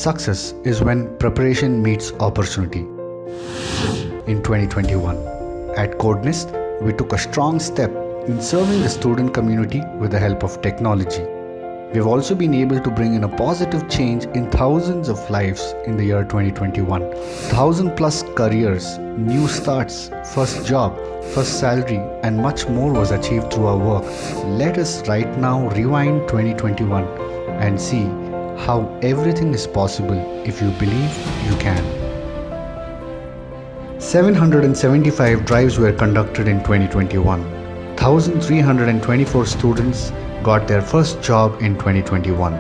Success is when preparation meets opportunity. In 2021, at CodeNest, we took a strong step in serving the student community with the help of technology. We've also been able to bring in a positive change in thousands of lives in the year 2021. 1,000 plus careers, new starts, first job, first salary, and much more was achieved through our work. Let us right now rewind 2021 and see how everything is possible if you believe you can. 775 drives were conducted in 2021. 1,324 students got their first job in 2021.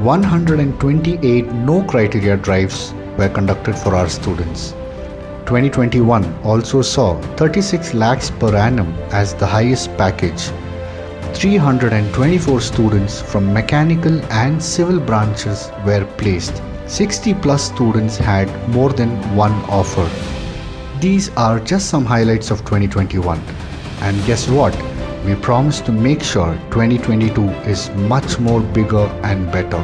128 no criteria drives were conducted for our students. 2021 also saw 36 lakhs per annum as the highest package. 324 students from mechanical and civil branches were placed. 60 plus students had more than one offer. These are just some highlights of 2021. And guess what? We promise to make sure 2022 is much more bigger and better.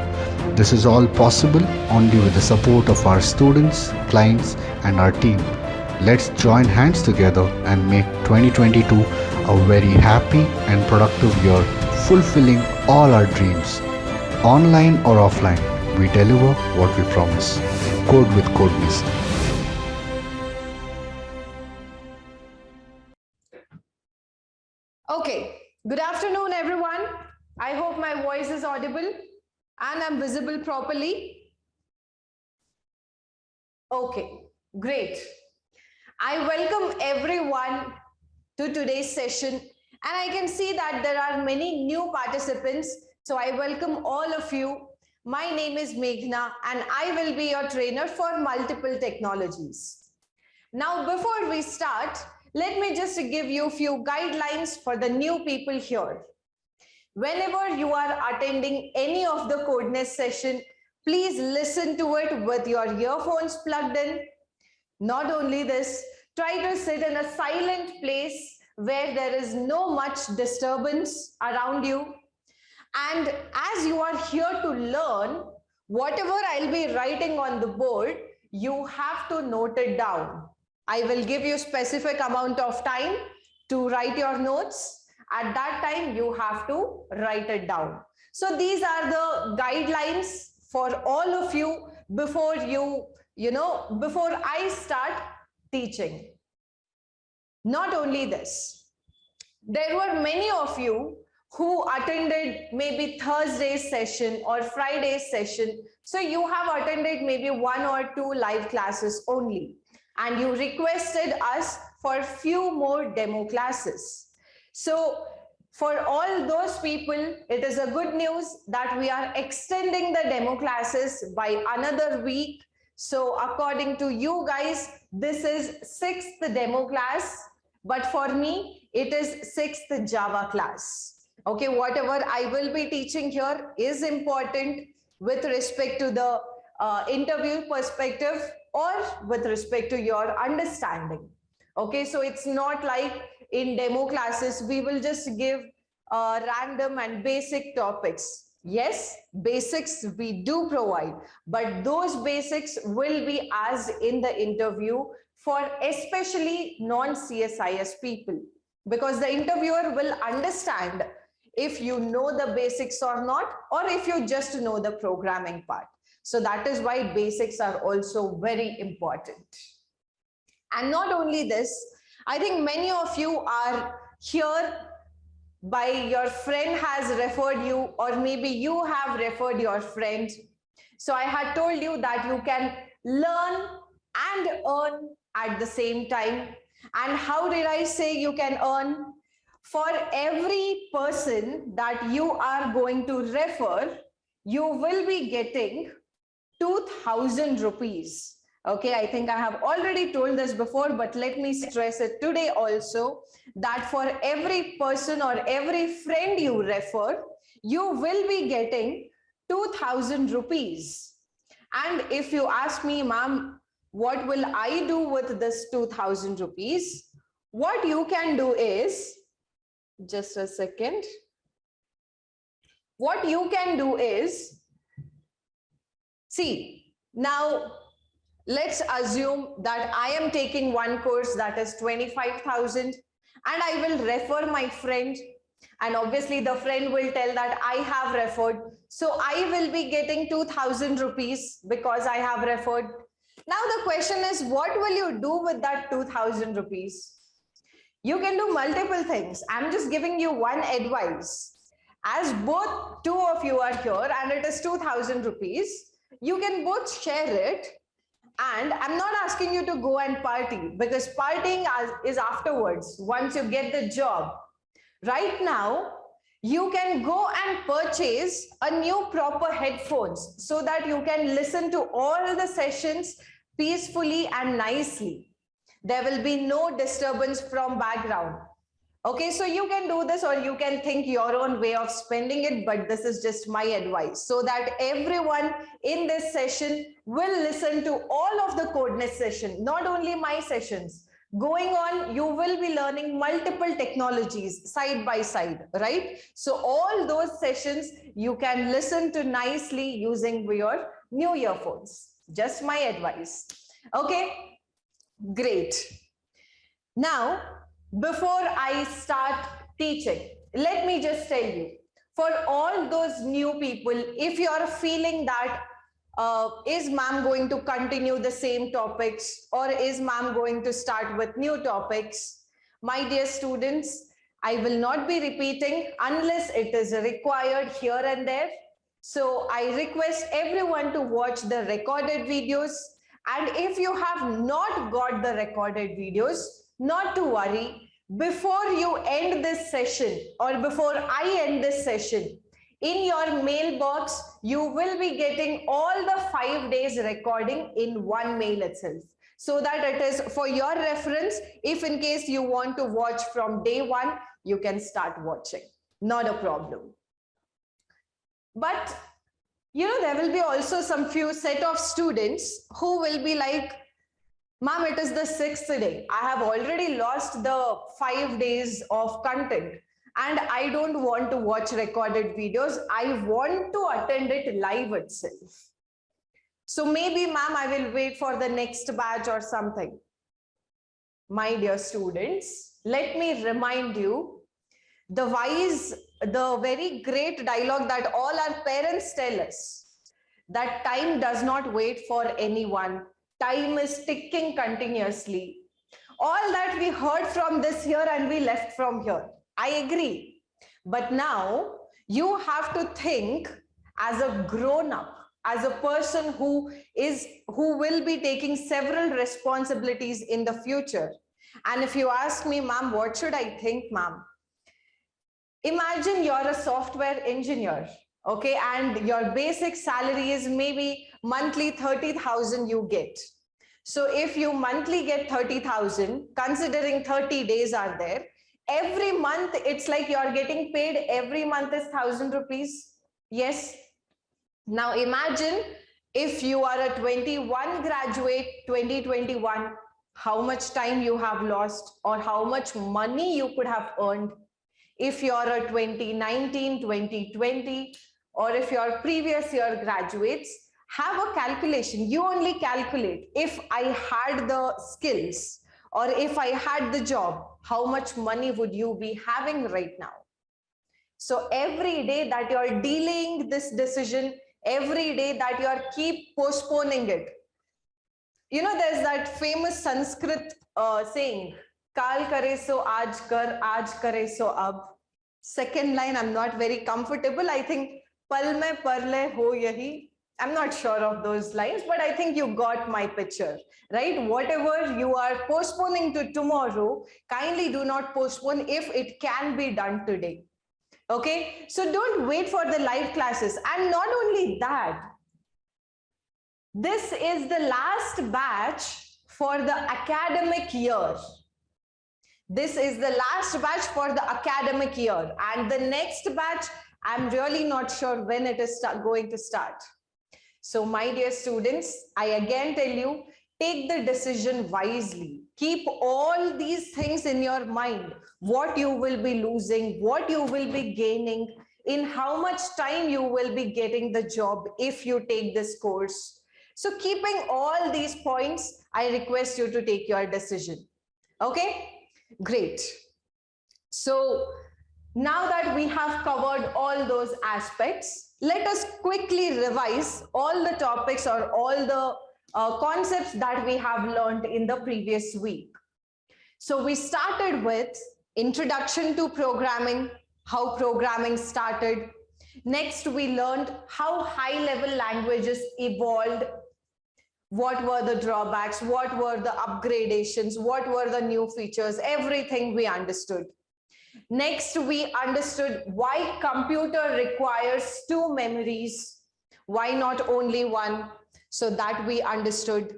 This is all possible only with the support of our students, clients, and our team. Let's join hands together and make 2022 a very happy and productive year, fulfilling all our dreams. Online or offline, we deliver what we promise. Code with CodeNest. Okay, good afternoon everyone. I hope my voice is audible and I'm visible properly. Okay, great. I welcome everyone to today's session, and I can see that there are many new participants, so I welcome all of you. My name is Meghna and I will be your trainer for multiple technologies. Now, before we start, let me just give you a few guidelines for the new people here. Whenever you are attending any of the CodeNest session, please listen to it with your earphones plugged in. Not only this, try to sit in a silent place where there is no much disturbance around you. And as you are here to learn, whatever I'll be writing on the board, you have to note it down. I will give you specific amount of time to write your notes. At that time, you have to write it down. So these are the guidelines for all of you before before I start teaching. Not only this, there were many of you who attended maybe Thursday's session or Friday's session. So you have attended maybe 1 or 2 live classes only, and you requested us for a few more demo classes. So for all those people, it is a good news that we are extending the demo classes by another week. So according to you guys, this is 6th demo class, but for me, it is 6th Java class. Okay, whatever I will be teaching here is important with respect to the interview perspective or with respect to your understanding. Okay, so it's not like in demo classes, we will just give random and basic topics. Yes, basics we do provide, but those basics will be asked in the interview for especially non-CSIS people, because the interviewer will understand if you know the basics or not, or if you just know the programming part. So that is why basics are also very important. And not only this, I think many of you are here by your friend has referred you, or maybe you have referred your friend. So I had told you that you can learn and earn at the same time. And how did I say you can earn? For every person that you are going to refer, you will be getting 2,000 rupees. Okay, I think I have already told this before, but let me stress it today also, that for every person or every friend you refer, you will be getting 2,000 rupees. And if you ask me, ma'am, what will I do with this 2,000 rupees? What you can do is, just a second. What you can do is, see, Now, let's assume that I am taking one course that is 25,000 and I will refer my friend, and obviously the friend will tell that I have referred. So I will be getting 2,000 rupees because I have referred. Now the question is, what will you do with that 2,000 rupees? You can do multiple things. I'm just giving you one advice. As both two of you are here and it is 2,000 rupees, you can both share it. And I'm not asking you to go and party, because partying is afterwards, once you get the job. Right now, you can go and purchase a new proper headphones so that you can listen to all the sessions peacefully and nicely. There will be no disturbance from background. Okay, so you can do this, or you can think your own way of spending it, but this is just my advice, so that everyone in this session will listen to all of the Codeness session, not only my sessions. Going on, you will be learning multiple technologies side by side, right? So all those sessions you can listen to nicely using your new earphones. Just my advice. Okay, great. Now, before I start teaching, let me just tell you, for all those new people, if you are feeling that is ma'am going to continue the same topics, or is ma'am going to start with new topics, my dear students, I will not be repeating unless it is required here and there. So I request everyone to watch the recorded videos. And if you have not got the recorded videos, not to worry. Before you end this session, or before I end this session, in your mailbox, you will be getting all the 5 days recording in one mail itself, so that it is for your reference. If in case you want to watch from day one, you can start watching. Not a problem. But you know, there will be also some few set of students who will be like, ma'am, it is the 6th day. I have already lost the 5 days of content and I don't want to watch recorded videos. I want to attend it live itself. So maybe, ma'am, I will wait for the next batch or something. My dear students, let me remind you the very great dialogue that all our parents tell us, that time does not wait for anyone. Time is ticking continuously. All that we heard from this year and we left from here. I agree. But now you have to think as a grown-up, as a person who will be taking several responsibilities in the future. And if you ask me, ma'am, what should I think, ma'am? Imagine you're a software engineer, okay, and your basic salary is maybe monthly 30,000 you get. So if you monthly get 30,000, considering 30 days are there, every month it's like you're getting paid every month is 1,000 rupees. Yes. Now imagine if you are a 21 graduate, 2021, how much time you have lost or how much money you could have earned. If you're a 2019, 2020, or if your previous year graduates, have a calculation. You only calculate, if I had the skills or if I had the job, how much money would you be having right now? So every day that you're delaying this decision, every day that you're keep postponing it, you know, there's that famous Sanskrit saying, Kal kare so aaj kare so ab. Second line, I'm not very comfortable. I think pal mein parle ho yahi. I'm not sure of those lines, but I think you got my picture, right? Whatever you are postponing to tomorrow, kindly do not postpone if it can be done today. Okay, so don't wait for the live classes. And not only that, this is the last batch for the academic year. This is the last batch for the academic year. And the next batch, I'm really not sure when it is going to start. So my dear students, I again tell you, take the decision wisely. Keep all these things in your mind. What you will be losing, what you will be gaining, in how much time you will be getting the job if you take this course. So keeping all these points, I request you to take your decision. Okay, great. So now that we have covered all those aspects, let us quickly revise all the topics or all the concepts that we have learned in the previous week. So we started with introduction to programming, how programming started. Next, we learned how high-level languages evolved. What were the drawbacks? What were the upgradations? What were the new features? Everything we understood. Next, we understood why computer requires two memories. Why not only one? So that we understood.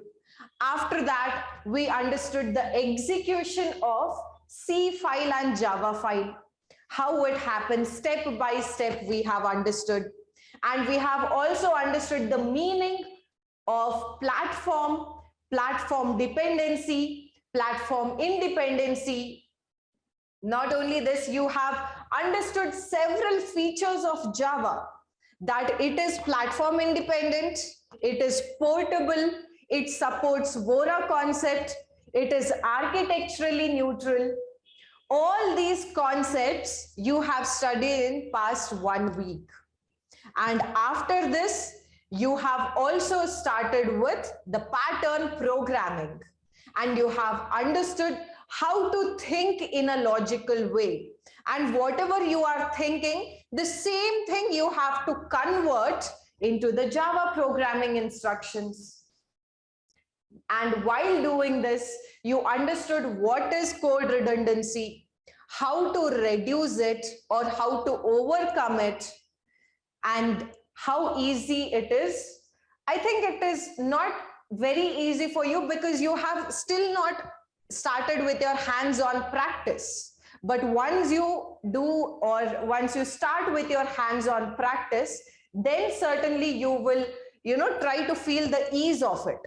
After that, we understood the execution of C file and Java file. How it happens step by step we have understood. And we have also understood the meaning of platform, platform dependency, platform independency. Not only this, you have understood several features of Java, that it is platform independent, it is portable, it supports Vora concept, it is architecturally neutral. All these concepts you have studied in past 1 week. And after this, you have also started with the pattern programming, and you have understood how to think in a logical way. And whatever you are thinking, the same thing you have to convert into the Java programming instructions. And while doing this, you understood what is code redundancy, how to reduce it or how to overcome it, and how easy it is. I think it is not very easy for you because you have still not started with your hands-on practice. But once you do, or once you start with your hands-on practice, then certainly you will, try to feel the ease of it.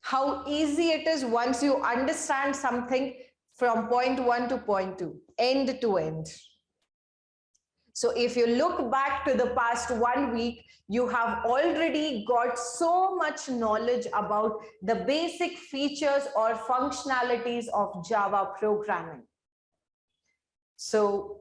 How easy it is once you understand something from point 1 to point 2, end to end. So if you look back to the past 1 week, you have already got so much knowledge about the basic features or functionalities of Java programming. So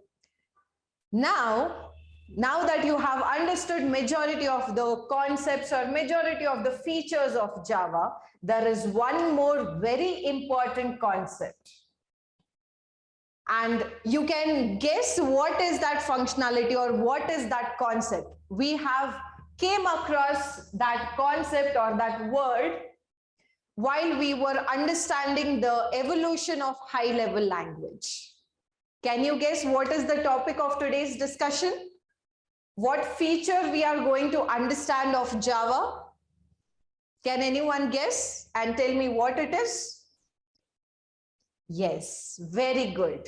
now that you have understood majority of the concepts or majority of the features of Java, there is one more very important concept. And you can guess what is that functionality or what is that concept. We have came across that concept or that word while we were understanding the evolution of high-level language. Can you guess what is the topic of today's discussion? What feature we are going to understand of Java? Can anyone guess and tell me what it is? Yes, very good.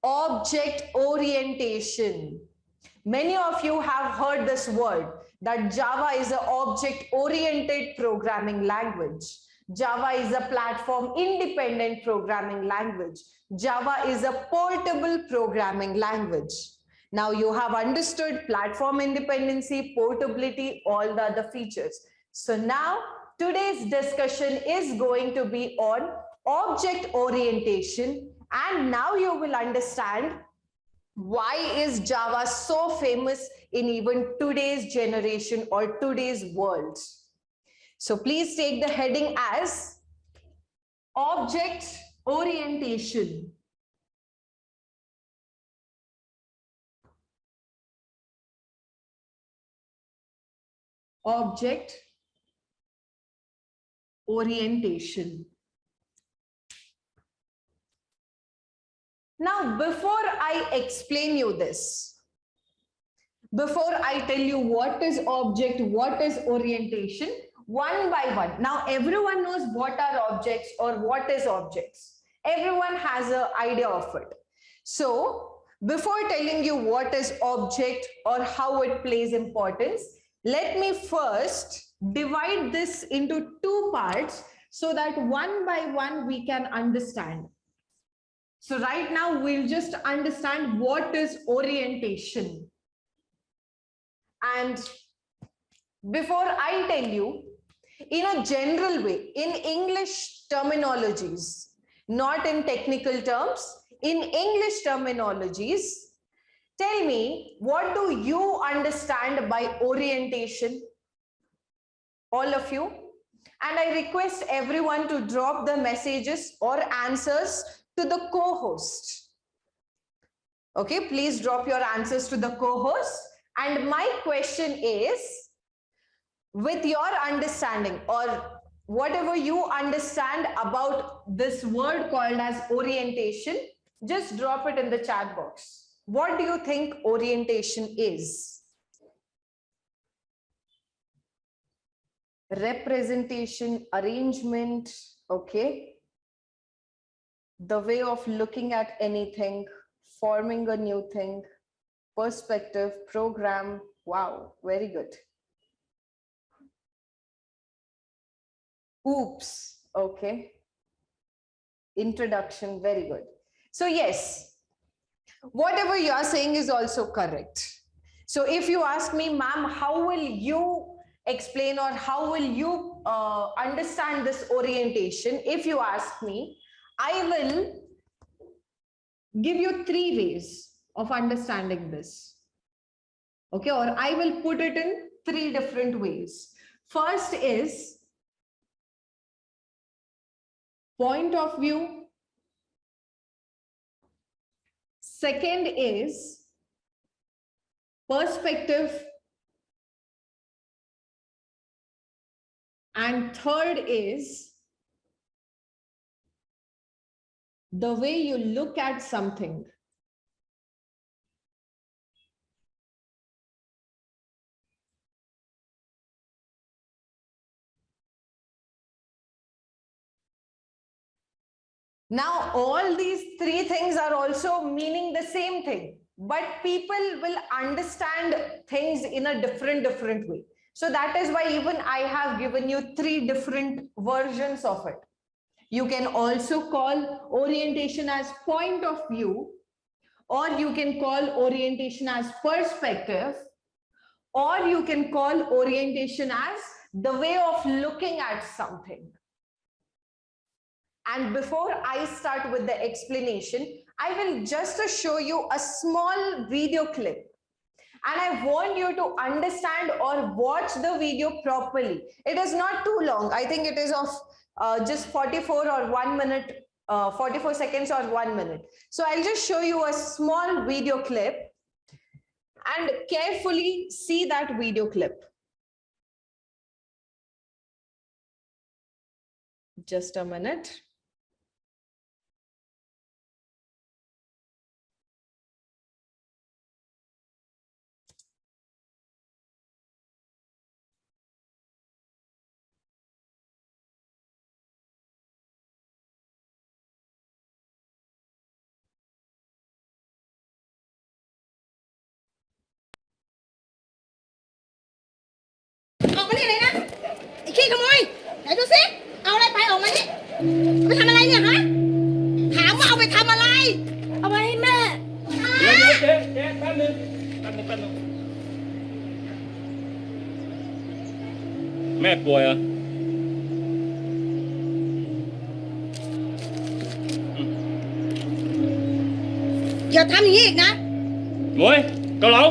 Object orientation. Many of you have heard this word, that Java is an object-oriented programming language. Java is a platform-independent programming language. Java is a portable programming language. Now you have understood platform independency, portability, all the other features. So now today's discussion is going to be on object orientation, and now you will understand why is Java so famous in even today's generation or today's world. So please take the heading as object orientation. Object orientation. Now, before I explain you this, before I tell you what is object, what is orientation, one by one. Now, everyone knows what are objects or what is objects. Everyone has an idea of it. So, before telling you what is object or how it plays importance, let me first divide this into two parts so that one by one we can understand. So right now we'll just understand what is orientation. And before I tell you, in a general way, in English terminologies, not in technical terms, in English terminologies, tell me, what do you understand by orientation? All of you. And I request everyone to drop the messages or answers to the co-host. Okay, please drop your answers to the co-host. And my question is, with your understanding or whatever you understand about this word called as orientation, just drop it in the chat box. What do you think orientation is? Representation, arrangement, okay? The way of looking at anything, forming a new thing, perspective, program. Wow, very good. Oops, okay. Introduction, very good. So yes, whatever you are saying is also correct. So if you ask me, ma'am, how will you explain or how will you understand this orientation? If you ask me, I will give you 3 ways of understanding this. Okay, or I will put it in 3 different ways. First is point of view. Second is perspective. And third is the way you look at something. Now, all these 3 things are also meaning the same thing, but people will understand things in a different way. So that is why even I have given you 3 different versions of it. You can also call orientation as point of view, or you can call orientation as perspective, or you can call orientation as the way of looking at something. And before I start with the explanation, I will just show you a small video clip. And I want you to understand or watch the video properly. It is not too long. I think it is of just 44 or 1 minute, 44 seconds or 1 minute. So I'll just show you a small video clip and carefully see that video clip. Just a minute.แม่ป่วยเหรออย่าทำอย่างนี้อีกนะ โว้ยเกาเหลา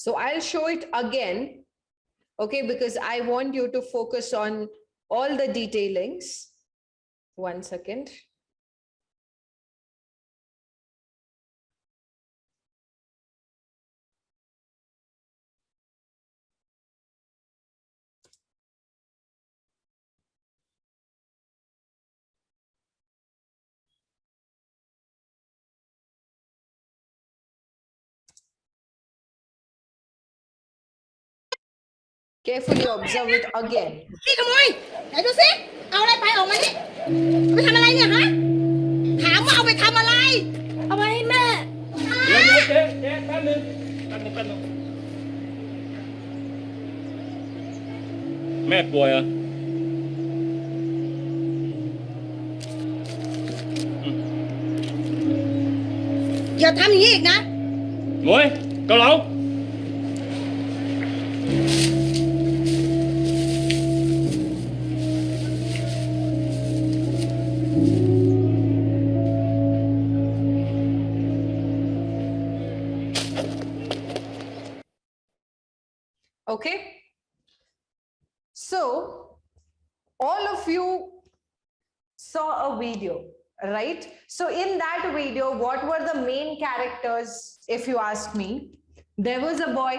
So I'll show it again, okay, because I want you to focus on all the detailings. 1 second. Carefully observe it again. พี่ขโมยไหนดูสิเอาอะไรไปออกมานี่ไปทำอะไรเนี่ยฮะถามว่าเอาไปทำอะไรเอาไปให้แม่ เดี๋ยวเจ๊แป๊บนึง แม่ป่วยอ่ะ อย่าทำอย่างนี้อีกนะ งวยเกาเหลา Okay. So all of you saw a video, right? So in that video, what were the main characters, if you ask me? There was a boy.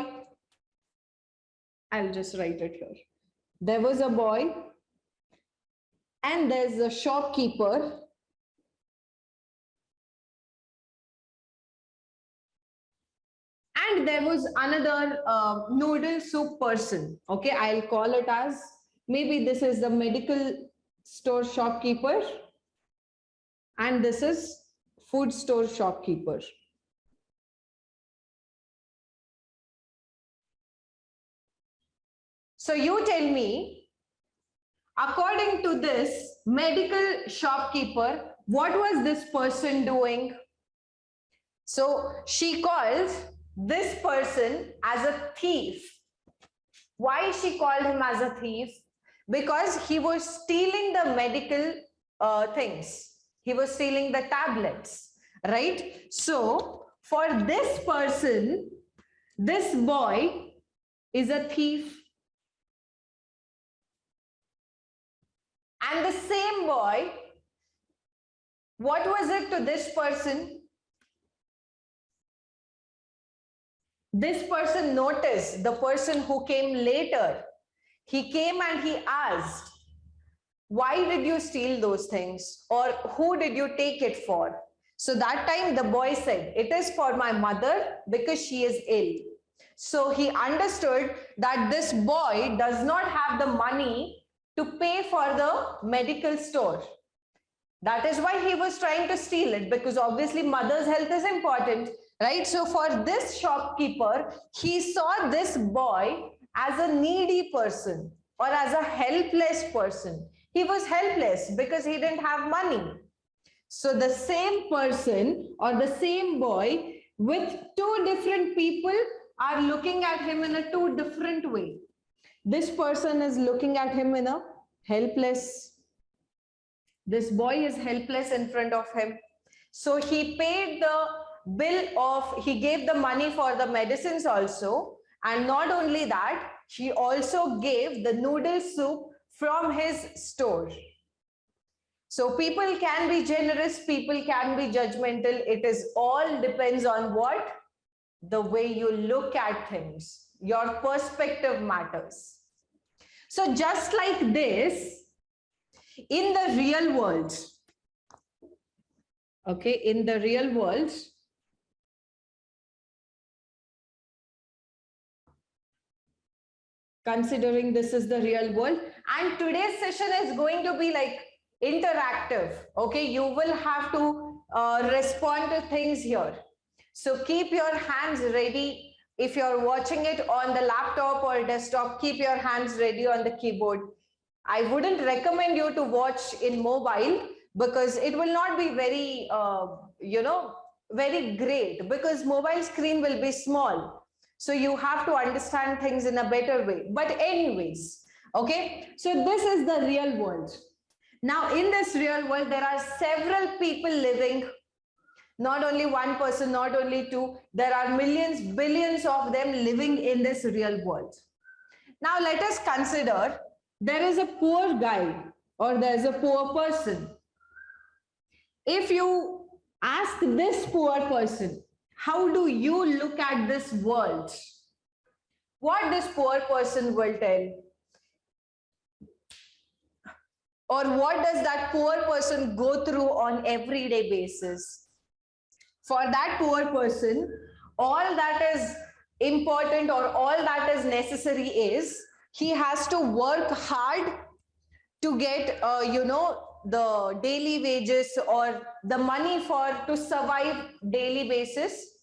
I'll just write it here. There was a boy, and there's a shopkeeper, and there was another noodle soup person. Okay, I'll call it as, maybe this is the medical store shopkeeper, and this is food store shopkeeper. So you tell me, according to this medical shopkeeper, what was this person doing? So she calls this person as a thief. Why she called him as a thief? Because he was stealing the medical things. He was stealing the tablets, right? So for this person, this boy is a thief. And the same boy, what was it to this person? This person noticed, the person who came later, he came and he asked, why did you steal those things? Or who did you take it for? So that time the boy said, it is for my mother because she is ill. So he understood that this boy does not have the money to pay for the medical store. That is why he was trying to steal it, because obviously mother's health is important, right? So for this shopkeeper, he saw this boy as a needy person or as a helpless person. He was helpless because he didn't have money. So the same person or the same boy with two different people are looking at him in a two different way. This person is looking at him in a helpless. This boy is helpless in front of him. So he paid the bill of, he gave the money for the medicines also. And not only that, he also gave the noodle soup from his store. So people can be generous, people can be judgmental. It is all depends on what? The way you look at things. Your perspective matters. So just like this, in the real world, okay, in the real world, considering this is the real world, and today's session is going to be like interactive, okay, you will have to respond to things here. So keep your hands ready. If you're watching it on the laptop or desktop, keep your hands ready on the keyboard. I wouldn't recommend you to watch in mobile because it will not be very, very great, because mobile screen will be small. So you have to understand things in a better way. But anyways, okay, so this is the real world. Now in this real world, there are several people living. Not only one person, not only two, there are millions, billions of them living in this real world. Now let us consider there is a poor guy or there is a poor person. If you ask this poor person, how do you look at this world? What this poor person will tell? Or what does that poor person go through on everyday basis? For that poor person, all that is important or all that is necessary is he has to work hard to get, the daily wages or the money to survive daily basis.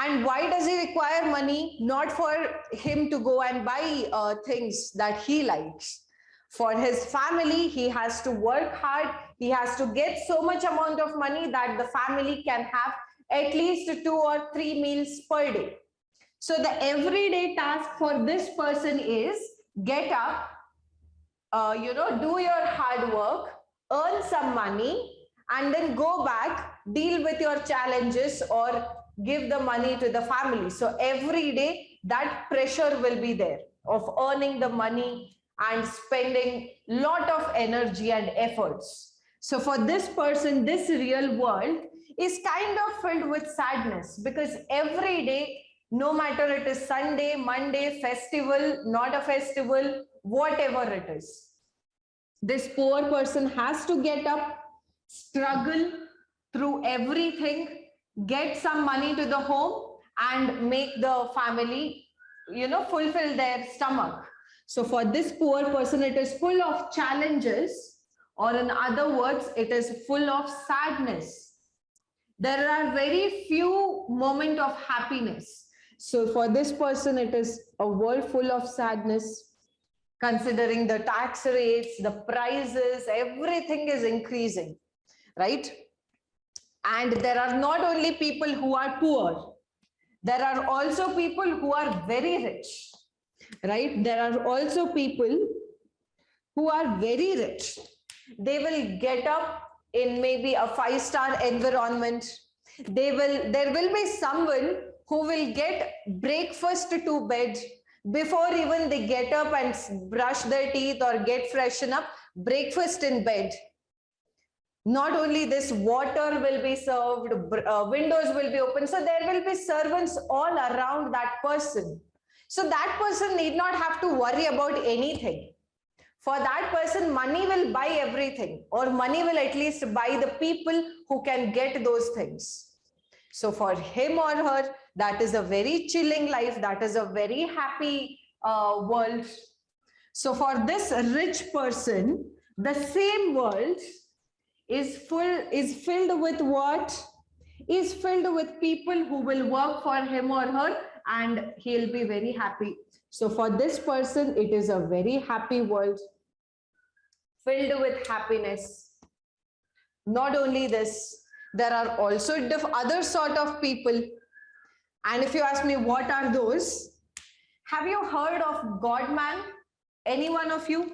And why does he require money? Not for him to go and buy things that he likes. For his family, he has to work hard. He has to get so much amount of money that the family can have at least 2 or 3 meals per day. So the everyday task for this person is get up, do your hard work, earn some money, and then go back, deal with your challenges or give the money to the family. So every day that pressure will be there of earning the money and spending lot of energy and efforts. So for this person, this real world is kind of filled with sadness, because every day, no matter it is Sunday, Monday, festival, not a festival, whatever it is, this poor person has to get up, struggle through everything, get some money to the home and make the family, fulfill their stomach. So for this poor person, it is full of challenges, or in other words, it is full of sadness. There are very few moments of happiness. So for this person, it is a world full of sadness, considering the tax rates, the prices, everything is increasing, right? And there are not only people who are poor, there are also people who are very rich, right? There are also people who are very rich. They will get up in maybe a 5-star environment. There will be someone who will get breakfast to bed before even they get up and brush their teeth or get freshen up, breakfast in bed. Not only this, water will be served, windows will be open. So there will be servants all around that person. So that person need not have to worry about anything. For that person, money will buy everything, or money will at least buy the people who can get those things. So for him or her, that is a very chilling life. That is a very happy world. So for this rich person, the same world is filled with what? Is filled with people who will work for him or her, and he'll be very happy. So for this person, it is a very happy world, filled with happiness. Not only this, there are also other sort of people. And if you ask me, what are those? Have you heard of God-man? Any one of you?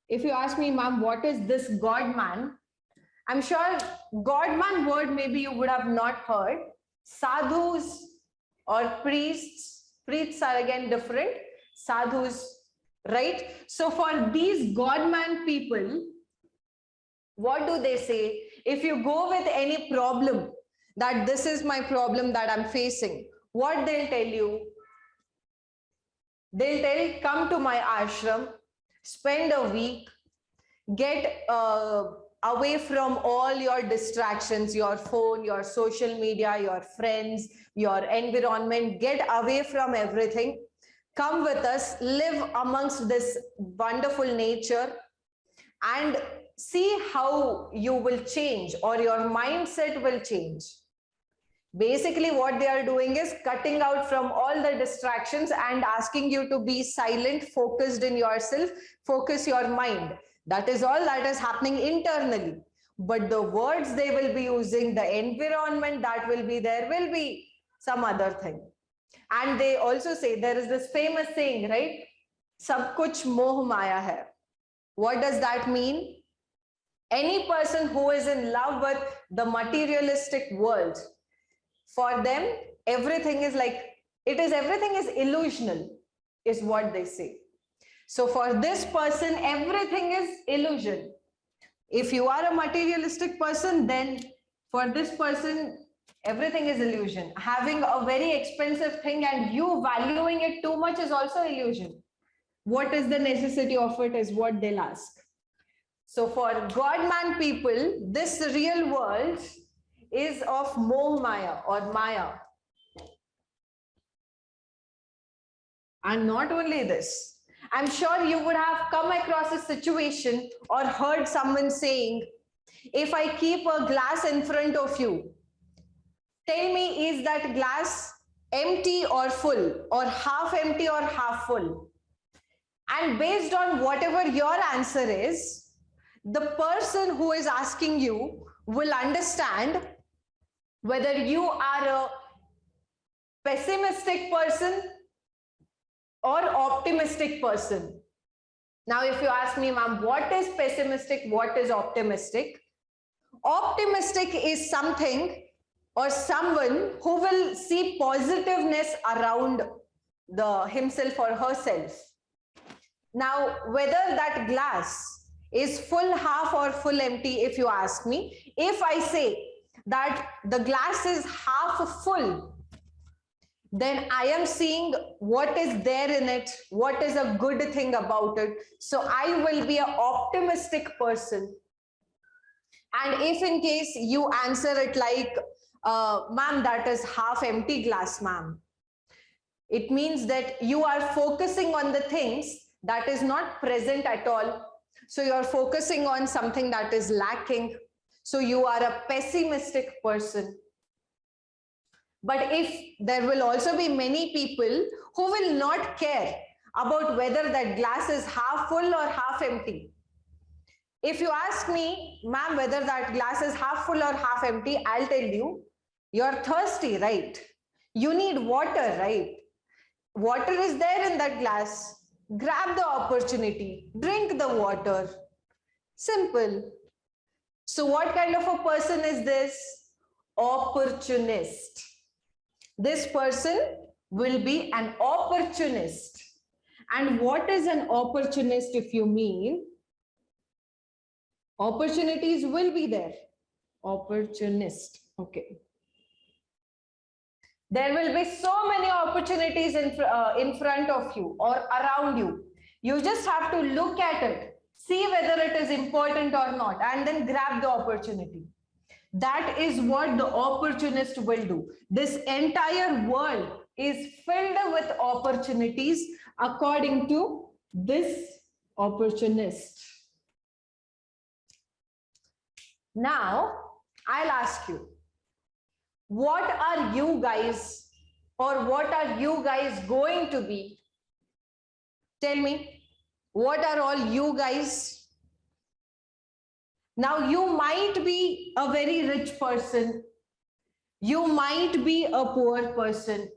If you ask me, ma'am, what is this God-man? I'm sure God-man word maybe you would have not heard. Sadhus or priests. Priests are again different. Sadhus, right? So for these God-man people, what do they say? If you go with any problem, that this is my problem that I'm facing, what they'll tell you? They'll tell, come to my ashram, spend a week, get away from all your distractions, your phone, your social media, your friends, your environment, get away from everything. Come with us, live amongst this wonderful nature, and see how you will change, or your mindset will change. Basically, what they are doing is cutting out from all the distractions and asking you to be silent, focused in yourself, focus your mind. That is all that is happening internally. But the words they will be using, the environment that will be there, will be some other thing. And they also say, there is this famous saying, right? Sab kuch moh maya hai. What does that mean? Any person who is in love with the materialistic world, for them, everything is like, everything is illusional, is what they say. So for this person, everything is illusion. If you are a materialistic person, then for this person, everything is illusion. Having a very expensive thing and you valuing it too much is also illusion. What is the necessity of it is what they'll ask. So for God-man people, this real world is of Moh Maya or Maya. And not only this, I'm sure you would have come across a situation or heard someone saying, if I keep a glass in front of you, Tell me, is that glass empty or full, or half empty or half full? And based on whatever your answer is, the person who is asking you will understand whether you are a pessimistic person or optimistic person. Now, if you ask me, ma'am, what is pessimistic, what is optimistic? Optimistic is something or someone who will see positiveness around himself or herself. Now, whether that glass is full, half, or full empty, if you ask me, if I say that the glass is half full, then I am seeing what is there in it, what is a good thing about it. So I will be an optimistic person. And if in case you answer it like, ma'am, that is half empty glass, ma'am, it means that you are focusing on the things that is not present at all. So you are focusing on something that is lacking. So you are a pessimistic person. But if there will also be many people who will not care about whether that glass is half full or half empty. If you ask me, ma'am, whether that glass is half full or half empty, I'll tell you, you're thirsty, right? You need water, right? Water is there in that glass. Grab the opportunity, drink the water. Simple. So what kind of a person is this? Opportunist. This person will be an opportunist. And what is an opportunist, if you mean? Opportunities will be there. Opportunist. Okay. There will be so many opportunities in front of you or around you. You just have to look at it, see whether it is important or not, and then grab the opportunity. That is what the opportunist will do. This entire world is filled with opportunities according to this opportunist. Now, I'll ask you, what are you guys, or what are you guys going to be? Tell me, what are all you guys? Now, you might be a very rich person. You might be a poor person.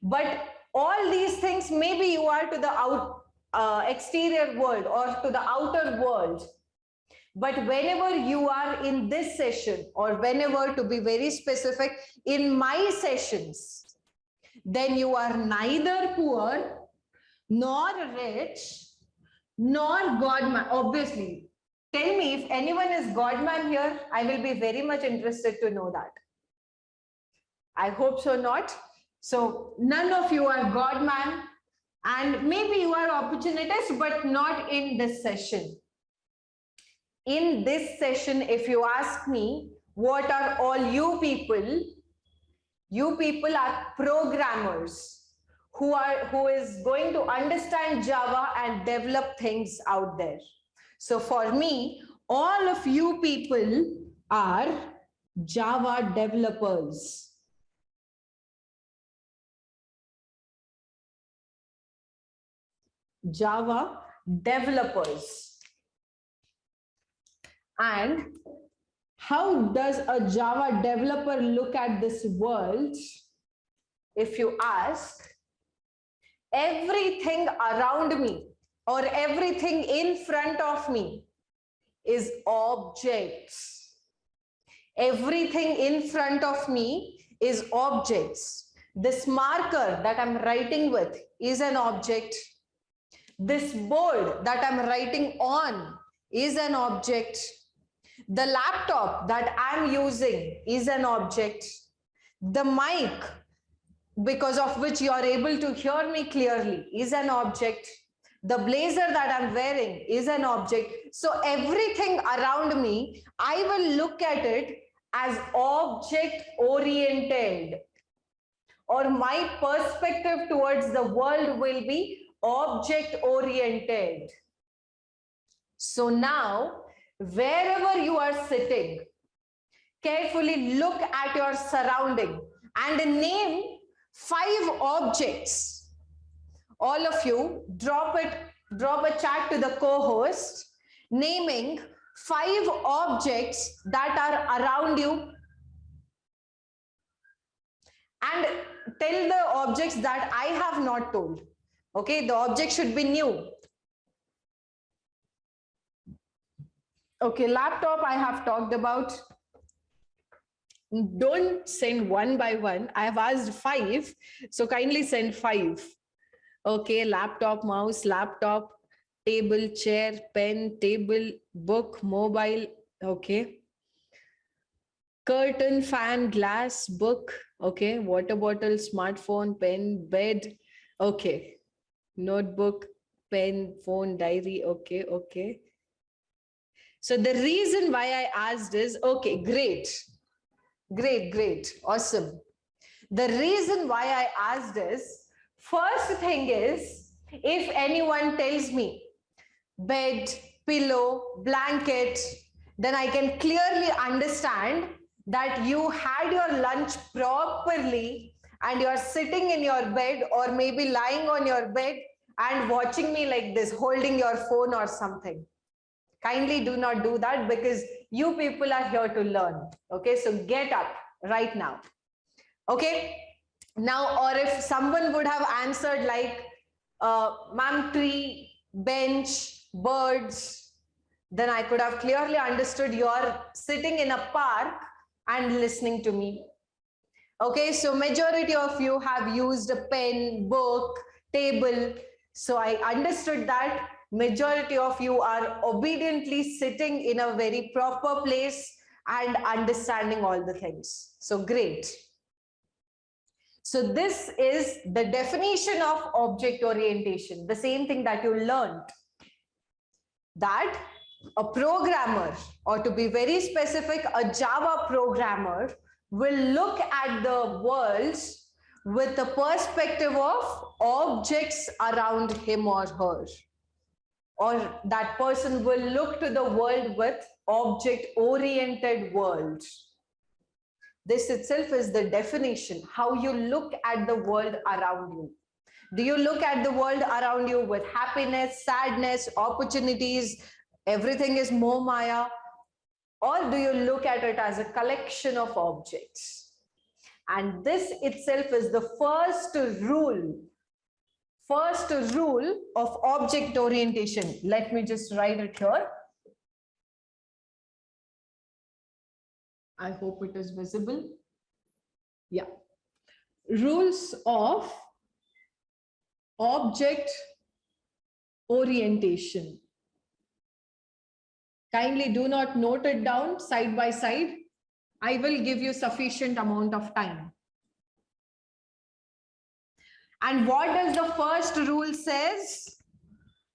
But all these things, maybe you are to the exterior world or to the outer world. But whenever you are in this session, or whenever, to be very specific, in my sessions, then you are neither poor, nor rich, nor Godman. Obviously, tell me if anyone is Godman here, I will be very much interested to know that. I hope so not. So none of you are Godman, and maybe you are opportunist, but not in this session. In this session, if you ask me, what are all you people? You people are programmers who is going to understand Java and develop things out there. So for me, all of you people are Java developers. Java developers. And how does a Java developer look at this world? If you ask, everything around me or everything in front of me is objects. Everything in front of me is objects. This marker that I'm writing with is an object. This board that I'm writing on is an object. The laptop that I'm using is an object. The mic, because of which you are able to hear me clearly, is an object. The blazer that I'm wearing is an object. So everything around me, I will look at it as object oriented, or my perspective towards the world will be object oriented. So now, wherever you are sitting, carefully look at your surrounding and name 5 objects. All of you drop a chat to the co-host naming 5 objects that are around you, and tell the objects that I have not told. Okay, the object should be new. Okay, laptop I have talked about. Don't send one by one. I have asked 5, so kindly send 5. Okay, laptop, mouse, laptop, table, chair, pen, table, book, mobile. Okay. Curtain, fan, glass, book. Okay, water bottle, smartphone, pen, bed. Okay, notebook, pen, phone, diary. Okay, okay. So the reason why I asked is, okay, great. Great, awesome. The reason why I asked is, first thing is, if anyone tells me bed, pillow, blanket, then I can clearly understand that you had your lunch properly and you're sitting in your bed or maybe lying on your bed and watching me like this, holding your phone or something. Kindly do not do that, because you people are here to learn. Okay, so get up right now. Okay, now, or if someone would have answered like, ma'am, tree, bench, birds, then I could have clearly understood you're sitting in a park and listening to me. Okay, so majority of you have used a pen, book, table. So I understood that majority of you are obediently sitting in a very proper place and understanding all the things. So great. So this is the definition of object orientation, the same thing that you learned. That a programmer, or to be very specific, a Java programmer will look at the world with the perspective of objects around him or her. Or that person will look to the world with object-oriented world. This itself is the definition, how you look at the world around you. Do you look at the world around you with happiness, sadness, opportunities, everything is Moh Maya? Or do you look at it as a collection of objects? And this itself is the first rule of object orientation. Let me just write it here. I hope it is visible. Yeah. Rules of object orientation. Kindly do not note it down side by side. I will give you sufficient amount of time. And what does the first rule says?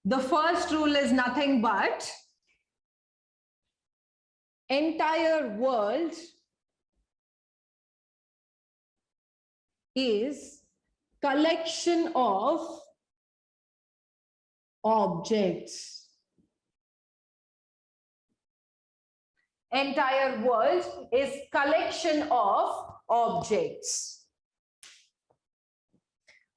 The first rule is nothing but entire world is collection of objects. Entire world is collection of objects.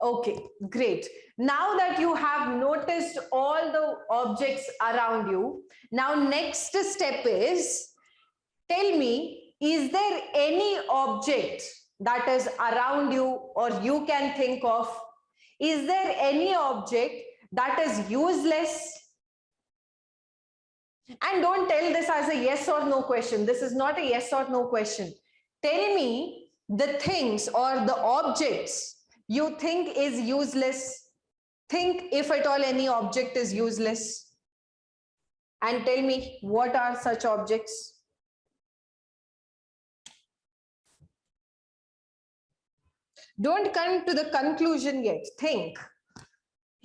Okay, great. Now that you have noticed all the objects around you, now next step is, tell me, is there any object that is around you or you can think of? Is there any object that is useless? And don't tell this as a yes or no question. This is not a yes or no question. Tell me the things or the objects you think is useless. Think if at all any object is useless. And tell me what are such objects. Don't come to the conclusion yet. Think.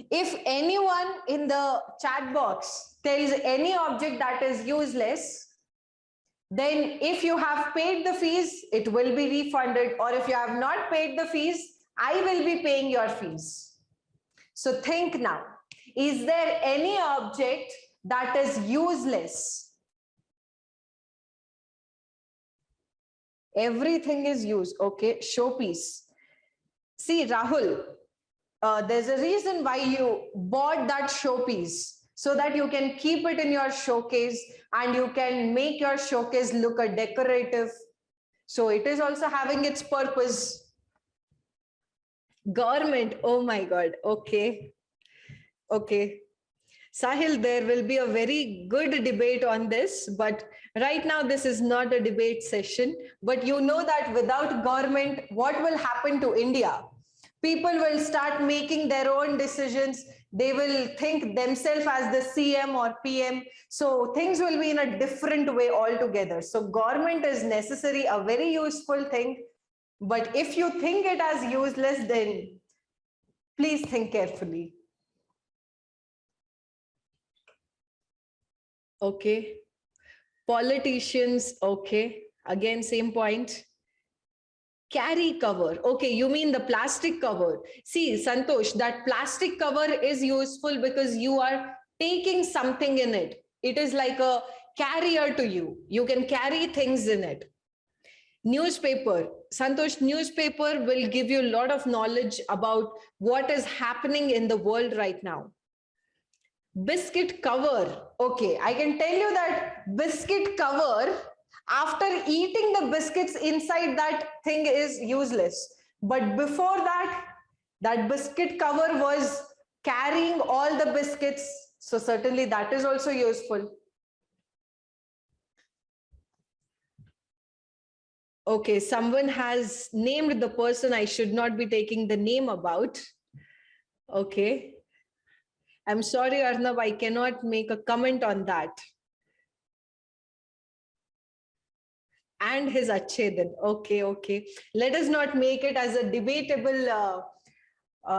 If anyone in the chat box tells any object that is useless, then if you have paid the fees, it will be refunded. Or if you have not paid the fees, I will be paying your fees. So think now. Is there any object that is useless? Everything is used. Okay, showpiece. See, Rahul, there's a reason why you bought that showpiece, so that you can keep it in your showcase and you can make your showcase look a decorative. So it is also having its purpose. Government, oh my God, okay. Okay. Sahil, there will be a very good debate on this, but right now this is not a debate session. But you know that without government, what will happen to India? People will start making their own decisions. They will think themselves as the CM or PM. So things will be in a different way altogether. So government is necessary, a very useful thing. But if you think it as useless, then please think carefully. Okay. Politicians, okay. Again, same point. Carry cover. Okay, you mean the plastic cover. See, Santosh, that plastic cover is useful because you are taking something in it. It is like a carrier to you. You can carry things in it. Newspaper. Santosh, newspaper will give you a lot of knowledge about what is happening in the world right now. Biscuit cover. Okay, I can tell you that biscuit cover, after eating the biscuits inside that thing is useless. But before that, that biscuit cover was carrying all the biscuits. So certainly that is also useful. Okay, someone has named the person I should not be taking the name about. Okay. I'm sorry, Arnab, I cannot make a comment on that. And his Achhedan. Okay, okay. Let us not make it as a debatable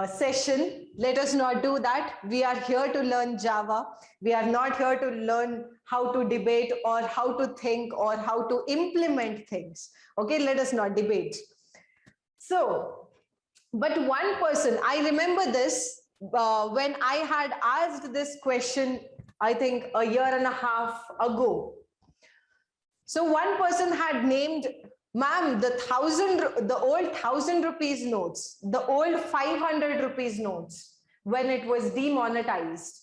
session. Let us not do that. We are here to learn Java. We are not here to learn how to debate or how to think or how to implement things. Okay, let us not debate. So, but one person, I remember this when I had asked this question, I think a year and a half ago. So one person had named, ma'am, the old 1,000 rupees notes, the old 500 rupees notes, when it was demonetized.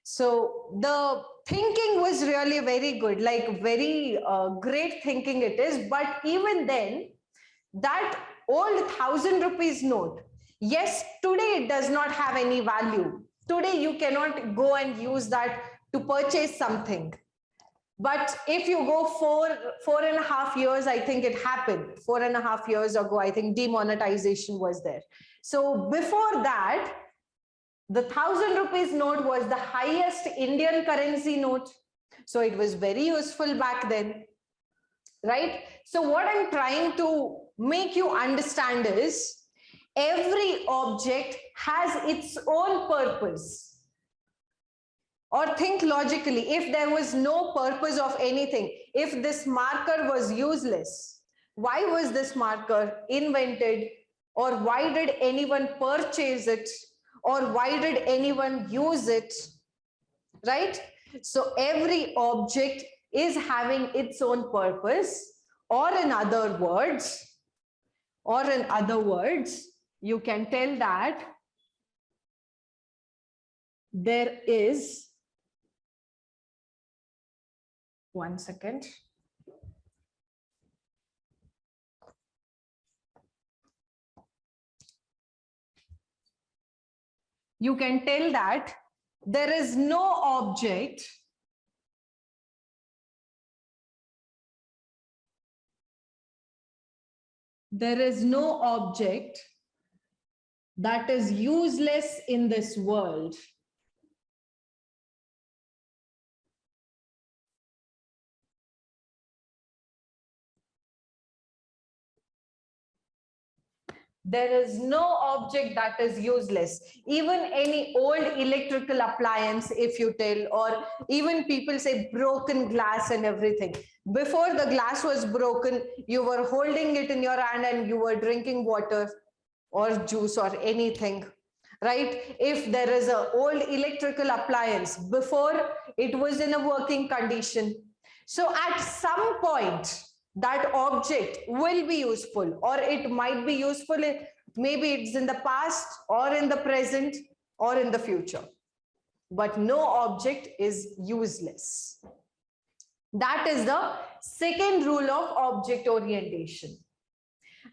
So the thinking was really very good, like very great thinking it is. But even then, that old 1,000 rupees note, yes, today it does not have any value. Today you cannot go and use that to purchase something. But if you go 4.5 years, I think it happened. 4.5 years ago, I think demonetization was there. So before that, the 1,000 rupees note was the highest Indian currency note. So it was very useful back then, right? So what I'm trying to make you understand is every object has its own purpose. Or think logically, if there was no purpose of anything, if this marker was useless, why was this marker invented? Or why did anyone purchase it? Or why did anyone use it? Right? So every object is having its own purpose, or in other words, you can tell that there is, one second. You can tell that there is no object that is useless in this world. There is no object that is useless. Even any old electrical appliance, if you tell, or even people say broken glass and everything. Before the glass was broken, you were holding it in your hand and you were drinking water or juice or anything, right? If there is an old electrical appliance, before it was in a working condition. So at some point, that object will be useful, or it might be useful. Maybe it's in the past or in the present or in the future. But no object is useless. That is the second rule of object orientation.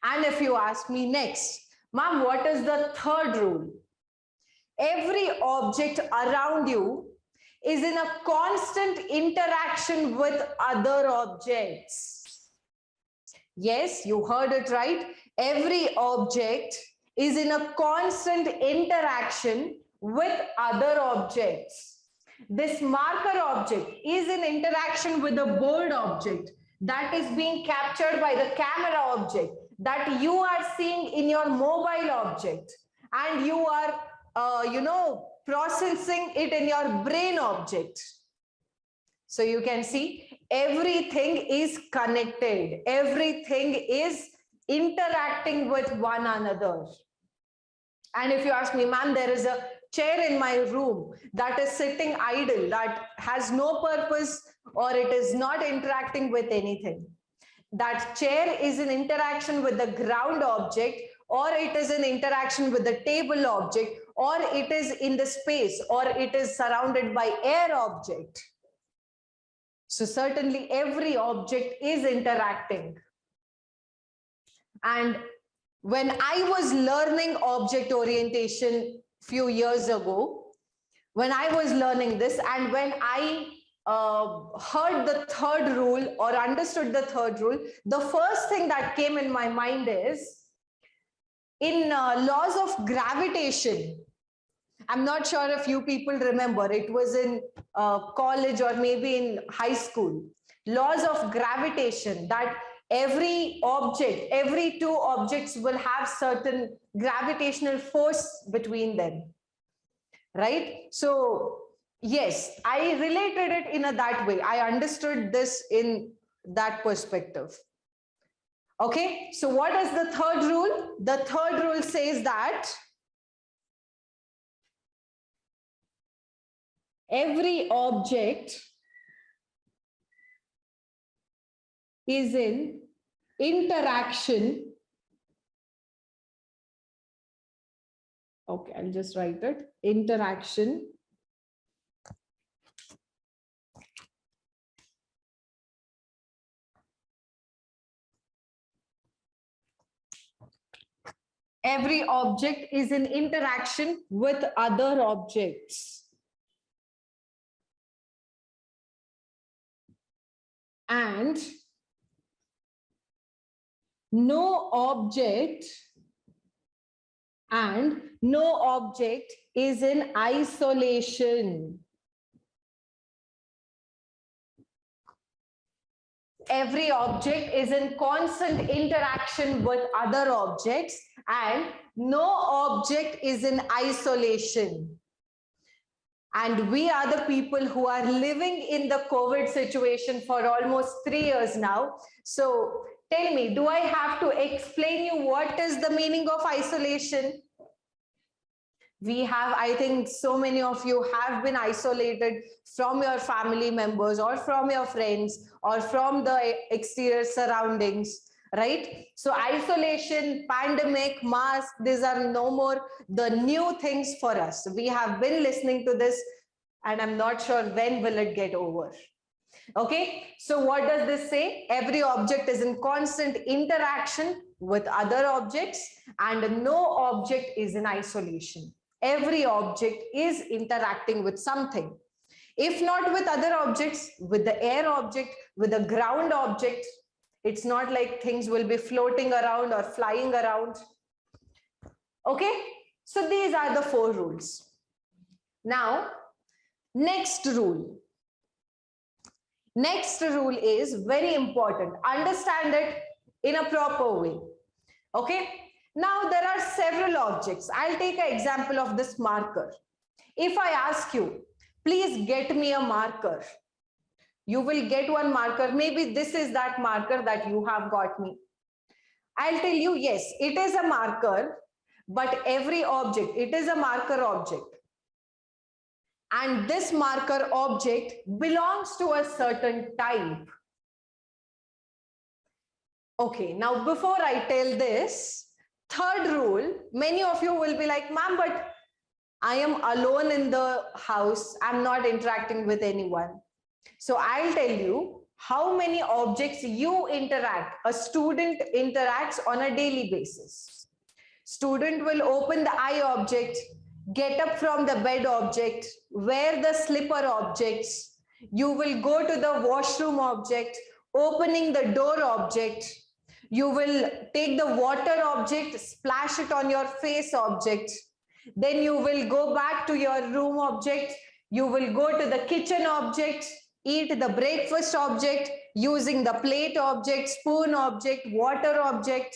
And if you ask me next, ma'am, what is the third rule? Every object around you is in a constant interaction with other objects. Yes, you heard it right. Every object is in a constant interaction with other objects. This marker object is in interaction with the board object that is being captured by the camera object that you are seeing in your mobile object, and you are processing it in your brain object. So you can see everything is connected. Everything is interacting with one another. And if you ask me, ma'am, there is a chair in my room that is sitting idle, that has no purpose, or it is not interacting with anything. That chair is in interaction with the ground object, or it is in interaction with the table object, or it is in the space, or it is surrounded by air object. So certainly every object is interacting. And when I was learning object orientation few years ago, when I was learning this, and when I heard the third rule or understood the third rule, the first thing that came in my mind is, in laws of gravitation, I'm not sure if you people remember, it was in college or maybe in high school, laws of gravitation, that every object, every two objects will have certain gravitational force between them, right? So yes, I related it in that way. I understood this in that perspective. Okay, so what is the third rule? The third rule says that every object is in interaction. Okay, I'll just write it. Interaction every object is in interaction with other objects. And no object is in isolation. Every object is in constant interaction with other objects, and no object is in isolation. And we are the people who are living in the COVID situation for almost 3 years now. So tell me, do I have to explain you what is the meaning of isolation? We have, I think so many of you have been isolated from your family members or from your friends or from the exterior surroundings, right? So isolation, pandemic, mask, these are no more the new things for us. We have been listening to this, and I'm not sure when will it get over. Okay, so what does this say? Every object is in constant interaction with other objects, and no object is in isolation. Every object is interacting with something. If not with other objects, with the air object, with the ground object. It's not like things will be floating around or flying around. Okay, so these are the 4 rules. Now, next rule. Next rule is very important. Understand it in a proper way. Okay, now there are several objects. I'll take an example of this marker. If I ask you, please get me a marker, you will get one marker. Maybe this is that marker that you have got me. I'll tell you, yes, it is a marker, but every object, it is a marker object. And this marker object belongs to a certain type. Okay, now before I tell this, third rule, many of you will be like, ma'am, but I am alone in the house. I'm not interacting with anyone. So I'll tell you how many objects you interact, a student interacts on a daily basis. Student will open the eye object, get up from the bed object, wear the slipper objects. You will go to the washroom object, opening the door object. You will take the water object, splash it on your face object. Then you will go back to your room object. You will go to the kitchen object, eat the breakfast object using the plate object, spoon object, water object.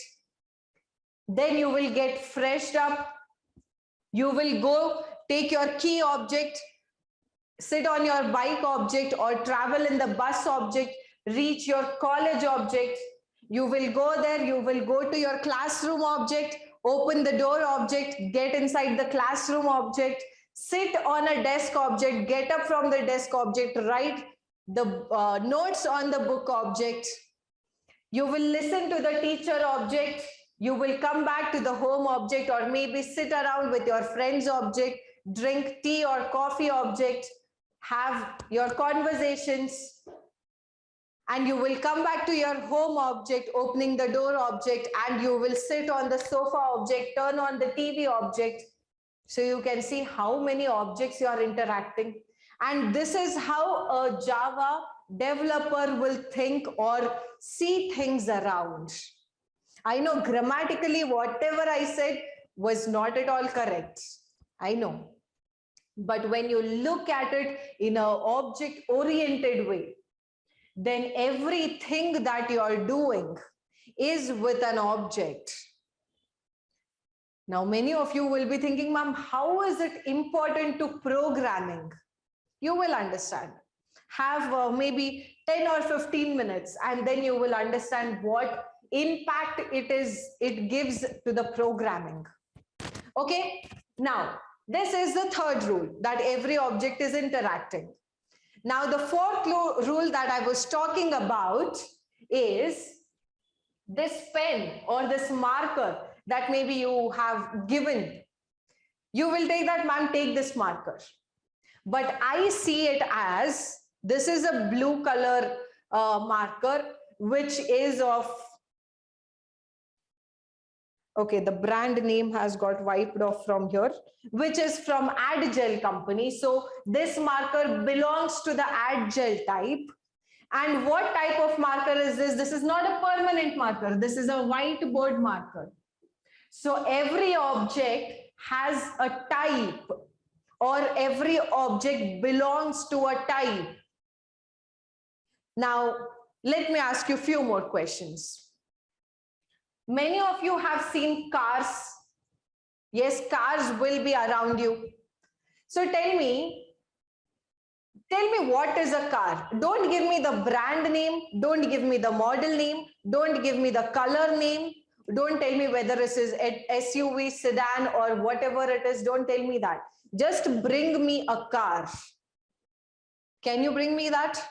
Then you will get freshed up. You will go take your key object, sit on your bike object or travel in the bus object, reach your college object. You will go there, you will go to your classroom object, open the door object, get inside the classroom object, sit on a desk object, get up from the desk object, write the notes on the book object. You will listen to the teacher object. You will come back to the home object or maybe sit around with your friends object, drink tea or coffee object, have your conversations. And you will come back to your home object, opening the door object, and you will sit on the sofa object, turn on the TV object. So you can see how many objects you are interacting. And this is how a Java developer will think or see things around. I know grammatically, whatever I said was not at all correct. I know. But when you look at it in an object-oriented way, then everything that you are doing is with an object. Now, many of you will be thinking, ma'am, how is it important to programming? You will understand. Have maybe 10 or 15 minutes, and then you will understand what impact it gives to the programming. Okay, now this is the third rule, that every object is interacting. Now the fourth rule that I was talking about is this pen or this marker that maybe you have given. You will take that, ma'am, take this marker. But I see it as, this is a blue color marker, which is of, okay, the brand name has got wiped off from here, which is from Adgel company. So this marker belongs to the Adgel type. And what type of marker is this? This is not a permanent marker. This is a whiteboard marker. So every object has a type, or every object belongs to a type. Now, let me ask you a few more questions. Many of you have seen cars. Yes, cars will be around you. So tell me what is a car? Don't give me the brand name. Don't give me the model name. Don't give me the color name. Don't tell me whether this is an SUV, sedan, or whatever it is. Don't tell me that. Just bring me a car. Can you bring me that?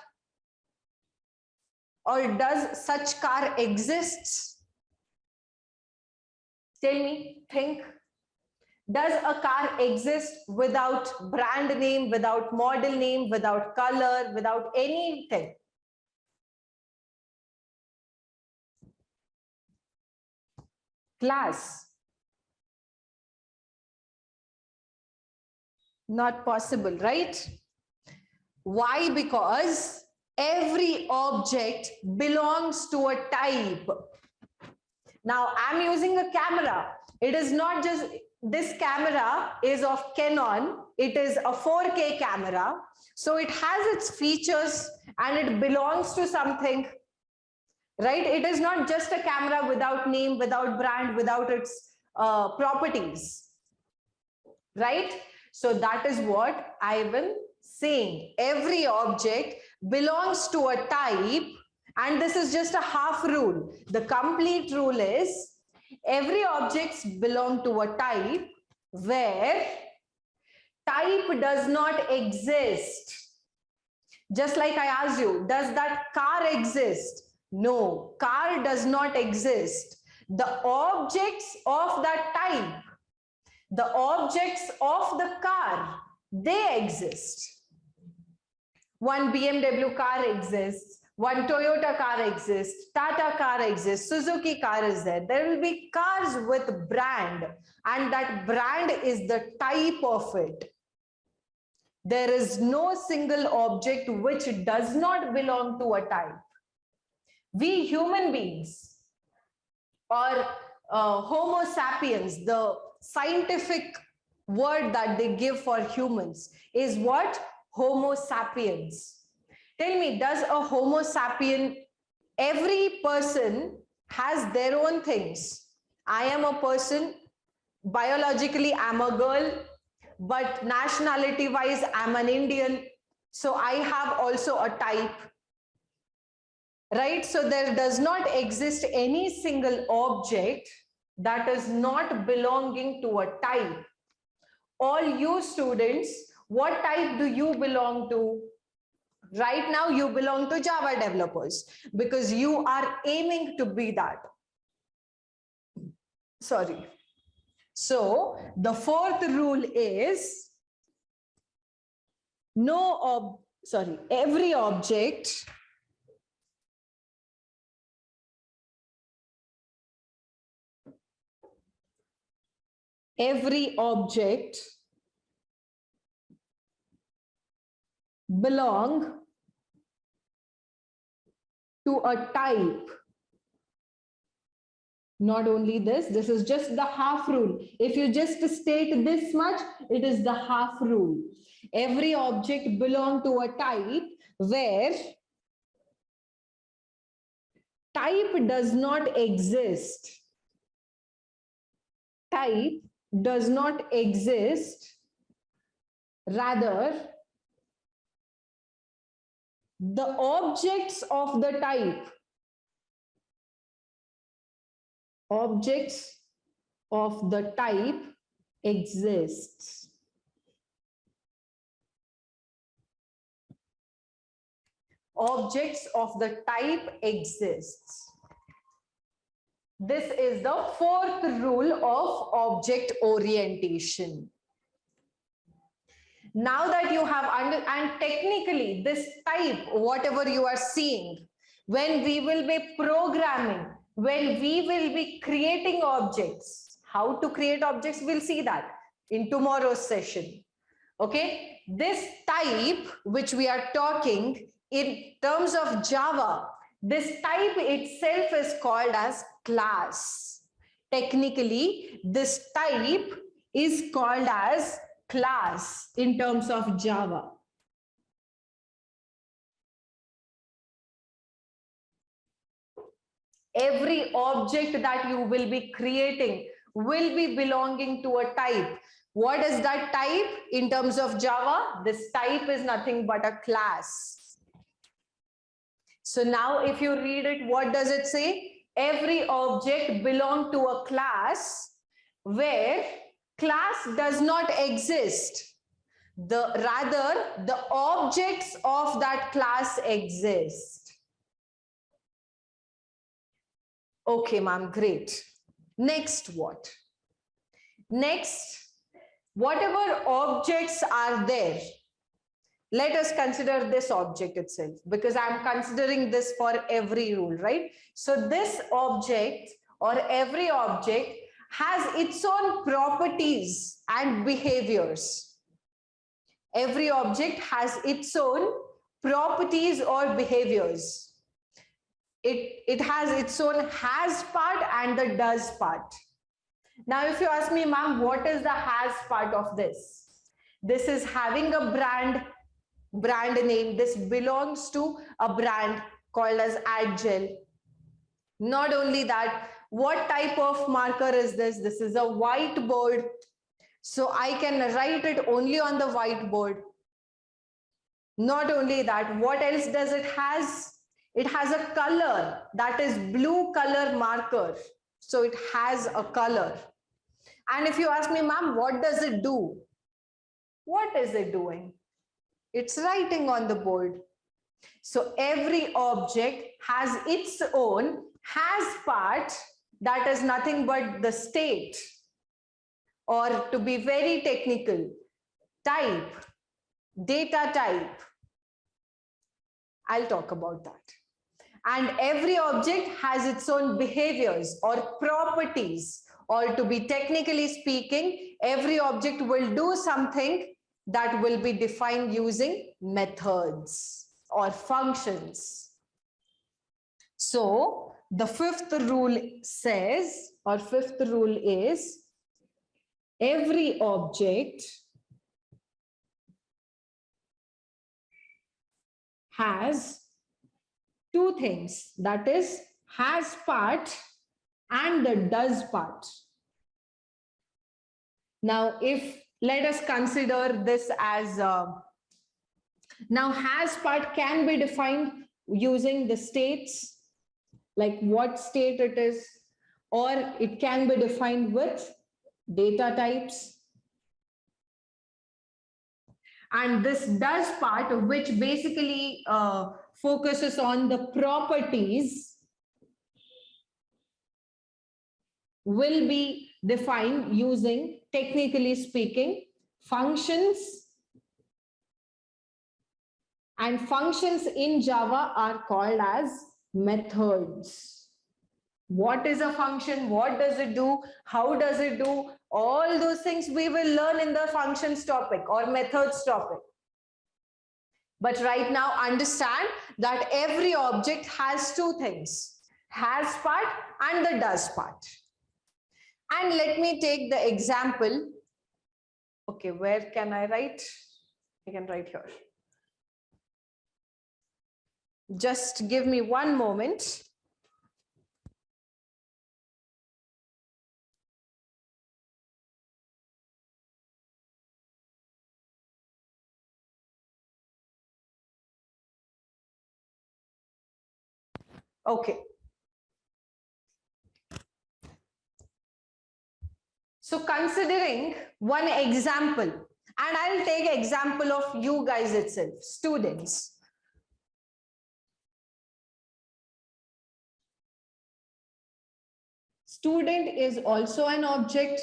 Or does such car exist? Tell me, think. Does a car exist without brand name, without model name, without color, without anything? Class. Not possible, right? Why? Because every object belongs to a type. Now, I'm using a camera. It is not just, this camera is of Canon. It is a 4K camera. So it has its features and it belongs to something, right? It is not just a camera without name, without brand, without its properties, right? So that is what I am saying. Every object belongs to a type. And this is just a half rule. The complete rule is every objects belong to a type where type does not exist. Just like I asked you, does that car exist? No, car does not exist. The objects of that type, the objects of the car, they exist. One BMW car exists, one Toyota car exists, Tata car exists, Suzuki car is there. There will be cars with brand, and that brand is the type of it. There is no single object which does not belong to a type. We human beings, or Homo sapiens, the scientific word that they give for humans is what? Homo sapiens. Tell me, does a Homo sapien, every person has their own things. I am a person, biologically I'm a girl, but nationality wise I'm an Indian. So I have also a type. Right? So there does not exist any single object that is not belonging to a type. All you students, what type do you belong to? Right now you belong to Java developers because you are aiming to be that. Sorry. So the fourth rule is every object belong to a type. Not only this, this is just the half rule. If you just state this much, it is the half rule. Every object belong to a type where type does not exist. Type does not exist. Rather, the objects of the type, exists. Objects of the type exists. This is the fourth rule of object orientation. Now that you have and technically this type, whatever you are seeing, when we will be programming, when we will be creating objects, how to create objects, we'll see that in tomorrow's session. Okay, this type which we are talking in terms of Java, this type itself is called as class. Technically, this type is called as class in terms of Java. Every object that you will be creating will be belonging to a type. What is that type in terms of Java? This type is nothing but a class. So now if you read it, what does it say? Every object belongs to a class where class does not exist. Rather, the objects of that class exist. Okay, ma'am, great. Next, what? Next, whatever objects are there, let us consider this object itself, because I'm considering this for every rule, right? So this object or every object has its own properties and behaviors. Every object has its own properties or behaviors. It has its own has part and the does part. Now, if you ask me, ma'am, what is the has part of this? This is having a brand name. This belongs to a brand called as Adgel. Not only that, what type of marker is this? This is a whiteboard. So I can write it only on the whiteboard. Not only that, what else does it has? It has a color, that is blue color marker. So it has a color. And if you ask me, ma'am, what does it do? What is it doing? It's writing on the board. So every object has its own has part that is nothing but the state, or to be very technical, type, data type. I'll talk about that. And every object has its own behaviors or properties, or to be technically speaking, every object will do something that will be defined using methods or functions. So the fifth rule says, or fifth rule is, every object has two things, that is has part and the does part. Now, if let us consider this as now has part can be defined using the states, like what state it is, or it can be defined with data types. And this does part, which basically focuses on the properties, will be defined using, technically speaking, functions. And functions in Java are called as methods. What is a function? What does it do? How does it do? All those things we will learn in the functions topic or methods topic. But right now, understand that every object has two things, has part and the does part. And let me take the example. Okay, where can I write? I can write here. Just give me one moment. Okay. So considering one example, and I'll take example of you guys itself, students. Student is also an object.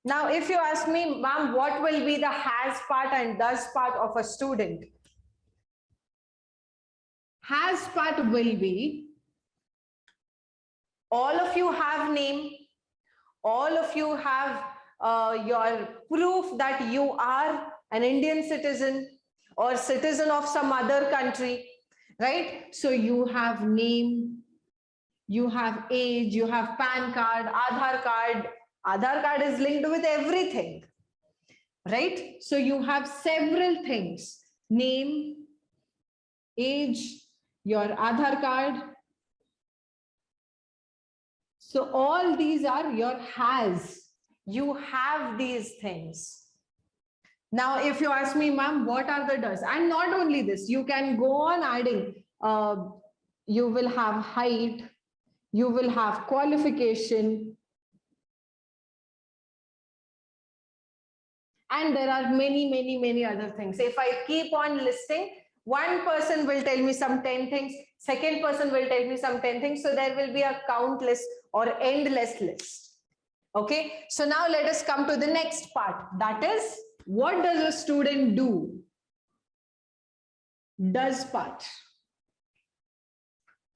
Now, if you ask me, ma'am, what will be the has part and does part of a student? Has part will be, all of you have name, all of you have your proof that you are an Indian citizen or citizen of some other country, right? So you have name, you have age, you have PAN card, Aadhaar card. Aadhaar card is linked with everything, right? So you have several things, name, age, your Aadhaar card. So all these are your has. You have these things. Now, if you ask me, ma'am, what are the does? And not only this, you can go on adding. You will have height, you will have qualification. And there are many other things. If I keep on listing, one person will tell me some 10 things, second person will tell me some 10 things. So there will be a countless or endless list. Okay, so now let us come to the next part. That is, what does a student do? Does part.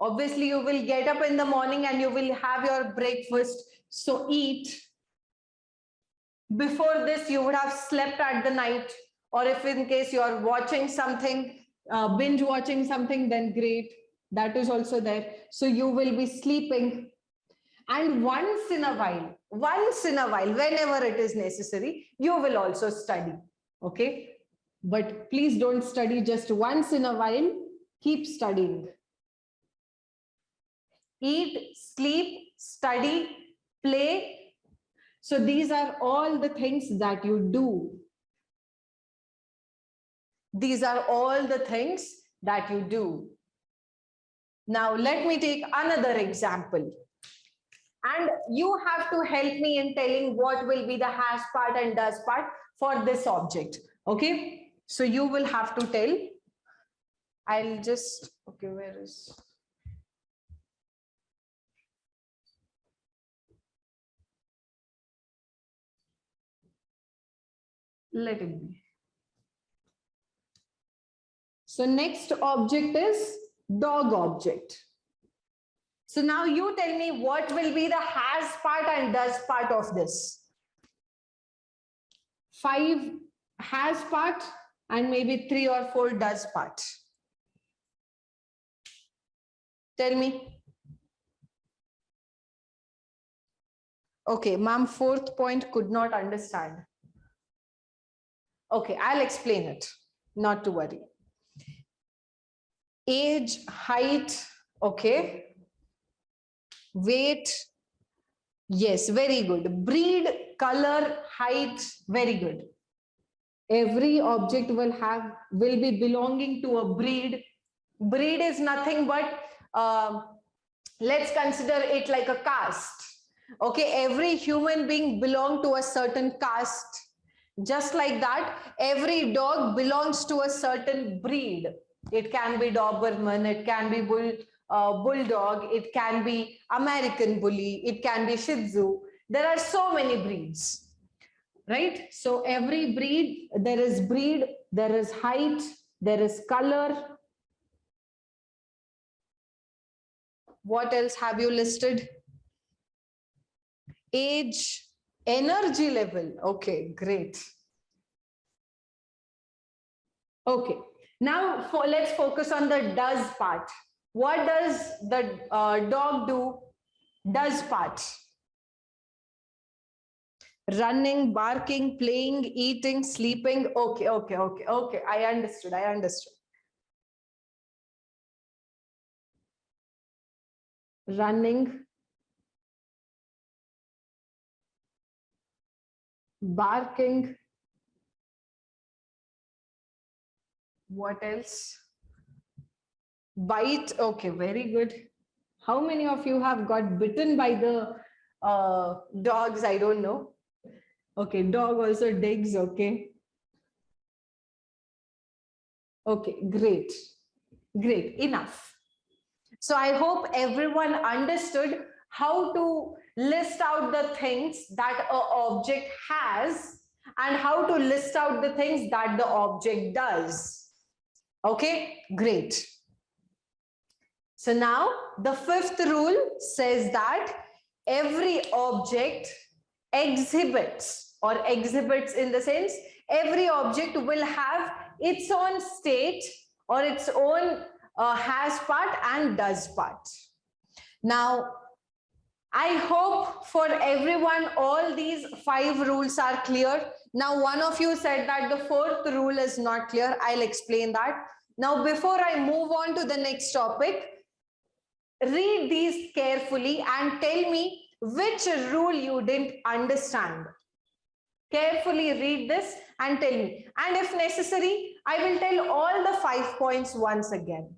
Obviously, you will get up in the morning and you will have your breakfast. So eat. Before this, you would have slept at the night. Or if in case you are watching something, binge watching something, then great. That is also there. So you will be sleeping. And once in a while, whenever it is necessary, you will also study. Okay. But please don't study just once in a while. Keep studying. Eat, sleep, study, play. So these are all the things that you do. These are all the things that you do. Now, let me take another example. And you have to help me in telling what will be the has part and does part for this object. Okay. So you will have to tell. I'll just, okay, where is? Let it be. So next object is dog object. So now you tell me what will be the has part and does part of this. 5 has part and maybe 3 or 4 does part. Tell me. Okay, ma'am, 4th point could not understand. Okay, I'll explain it. Not to worry. Age, height, okay. Weight, yes, very good. Breed, color, height, very good. Every object will be belonging to a breed. Breed is nothing but, let's consider it like a caste. Okay, every human being belongs to a certain caste. Just like that, every dog belongs to a certain breed. It can be Doberman, it can be Bulldog, it can be American Bully, it can be Shih Tzu. There are so many breeds, right? So every breed, there is height, there is color. What else have you listed? Age, energy level. Okay, great. Okay, now let's focus on the does part. What does the dog do? Does part. Running, barking, playing, eating, sleeping. Okay. I understood. Running, barking. What else? Bite. Okay, very good. How many of you have got bitten by the dogs? I don't know. Okay, dog also digs. Okay. Okay, great. Enough. So I hope everyone understood how to list out the things that an object has and how to list out the things that the object does. Okay, great. So now the 5th rule says that every object exhibits in the sense every object will have its own state or its own has part and does part. Now, I hope for everyone all these 5 rules are clear. Now, one of you said that the 4th rule is not clear. I'll explain that. Now, before I move on to the next topic, read these carefully and tell me which rule you didn't understand. Carefully read this and tell me. And if necessary, I will tell all the 5 points once again.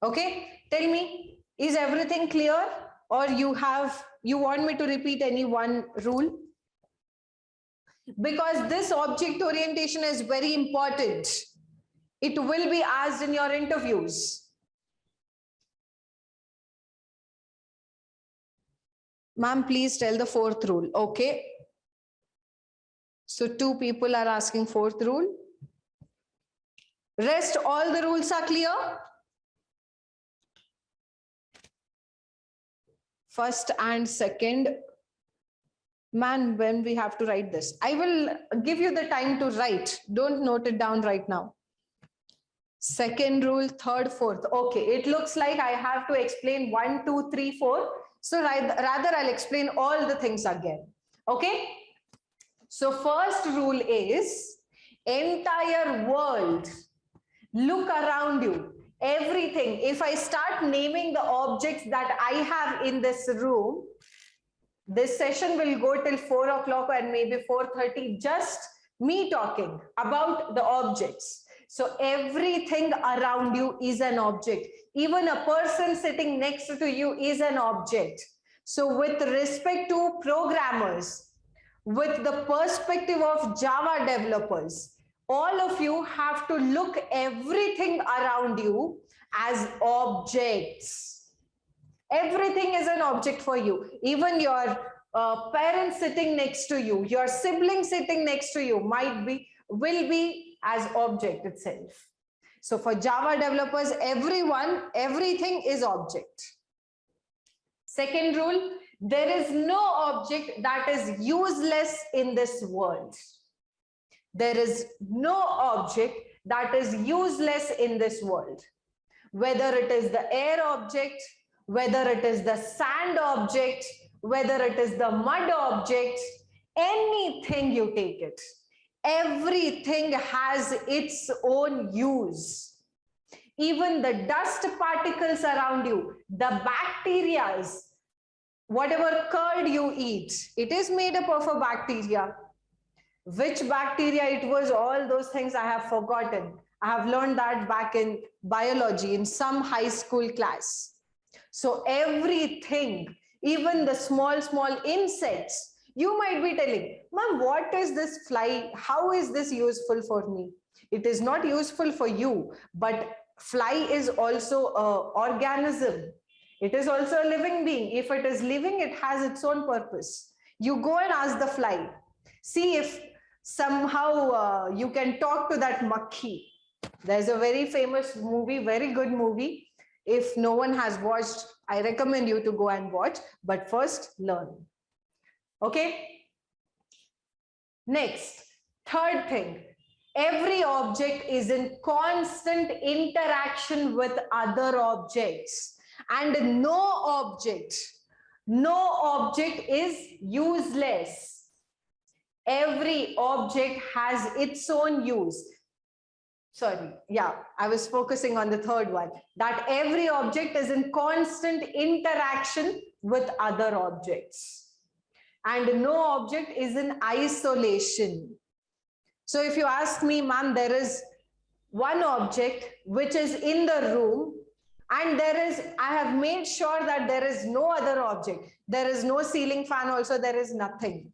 Okay, tell me, is everything clear or you want me to repeat any one rule? Because this object orientation is very important. It will be asked in your interviews. Ma'am, please tell the 4th rule. Okay. So 2 people are asking 4th rule. Rest all the rules are clear. First and second. Man, when we have to write this, I will give you the time to write. Don't note it down right now. 2nd rule, 3rd, 4th. Okay, it looks like I have to explain 1, 2, 3, 4. So rather I'll explain all the things again. Okay. So first rule is entire world. Look around you. Everything. If I start naming the objects that I have in this room, this session will go till 4 o'clock and maybe 4:30, just me talking about the objects. So everything around you is an object. Even a person sitting next to you is an object. So with respect to programmers, with the perspective of Java developers, all of you have to look everything around you as objects. Everything is an object for you. Even your parents sitting next to you, your sibling sitting next to you will be as object itself. So for Java developers, everything is object. Second rule, there is no object that is useless in this world. There is no object that is useless in this world. Whether it is the air object, whether it is the sand object, whether it is the mud object, anything you take it, everything has its own use. Even the dust particles around you, the bacteria, whatever curd you eat, it is made up of a bacteria. Which bacteria it was, all those things I have forgotten. I have learned that back in biology in some high school class. So everything, even the small insects, you might be telling, Mom, what is this fly? How is this useful for me? It is not useful for you, but fly is also an organism. It is also a living being. If it is living, it has its own purpose. You go and ask the fly. See if somehow you can talk to that makhi. There's a very famous movie, very good movie. If no one has watched, I recommend you to go and watch, but first learn. Okay? Next, third thing, every object is in constant interaction with other objects, and no object is useless. Every object has its own use. Sorry, yeah, I was focusing on the third one, that every object is in constant interaction with other objects, and no object is in isolation. So if you ask me, ma'am, there is one object which is in the room, and I have made sure that there is no other object. There is no ceiling fan also, there is nothing.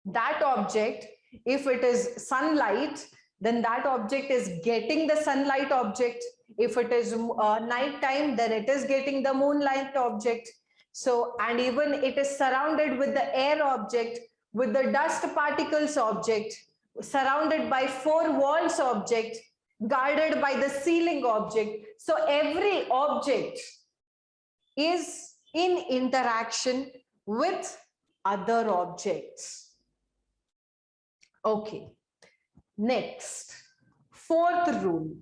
That object, if it is sunlight, then that object is getting the sunlight object. If it is night time, then it is getting the moonlight object. So, and even it is surrounded with the air object, with the dust particles object, surrounded by four walls object, guarded by the ceiling object. So every object is in interaction with other objects. Okay, next, fourth rule.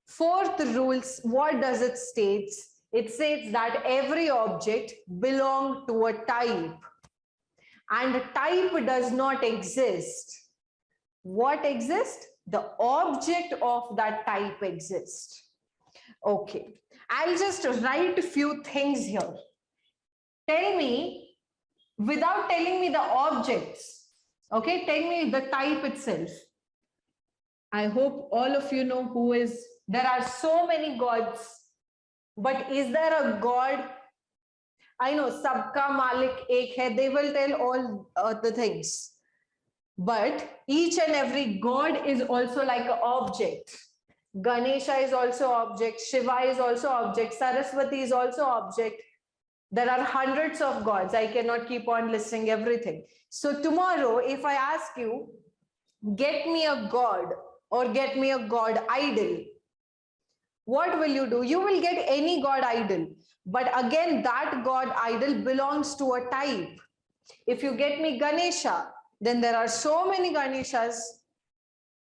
Fourth rule, what does it state? It says that every object belongs to a type, and type does not exist. What exists? The object of that type exists. Okay, I'll just write a few things here. Tell me, without telling me the objects, okay, tell me the type itself. I hope all of you know who is. There are so many gods, but is there a God? I know, Sabka Malik Ek Hai, they will tell all the things. But each and every God is also like an object. Ganesha is also object, Shiva is also object, Saraswati is also object. There are hundreds of gods. I cannot keep on listing everything. So tomorrow, if I ask you, get me a god or get me a god idol, what will you do? You will get any god idol. But again, that god idol belongs to a type. If you get me Ganesha, then there are so many Ganeshas.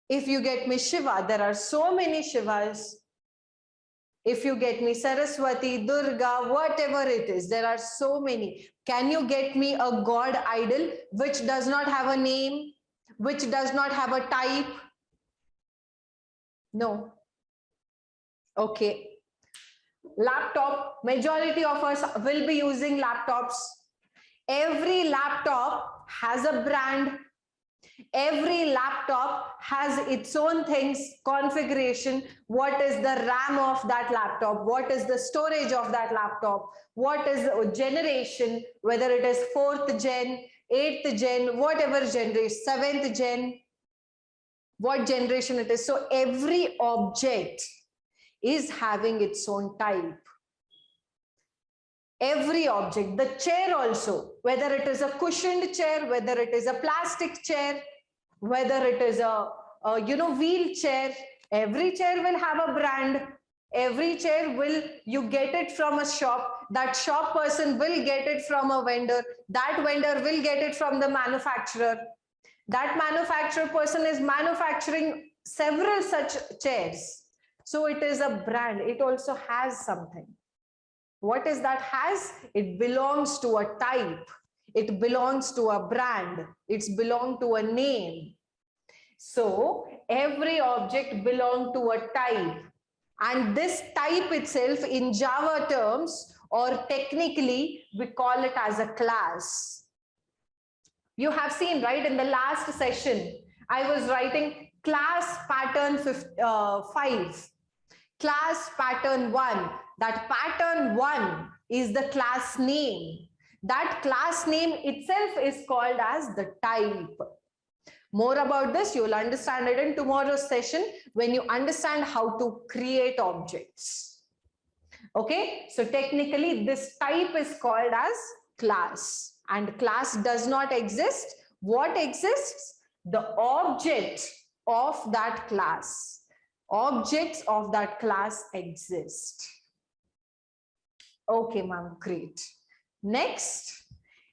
If you get me Shiva, there are so many Shivas. If you get me Saraswati, Durga, whatever it is, there are so many. Can you get me a god idol which does not have a name, which does not have a type? No. Okay. Laptop, majority of us will be using laptops. Every laptop has a brand. Every laptop has its own things, configuration. What is the RAM of that laptop? What is the storage of that laptop? What is the generation, whether it is 4th gen, 8th gen, whatever generation, 7th gen, what generation it is. So every object is having its own type. Every object, the chair also, whether it is a cushioned chair, whether it is a plastic chair, whether it is a wheelchair, every chair will have a brand. Every chair will, you get it from a shop, that shop person will get it from a vendor, that vendor will get it from the manufacturer, that manufacturer person is manufacturing several such chairs. So it is a brand, it also has something. What is that has? It belongs to a type, it belongs to a brand, it's belong to a name. So every object belongs to a type, and this type itself in Java terms, or technically we call it as a class. You have seen, right, in the last session I was writing class pattern 5, class pattern 1. That pattern 1 is the class name. That class name itself is called as the type. More about this, you will understand it in tomorrow's session when you understand how to create objects. Okay, so technically this type is called as class, and class does not exist. What exists? The object of that class. Objects of that class exist. Okay, ma'am, great. Next,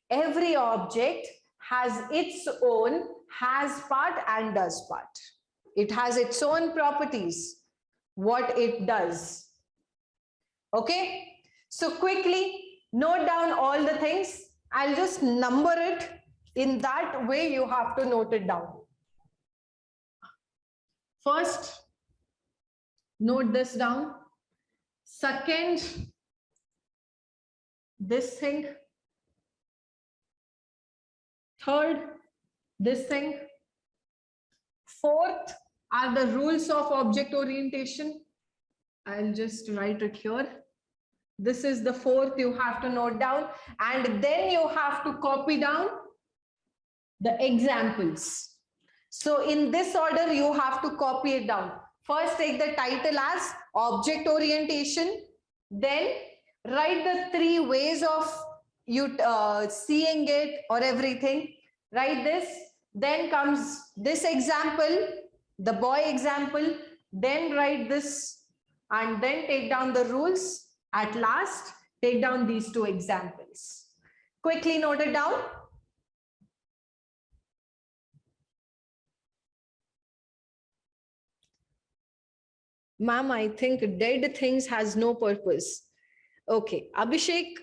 every object has its own has part and does part. It has its own properties, what it does. Okay, so quickly note down all the things. I'll just number it. In that way, you have to note it down. First, note this down. Second, this thing. Third, this thing. Fourth are the rules of object orientation. I'll just write it here. This is the fourth you have to note down, and then you have to copy down the examples. So in this order, you have to copy it down. First, take the title as object orientation, then write the 3 ways of you seeing it or everything. Write this, then comes this example, the boy example, then write this, and then take down the rules. At last, take down these 2 examples. Quickly note it down. Ma'am, I think dead things has no purpose. Okay, Abhishek,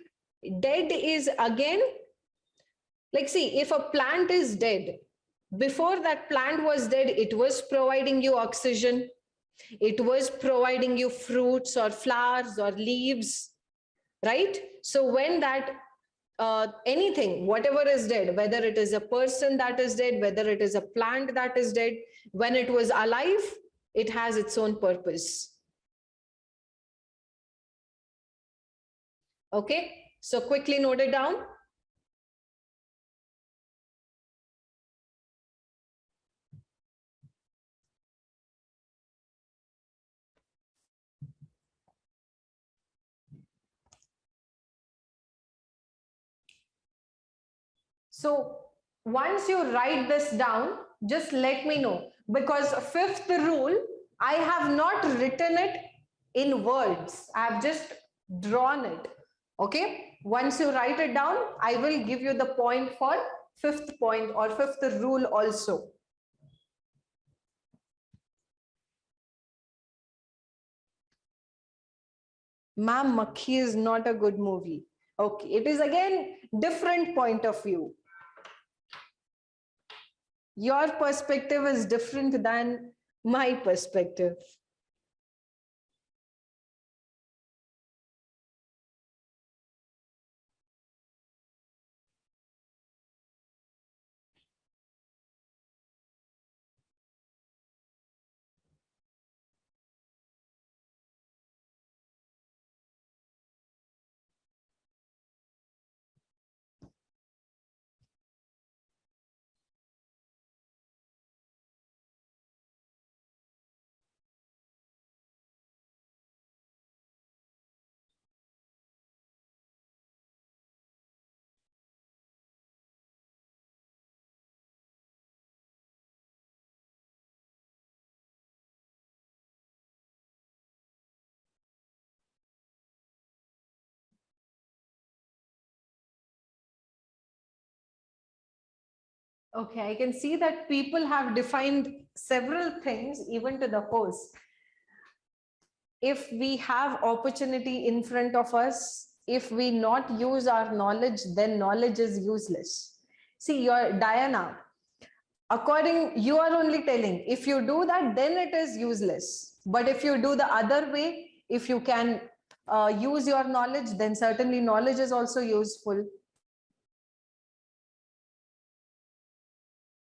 dead is again, like, see, if a plant is dead, before that plant was dead, it was providing you oxygen, it was providing you fruits or flowers or leaves, right? So when that anything, whatever is dead, whether it is a person that is dead, whether it is a plant that is dead, when it was alive, it has its own purpose. Okay, so quickly note it down. So once you write this down, just let me know, because 5th rule, I have not written it in words. I have just drawn it. Okay. Once you write it down, I will give you the point for 5th point or 5th rule also. Ma'am, Makhi is not a good movie. Okay. It is again different point of view. Your perspective is different than my perspective. Okay, I can see that people have defined several things even to the host. If we have opportunity in front of us, if we not use our knowledge, then knowledge is useless. See, your Diana, according, you are only telling, if you do that, then it is useless. But if you do the other way, if you can use your knowledge, then certainly knowledge is also useful.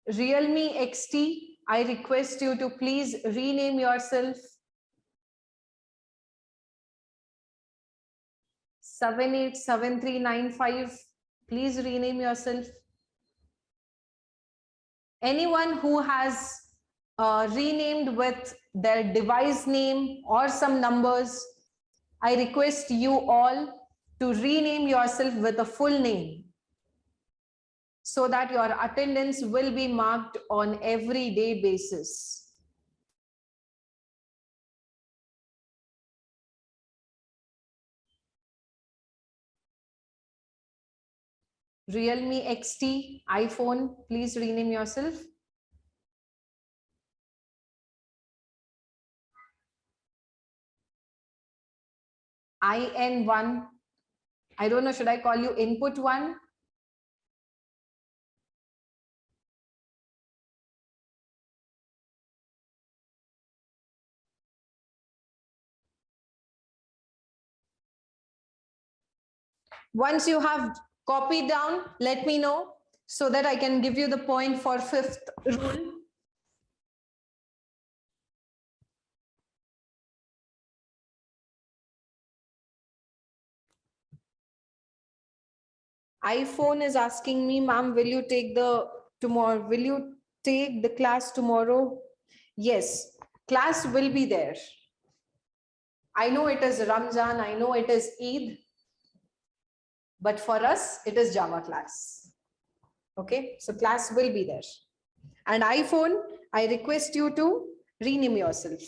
Realme XT, I request you to please rename yourself. 787395, please rename yourself. Anyone who has renamed with their device name or some numbers, I request you all to rename yourself with a full name so that your attendance will be marked on everyday basis. Realme XT, iPhone, please rename yourself. IN1, I don't know, should I call you input 1? Once you have copied down, let me know so that I can give you the point for 5th rule. iPhone is asking me, ma'am, will you take the class tomorrow? Yes, class will be there. I know it is Ramzan, I know it is Eid, but for us, it is Java class. Okay, so class will be there. And iPhone, I request you to rename yourself.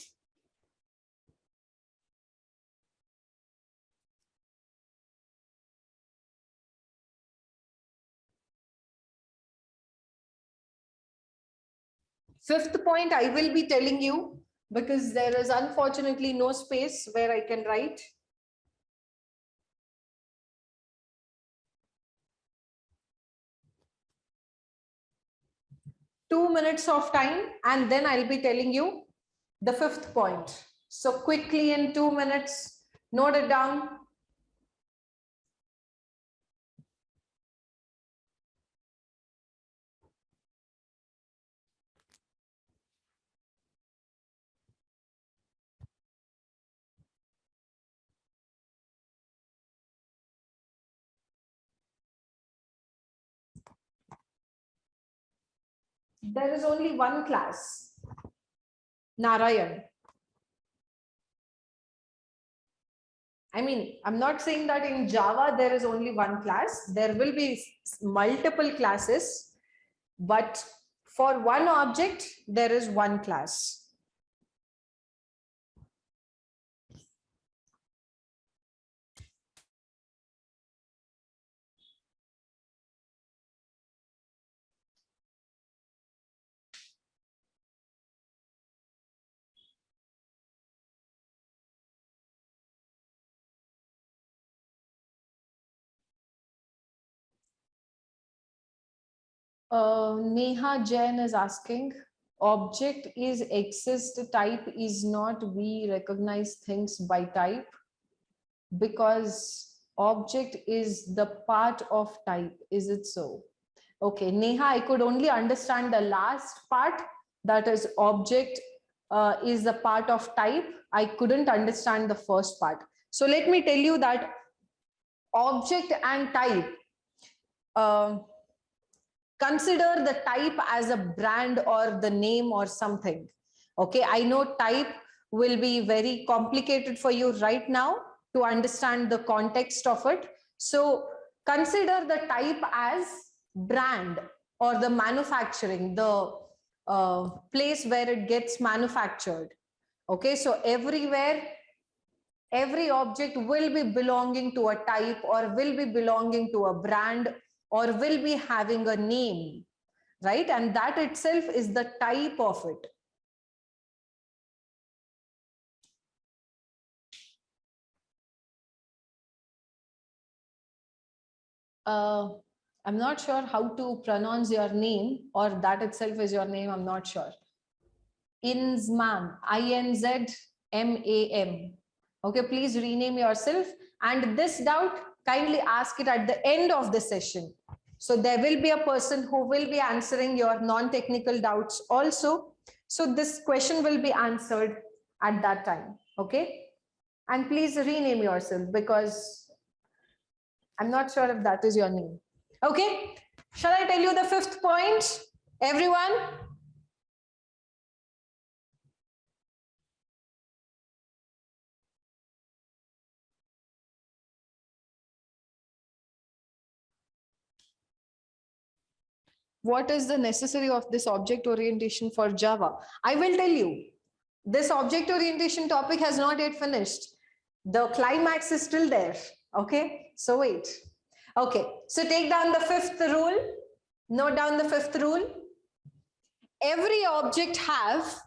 Fifth point, I will be telling you because there is unfortunately no space where I can write. Two minutes of time, and then I'll be telling you the fifth point. So quickly in 2 minutes, note it down. There is only one class, Narayan. I mean, I'm not saying that in Java there is only one class. There will be multiple classes, but for one object, there is one class. Neha Jain is asking, object is exist, type is not, we recognize things by type because object is the part of type. Is it so? Okay, Neha, I could only understand the last part, that is object is the part of type. I couldn't understand the first part. So let me tell you that object and type, consider the type as a brand or the name or something. Okay, I know type will be very complicated for you right now to understand the context of it. So consider the type as brand or the manufacturing, the place where it gets manufactured. Okay, so everywhere, every object will be belonging to a type or will be belonging to a brand or will be having a name. right? And that itself is the type of it. I'm not sure how to pronounce your name, or that itself is your name. I'm not sure. Inzmam, INZMAM. Okay, please rename yourself. And this doubt, kindly ask it at the end of the session. So there will be a person who will be answering your non-technical doubts also. So this question will be answered at that time. Okay. And please rename yourself, because I'm not sure if that is your name. Okay. Shall I tell you the fifth point, everyone? What is the necessary of this object orientation for Java? I will tell you. This object orientation topic has not yet finished. The climax is still there. Okay, so wait. Okay, so take down the fifth rule. Note down the fifth rule. Every object have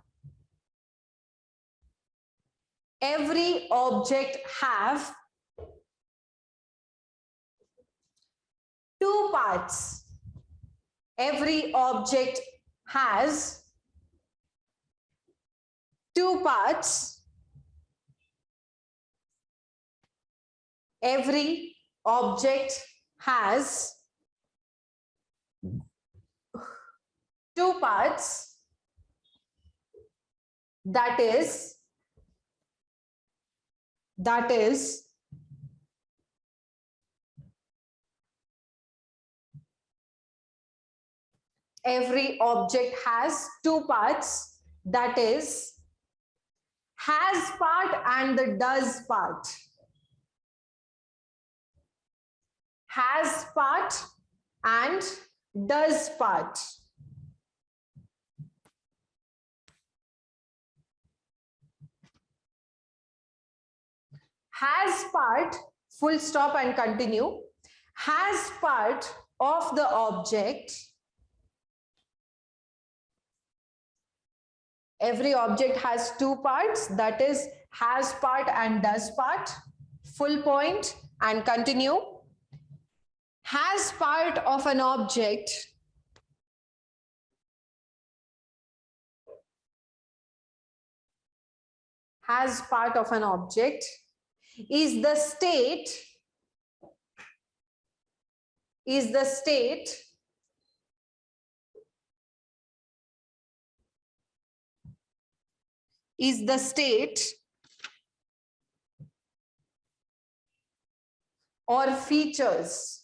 two parts. Every object has two parts. Every object has two parts. That is every object has two parts, that is has part and the does part. Has part and does part. Has part, full stop and continue. Has part of the object. Every object has two parts, that is has part and does part. Full point and continue. Has part of an object is the state or features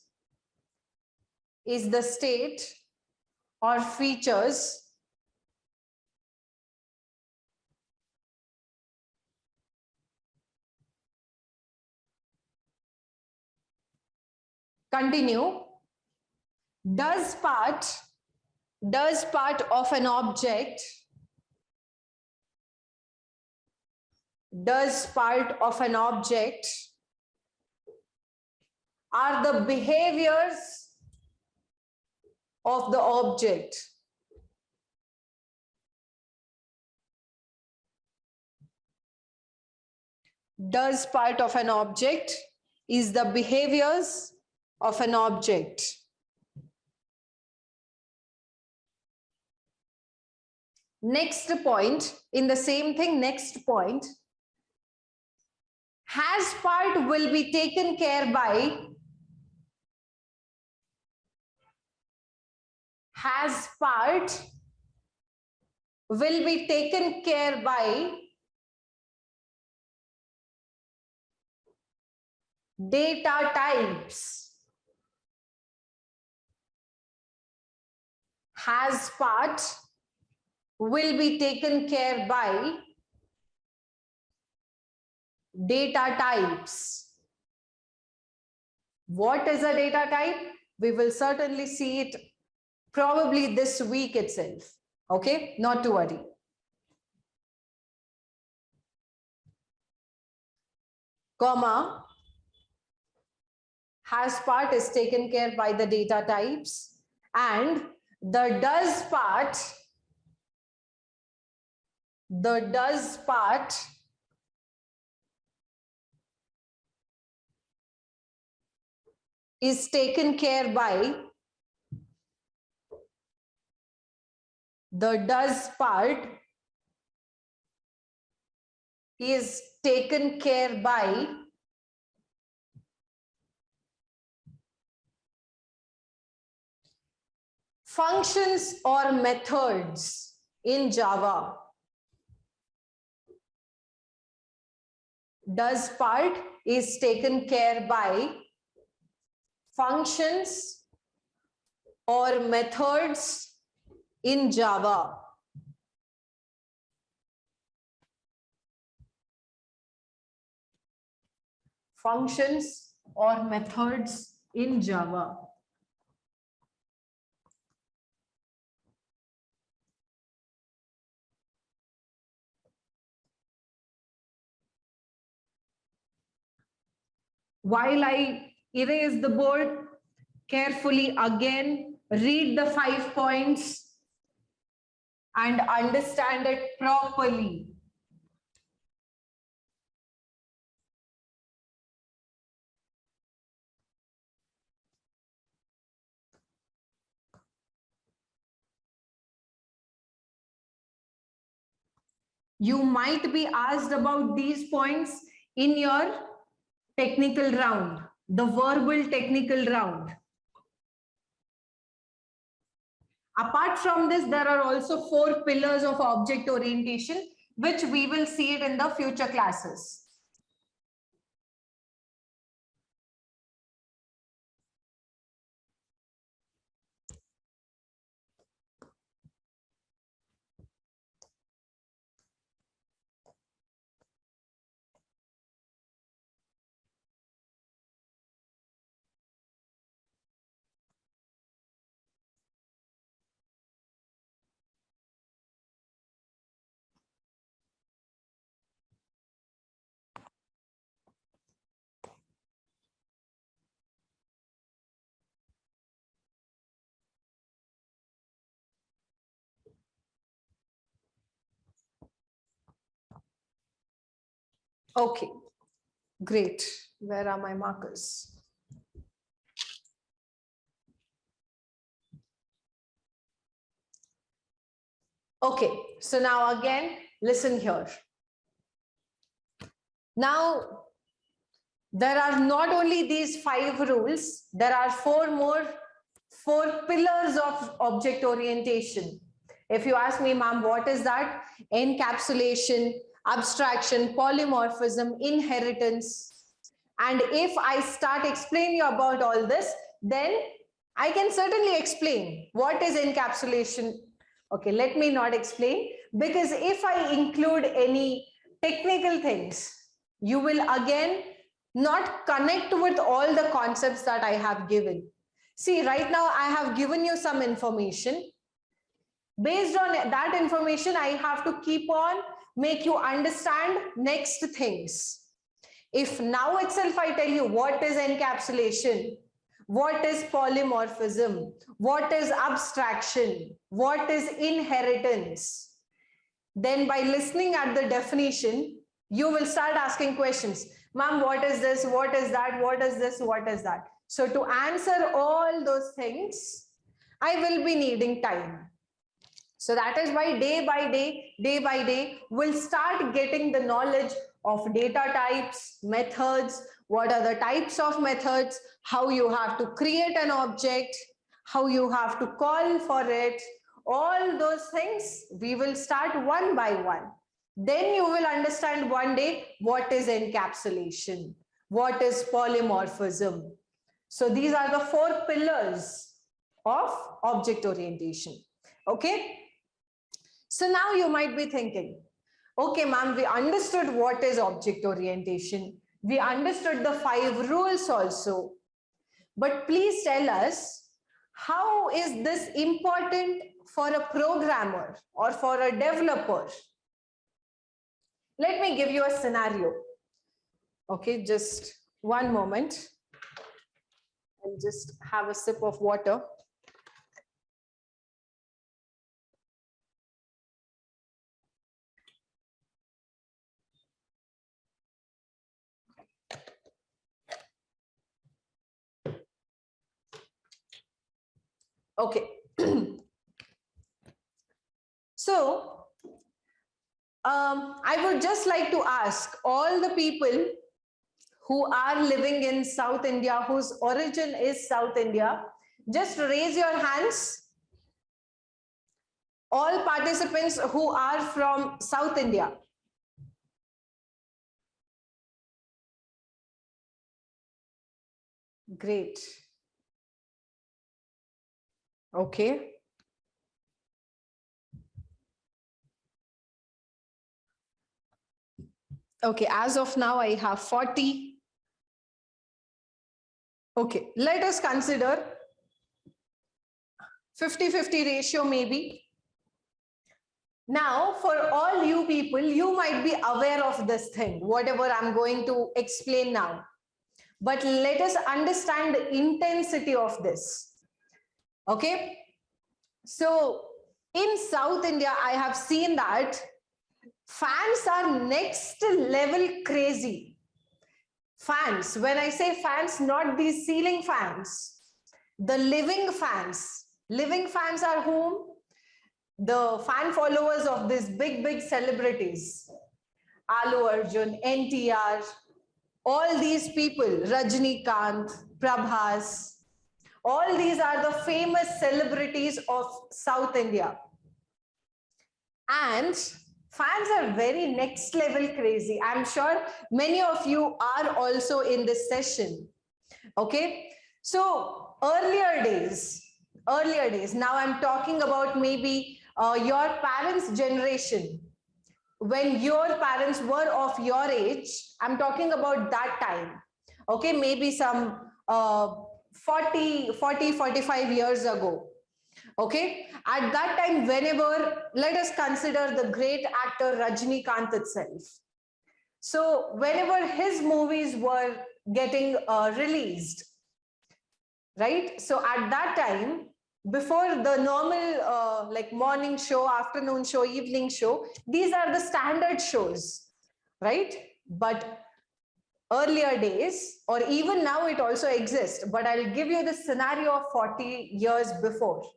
continue. Does part of an object are the behaviors of the object. Does part of an object is the behaviors of an object. Next point, in the same thing, next point. Has part will be taken care by. Has part will be taken care by data types. Has part will be taken care by data types. What is a data type? We will certainly see it probably this week itself. Okay, not to worry. Comma, has part is taken care by the data types, and The does part is taken care by, the does part is taken care by functions or methods in Java. Does part is taken care by functions or methods in Java. Functions or methods in Java. While I erase the board, carefully again read the 5 points and understand it properly. You might be asked about these points in your technical round, the verbal technical round. Apart from this, there are also 4 pillars of object orientation, which we will see it in the future classes. Okay, great. Where are my markers? Okay, so now again, listen here. Now, there are not only these 5 rules, there are 4 pillars of object orientation. If you ask me, ma'am, what is that? Encapsulation, abstraction, polymorphism, inheritance. And if I start explaining you about all this, then I can certainly explain what is encapsulation. Okay, let me not explain, because if I include any technical things, you will again not connect with all the concepts that I have given. See, right now I have given you some information. Based on that information, I have to keep on make you understand next things. If now itself I tell you what is encapsulation, what is polymorphism, what is abstraction, what is inheritance, then by listening at the definition, you will start asking questions. Ma'am, what is this? What is that? What is this? What is that? So to answer all those things, I will be needing time. So that is why day by day, we'll start getting the knowledge of data types, methods, what are the types of methods, how you have to create an object, how you have to call for it, all those things we will start one by one. Then you will understand one day what is encapsulation, what is polymorphism. So these are the 4 pillars of object orientation. Okay. So now you might be thinking, okay, ma'am, we understood what is object orientation. We understood the 5 rules also. But please tell us, how is this important for a programmer or for a developer? Let me give you a scenario. Okay, just one moment. I'll just have a sip of water. Okay. So, I would just like to ask all the people who are living in South India, whose origin is South India, just raise your hands. All participants who are from South India. Great. Okay. Okay, as of now, I have 40. Okay, let us consider 50-50 ratio maybe. Now, for all you people, you might be aware of this thing, whatever I'm going to explain now. But let us understand the intensity of this. Okay? So, in South India, I have seen that fans are next level crazy. Fans, when I say fans, not these ceiling fans, the living fans. Living fans are whom? The fan followers of these big celebrities. Allu Arjun, NTR, all these people, Rajnikant, Prabhas, all these are the famous celebrities of South India. And fans are very next level crazy. I'm sure many of you are also in this session. Okay. So earlier days, now I'm talking about maybe your parents' generation. When your parents were of your age, I'm talking about that time. Okay. Maybe some 45 years ago. Okay, at that time, whenever, let us consider the great actor Rajnikant itself. So whenever his movies were getting released, right? So at that time, before the normal like morning show, afternoon show, evening show, these are the standard shows, right? But earlier days, or even now it also exists, but I'll give you the scenario of 40 years before.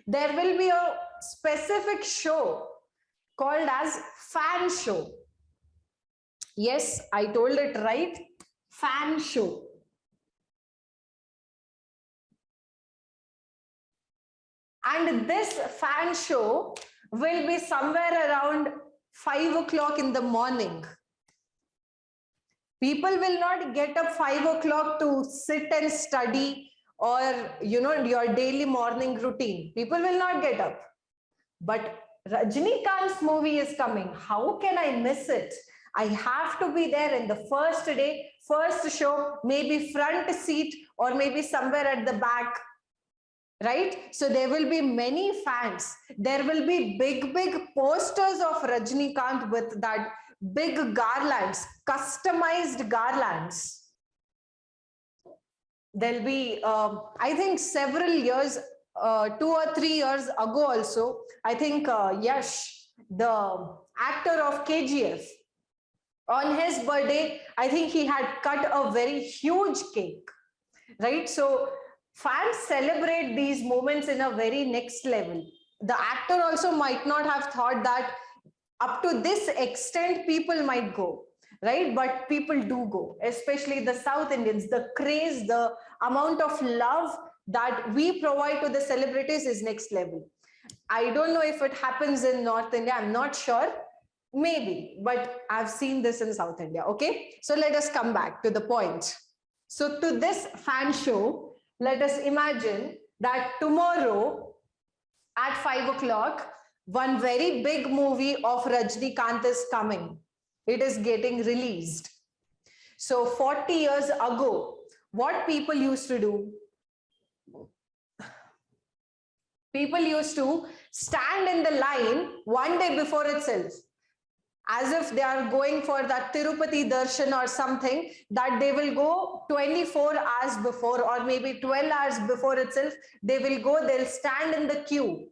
There will be a specific show called as fan show. Yes, I told it right. Fan show. And this fan show will be somewhere around 5 o'clock in the morning. People will not get up 5 o'clock to sit and study or, you know, your daily morning routine. People will not get up. But Rajnikant's movie is coming. How can I miss it? I have to be there in the first day, first show, maybe front seat or maybe somewhere at the back. Right? So there will be many fans. There will be big posters of Rajnikant with that big garlands, customized garlands. There'll be, I think several years, 2 or 3 years ago also, I think Yash, the actor of KGF, on his birthday, I think he had cut a very huge cake, right? So fans celebrate these moments in a very next level. The actor also might not have thought that up to this extent people might go, right? But people do go, especially the South Indians. The craze, the amount of love that we provide to the celebrities is next level. I don't know if it happens in North India. I'm not sure. Maybe, but I've seen this in South India. Okay, so let us come back to the point. So to this fan show, let us imagine that tomorrow at 5 o'clock, one very big movie of Rajnikant is coming. It is getting released. So 40 years ago, what people used to do? People used to stand in the line one day before itself, as if they are going for that Tirupati darshan or something, that they will go 24 hours before or maybe 12 hours before itself. They will go, they'll stand in the queue.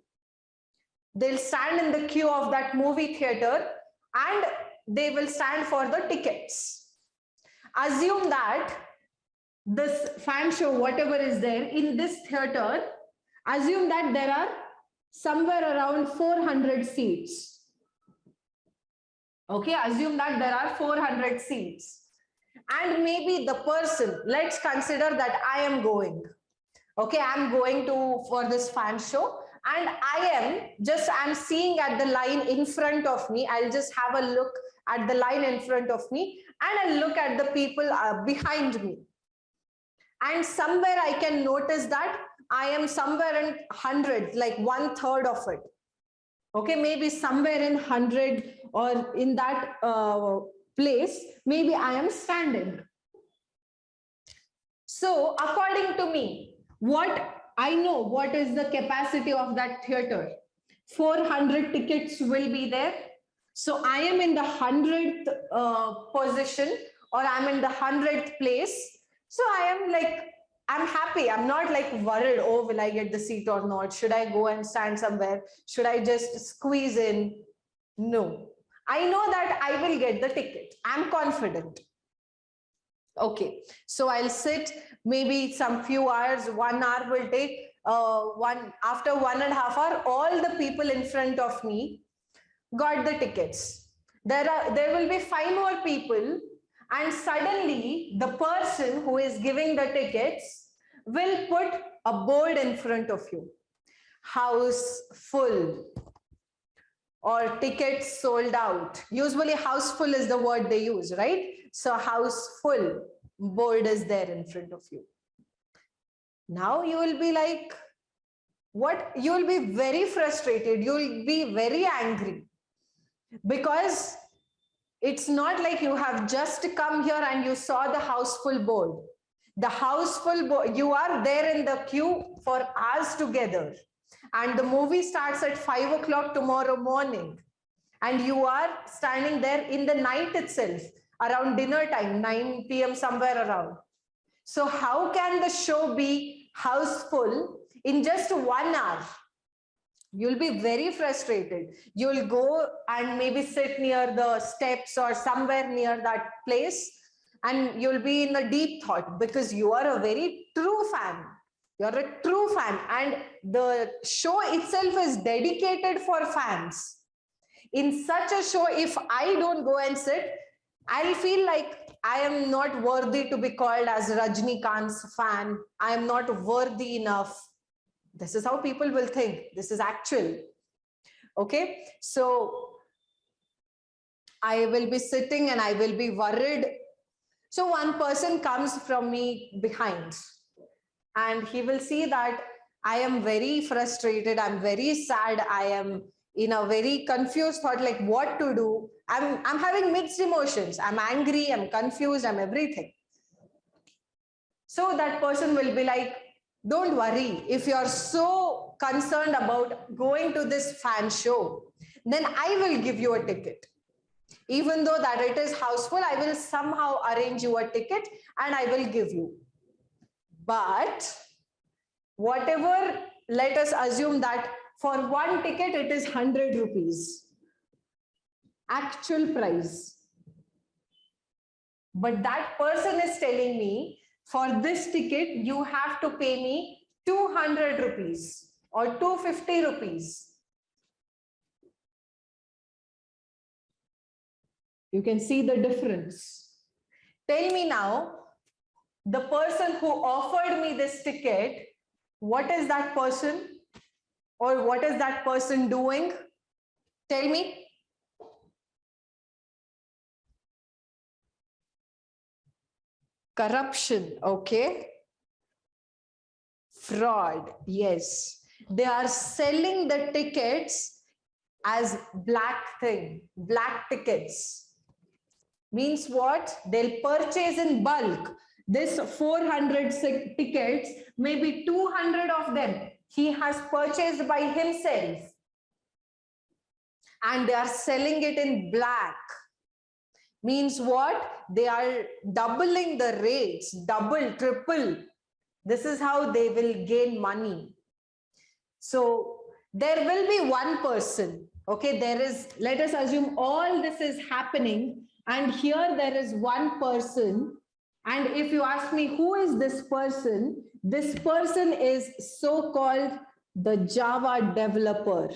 They'll stand in the queue of that movie theater and they will stand for the tickets. Assume that this fan show, whatever is there in this theater, Assume that there are somewhere around 400 seats. Okay, assume that there are 400 seats. And maybe the person, let's consider that I am going. Okay, I'm going for this fan show, and I'm seeing at the line in front of me. I'll just have a look at the line in front of me, and I'll look at the people behind me. And somewhere I can notice that I am somewhere in 100, like 1/3 of it. Okay, maybe somewhere in 100 or in that place, maybe I am standing. So according to me, what I know, what is the capacity of that theater? 400 tickets will be there. So I am in the 100th position, or I'm in the 100th place. So I'm happy. I'm not like worried, oh, will I get the seat or not? Should I go and stand somewhere? Should I just squeeze in? No, I know that I will get the ticket. I'm confident. Okay, so I'll sit maybe some few hours, 1 hour will take, after 1.5 hours, all the people in front of me got the tickets. There will be 5 more people, and suddenly the person who is giving the tickets will put a board in front of you. House full, or tickets sold out. Usually house full is the word they use, right? So house full board is there in front of you. Now you will be like, what? You will be very frustrated. You will be very angry, because it's not like you have just come here and you saw the house full board. The house full board, you are there in the queue for hours together. And the movie starts at 5 o'clock tomorrow morning. And you are standing there in the night itself, around dinner time, 9 p.m. somewhere around. So how can the show be house full in just 1 hour? You'll be very frustrated. You'll go and maybe sit near the steps or somewhere near that place, and you'll be in a deep thought, because you are a very true fan. You're a true fan, and the show itself is dedicated for fans. In such a show, if I don't go and sit, I'll feel like I am not worthy to be called as Rajnikant's fan. I am not worthy enough. This is how people will think. This is actual. Okay, so I will be sitting and I will be worried. So one person comes from me behind, and he will see that I am very frustrated. I'm very sad. I am in a very confused thought, like what to do. I'm having mixed emotions. I'm angry, I'm confused, I'm everything. So that person will be like, don't worry. If you're so concerned about going to this fan show, then I will give you a ticket. Even though that it is houseful, I will somehow arrange you a ticket and I will give you. But whatever, let us assume that for one ticket, it is 100 rupees. Actual price. But that person is telling me, for this ticket, you have to pay me 200 rupees or 250 rupees. You can see the difference. Tell me now, the person who offered me this ticket, what is that person or what is that person doing? Tell me. Corruption, okay. Fraud, yes. They are selling the tickets as black tickets. Means what? They'll purchase in bulk. This 400 tickets, maybe 200 of them he has purchased by himself. And they are selling it in black. Means what? They are doubling the rates, double, triple. This is how they will gain money. So there will be one person, okay, there is, let us assume all this is happening, and here there is one person. And if you ask me, who is this person? This person is so-called the Java developer.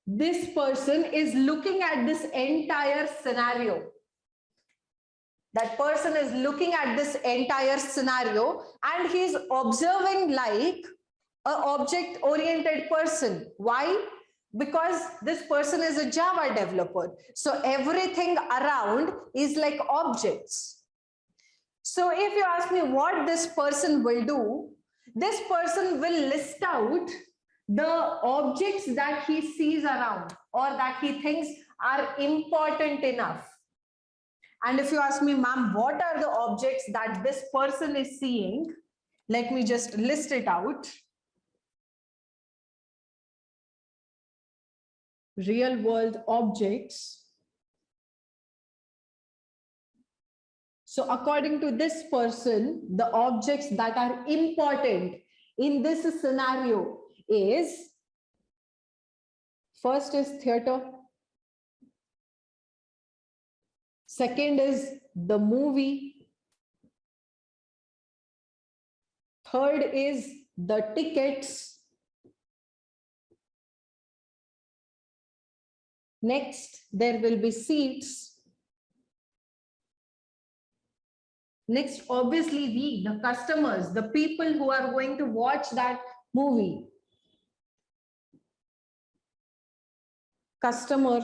This person is looking at this entire scenario. That person is looking at this entire scenario and he's observing like an object-oriented person. Why? Because this person is a Java developer. So everything around is like objects. So if you ask me what this person will do, this person will list out the objects that he sees around or that he thinks are important enough. And if you ask me, ma'am, what are the objects that this person is seeing? Let me just list it out. Real world objects. So according to this person, the objects that are important in this scenario is, first is theater. Second is the movie. Third is the tickets. Next, there will be seats. Next, obviously, we, the customers, the people who are going to watch that movie. Customer.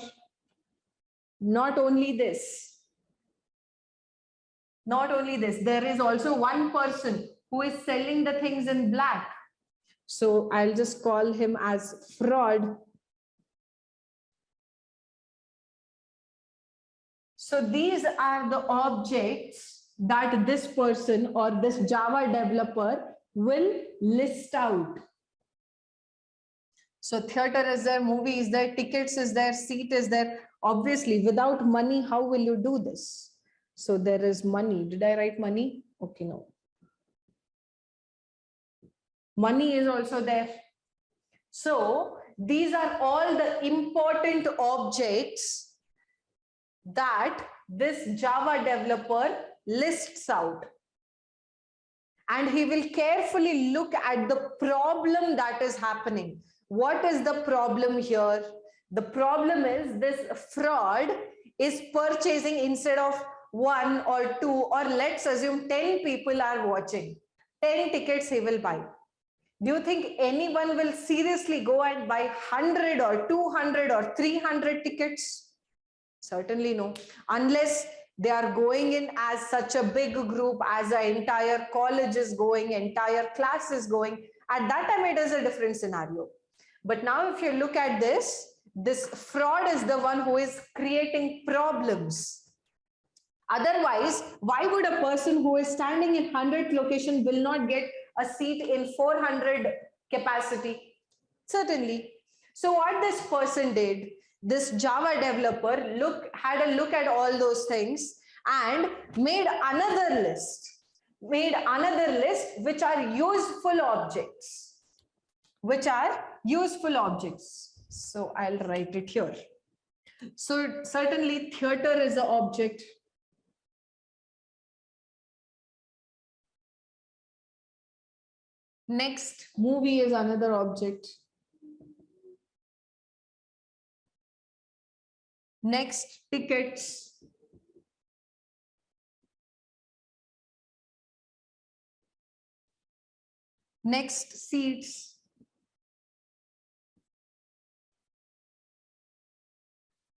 Not only this. Not only this, there is also one person who is selling the things in black. So I'll just call him as fraud. So these are the objects that this person or this Java developer will list out. So theater is there, movie is there, tickets is there, seat is there. Obviously, without money, how will you do this? So there is money. Did I write money? Okay, no. Money is also there. So these are all the important objects that this Java developer lists out. And he will carefully look at the problem that is happening. What is the problem here? The problem is this fraud is purchasing instead of 1 or 2, or let's assume 10 people are watching. 10 tickets he will buy. Do you think anyone will seriously go and buy 100 or 200 or 300 tickets? Certainly no. Unless they are going in as such a big group, as an entire college is going, entire class is going. At that time, it is a different scenario. But now if you look at this fraud is the one who is creating problems. Otherwise, why would a person who is standing in 100 location will not get a seat in 400 capacity? Certainly. So what this person did, this Java developer had a look at all those things and made another list which are useful objects. So I'll write it here. So certainly theater is an object. Next, movie is another object. Next, tickets. Next, seats.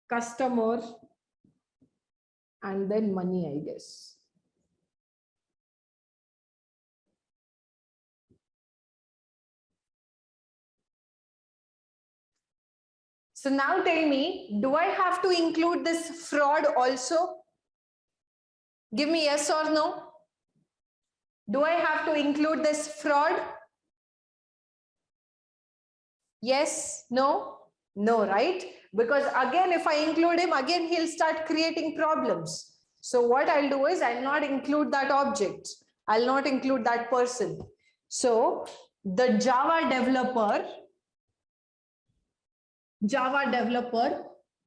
Customer. And then money, I guess. So now tell me, do I have to include this fraud also? Give me yes or no. Do I have to include this fraud? Yes, no, no, right? Because again, if I include him, again, he'll start creating problems. So what I'll do is I'll not include that object. I'll not include that person. So the Java developer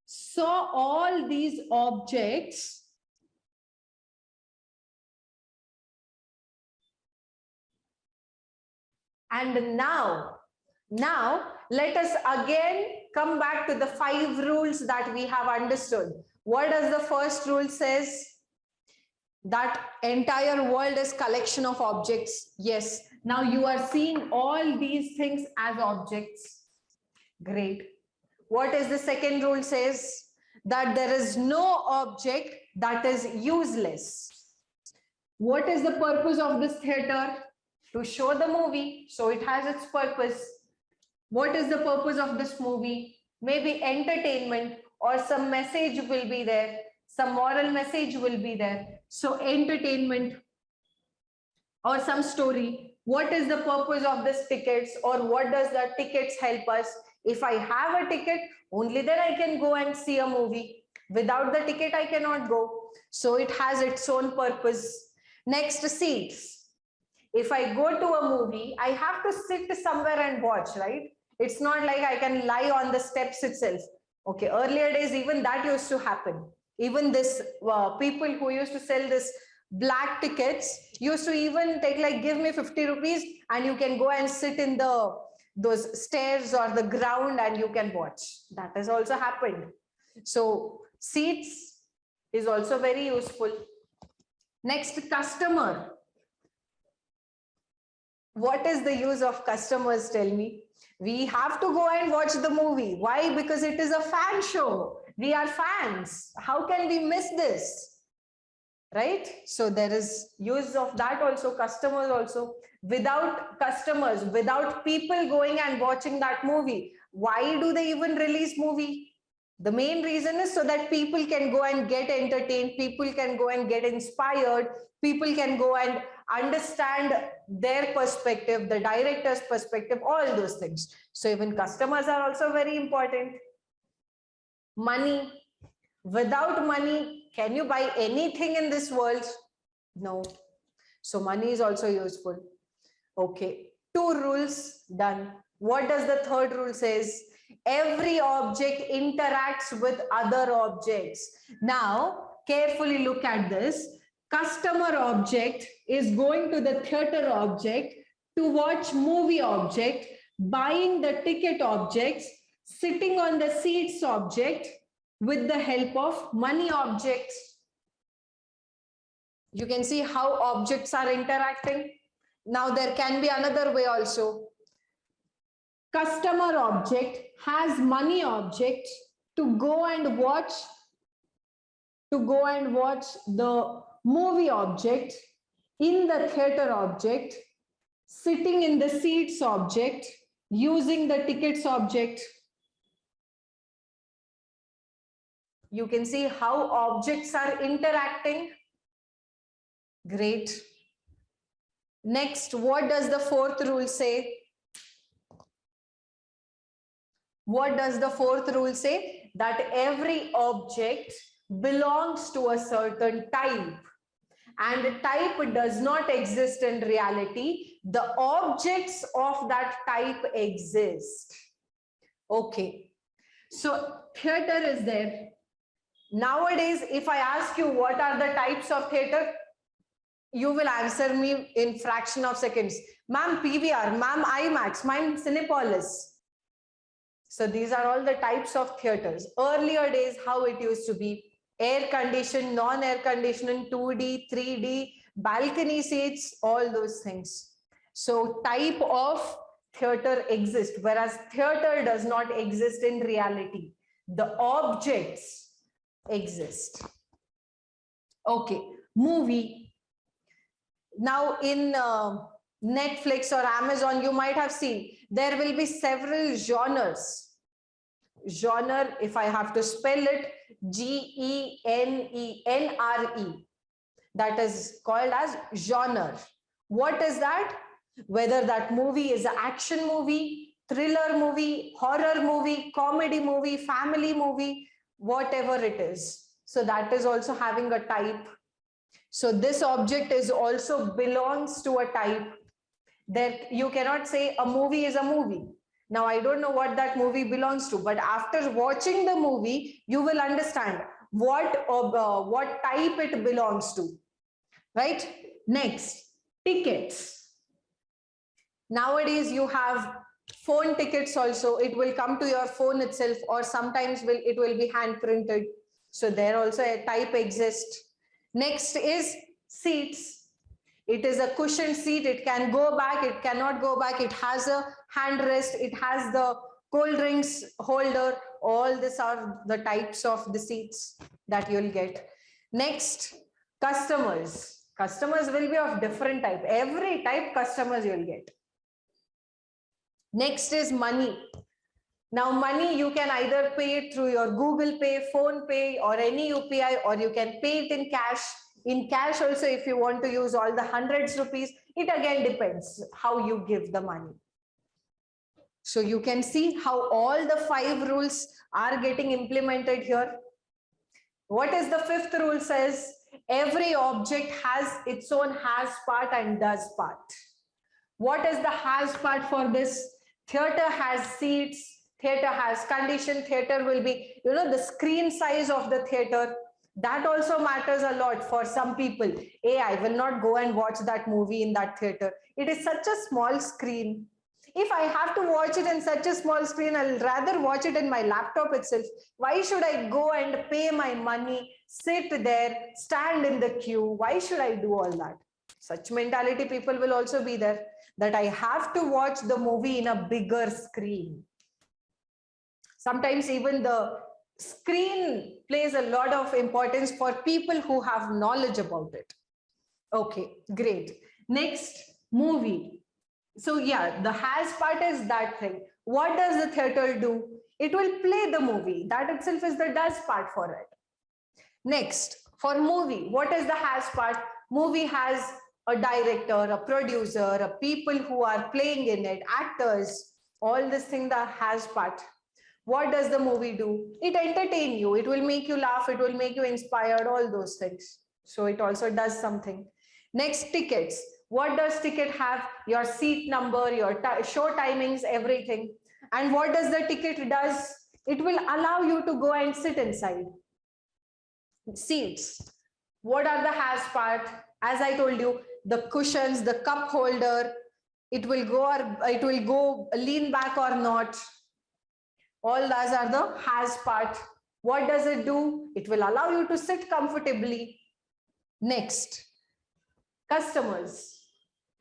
saw all these objects And now let us again come back to the 5 rules that we have understood. What does the first rule says? That entire world is collection of objects. Yes. Now you are seeing all these things as objects. Great. What is the second rule says? That there is no object that is useless. What is the purpose of this theater? To show the movie. So it has its purpose. What is the purpose of this movie? Maybe entertainment, or some message will be there. Some moral message will be there. So entertainment or some story. What is the purpose of this tickets, or what does the tickets help us? If I have a ticket, only then I can go and see a movie. Without the ticket, I cannot go. So it has its own purpose. Next, seats. If I go to a movie, I have to sit somewhere and watch, right? It's not like I can lie on the steps itself. Okay, earlier days, even that used to happen. Even this people who used to sell this black tickets used to even take like, give me 50 rupees and you can go and sit in those stairs or the ground and you can watch. That has also happened. So seats is also very useful. Next, customer. What is the use of customers? Tell me. We have to go and watch the movie. Why? Because it is a fan show. We are fans. How can we miss this? Right? So there is use of that also, customers also. Without customers, without people going and watching that movie, why do they even release movie? The main reason is so that people can go and get entertained, people can go and get inspired, people can go and understand their perspective, the director's perspective, all those things. So even customers are also very important. Money. Without money, can you buy anything in this world? No. So money is also useful. Okay, 2 rules done. What does the third rule says? Every object interacts with other objects. Now, carefully look at this. Customer object is going to the theater object to watch movie object, buying the ticket objects, sitting on the seats object with the help of money objects. You can see how objects are interacting. Now there can be another way also. Customer object has money object to go and watch the movie object in the theater object, sitting in the seats object, using the tickets object. You can see how objects are interacting. Great. Next, what does the fourth rule say? What does the fourth rule say? That every object belongs to a certain type, and the type does not exist in reality. The objects of that type exist. Okay. So theater is there. Nowadays, if I ask you what are the types of theater, you will answer me in fraction of seconds. Ma'am, PVR, ma'am, IMAX, ma'am, Cinepolis. So these are all the types of theaters. Earlier days, how it used to be: air conditioned, non-air conditioned, 2D, 3D, balcony seats, all those things. So type of theater exists, whereas theater does not exist in reality. The objects exist. Okay, movie. Now in Netflix or Amazon, you might have seen there will be several genres. Genre, if I have to spell it, G-E-N-E-N-R-E. That is called as genre. What is that? Whether that movie is an action movie, thriller movie, horror movie, comedy movie, family movie, whatever it is. So that is also having a type. So this object is also belongs to a type. There you cannot say a movie is a movie. Now I don't know what that movie belongs to, but after watching the movie, you will understand what type it belongs to, right? Next, tickets. Nowadays, you have phone tickets also. It will come to your phone itself, or sometimes it will be hand printed. So there also a type exists. Next is seats. It is a cushioned seat. It can go back. It cannot go back. It has a handrest. It has the cold drinks holder. All these are the types of the seats that you'll get. Next, customers. Customers will be of different type. Every type customers you'll get. Next is money. Now money, you can either pay it through your Google Pay, Phone Pay, or any UPI, or you can pay it in cash. In cash also, if you want to use all the hundreds rupees, it again depends how you give the money. So you can see how all the 5 rules are getting implemented here. What is the 5th rule says? Every object has its own has part and does part. What is the has part for this? Theater has seats, theater has condition, theater will be, the screen size of the theater. That also matters a lot for some people. Hey, I will not go and watch that movie in that theater. It is such a small screen. If I have to watch it in such a small screen, I'll rather watch it in my laptop itself. Why should I go and pay my money, sit there, stand in the queue? Why should I do all that? Such mentality people will also be there, that I have to watch the movie in a bigger screen. Sometimes even the screen plays a lot of importance for people who have knowledge about it. Okay, great. Next, movie. So yeah, the has part is that thing. What does the theater do? It will play the movie. That itself is the does part for it. Next, for movie, what is the has part? Movie has a director, a producer, a people who are playing in it, actors, all this thing that has part. What does the movie do? It entertain you. It will make you laugh. It will make you inspired, all those things. So it also does something. Next, tickets. What does ticket have? Your seat number, your show timings, everything. And what does the ticket does? It will allow you to go and sit inside. Seats. What are the has part? As I told you, the cushions, the cup holder, it will go lean back or not. All those are the has part. What does it do? It will allow you to sit comfortably. Next, customers.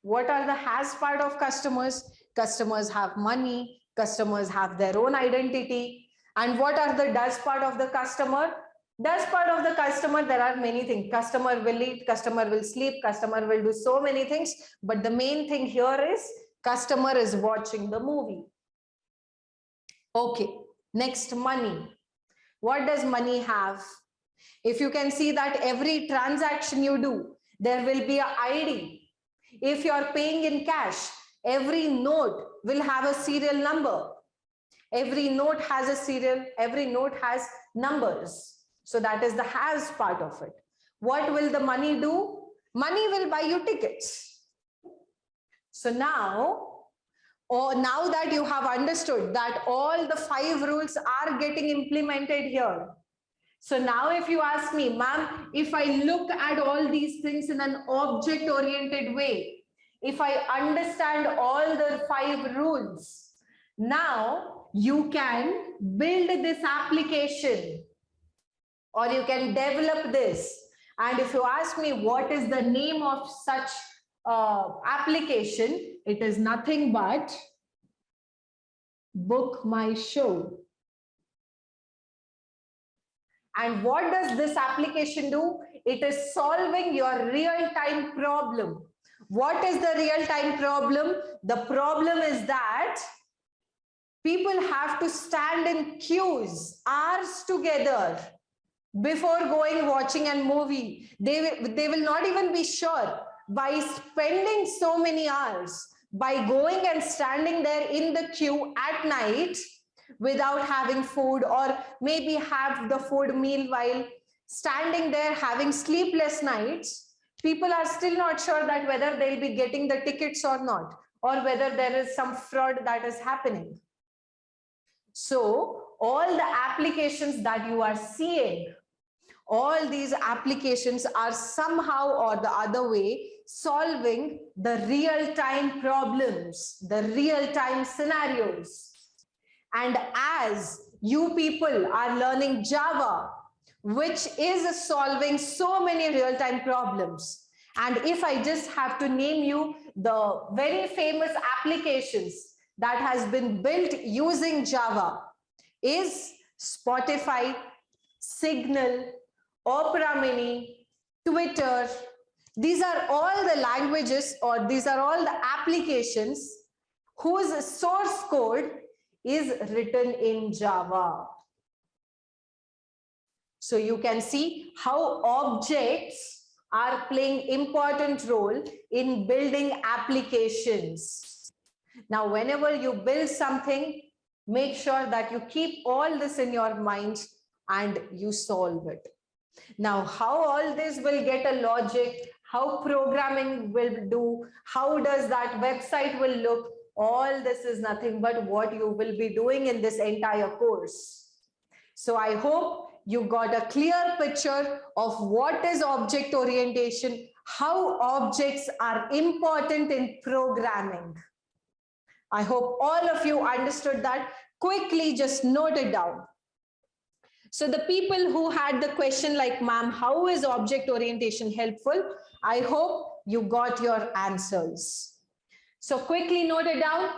What are the has part of customers? Customers have money. Customers have their own identity. And what are the does part of the customer? Does part of the customer, there are many things. Customer will eat, customer will sleep, customer will do so many things. But the main thing here is customer is watching the movie. Okay, next, money. What does money have? If you can see that every transaction you do, there will be an ID. If you are paying in cash, every note will have a serial number. Every note has a serial, every note has numbers. So that is the has part of it. What will the money do? Money will buy you tickets. So now that you have understood that all the 5 rules are getting implemented here. So now if you ask me, ma'am, if I look at all these things in an object-oriented way, if I understand all the 5 rules, now you can build this application or you can develop this. And if you ask me what is the name of such application, it is nothing but Book My Show. And what does this application do? It is solving your real-time problem. What is the real-time problem? The problem is that people have to stand in queues hours together before watching a movie. They will not even be sure. By spending so many hours, by going and standing there in the queue at night without having food, or maybe have the food meal while standing there having sleepless nights, people are still not sure that whether they'll be getting the tickets or not, or whether there is some fraud that is happening. So all the applications that you are seeing, all these applications are somehow or the other way solving the real-time problems, the real-time scenarios. And as you people are learning Java, which is solving so many real-time problems, and if I just have to name you the very famous applications that has been built using Java is Spotify, Signal, Opera Mini, Twitter. These are all the languages, or these are all the applications whose source code is written in Java. So you can see how objects are playing important role in building applications. Now, whenever you build something, make sure that you keep all this in your mind and you solve it. Now, how all this will get a logic, how programming will do, how does that website will look, all this is nothing but what you will be doing in this entire course. So I hope you got a clear picture of what is object orientation, how objects are important in programming. I hope all of you understood that. Quickly just note it down. So the people who had the question like, ma'am, how is object orientation helpful? I hope you got your answers. So quickly note it down.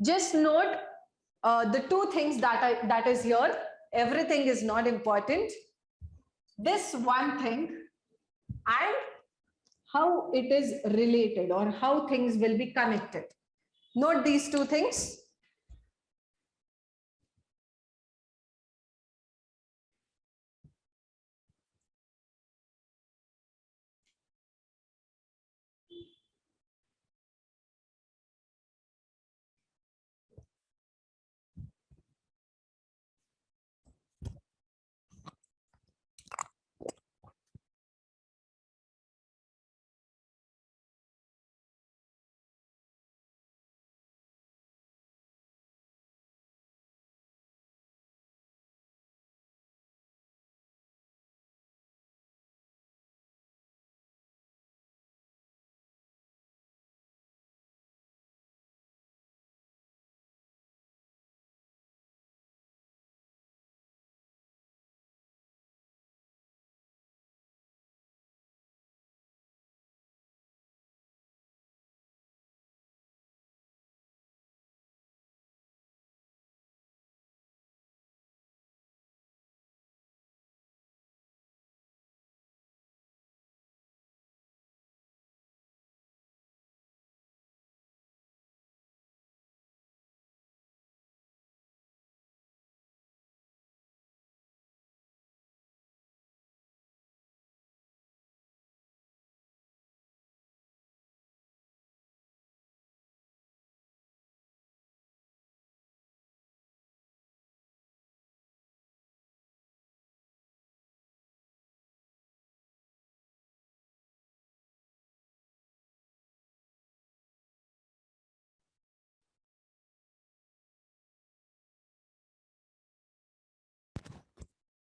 Just note the two things that is here. Everything is not important. This one thing and how it is related or how things will be connected. Note these two things.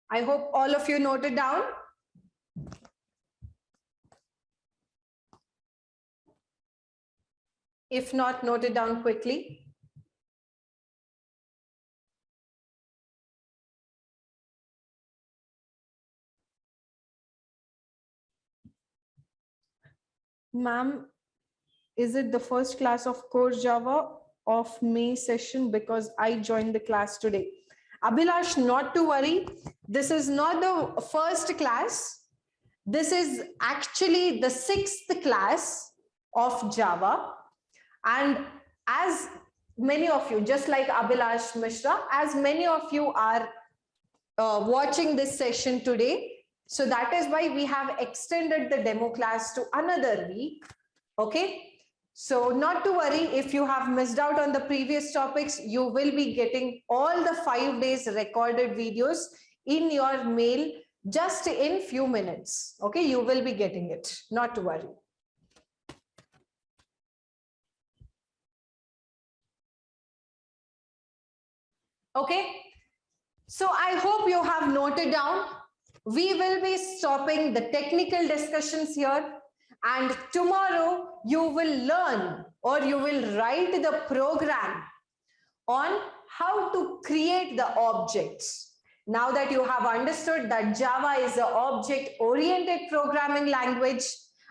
I hope all of you noted down. If not, note it down quickly. Ma'am, is it the first class of course Java of May session? Because I joined the class today. Abhilash, not to worry. This is not the first class. This is actually the 6th class of Java. And as many of you, just like Abhilash Mishra, as many of you are watching this session today, so that is why we have extended the demo class to another week. Okay. So not to worry, if you have missed out on the previous topics, you will be getting all the 5 days recorded videos in your mail just in few minutes. Okay, you will be getting it, not to worry. Okay, So I hope you have noted down. We will be stopping the technical discussions here, and tomorrow you will learn or you will write the program on how to create the objects. Now that you have understood that Java is an object-oriented programming language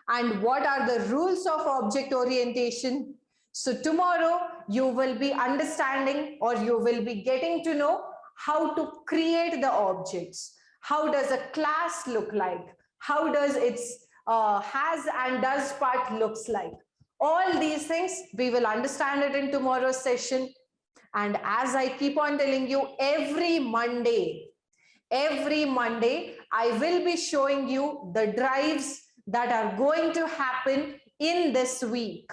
and what are the rules of object orientation, so tomorrow you will be understanding or you will be getting to know how to create the objects. How does a class look like? How does its has and does part looks like? All these things we will understand it in tomorrow's session. And as I keep on telling you, every Monday, I will be showing you the drives that are going to happen in this week.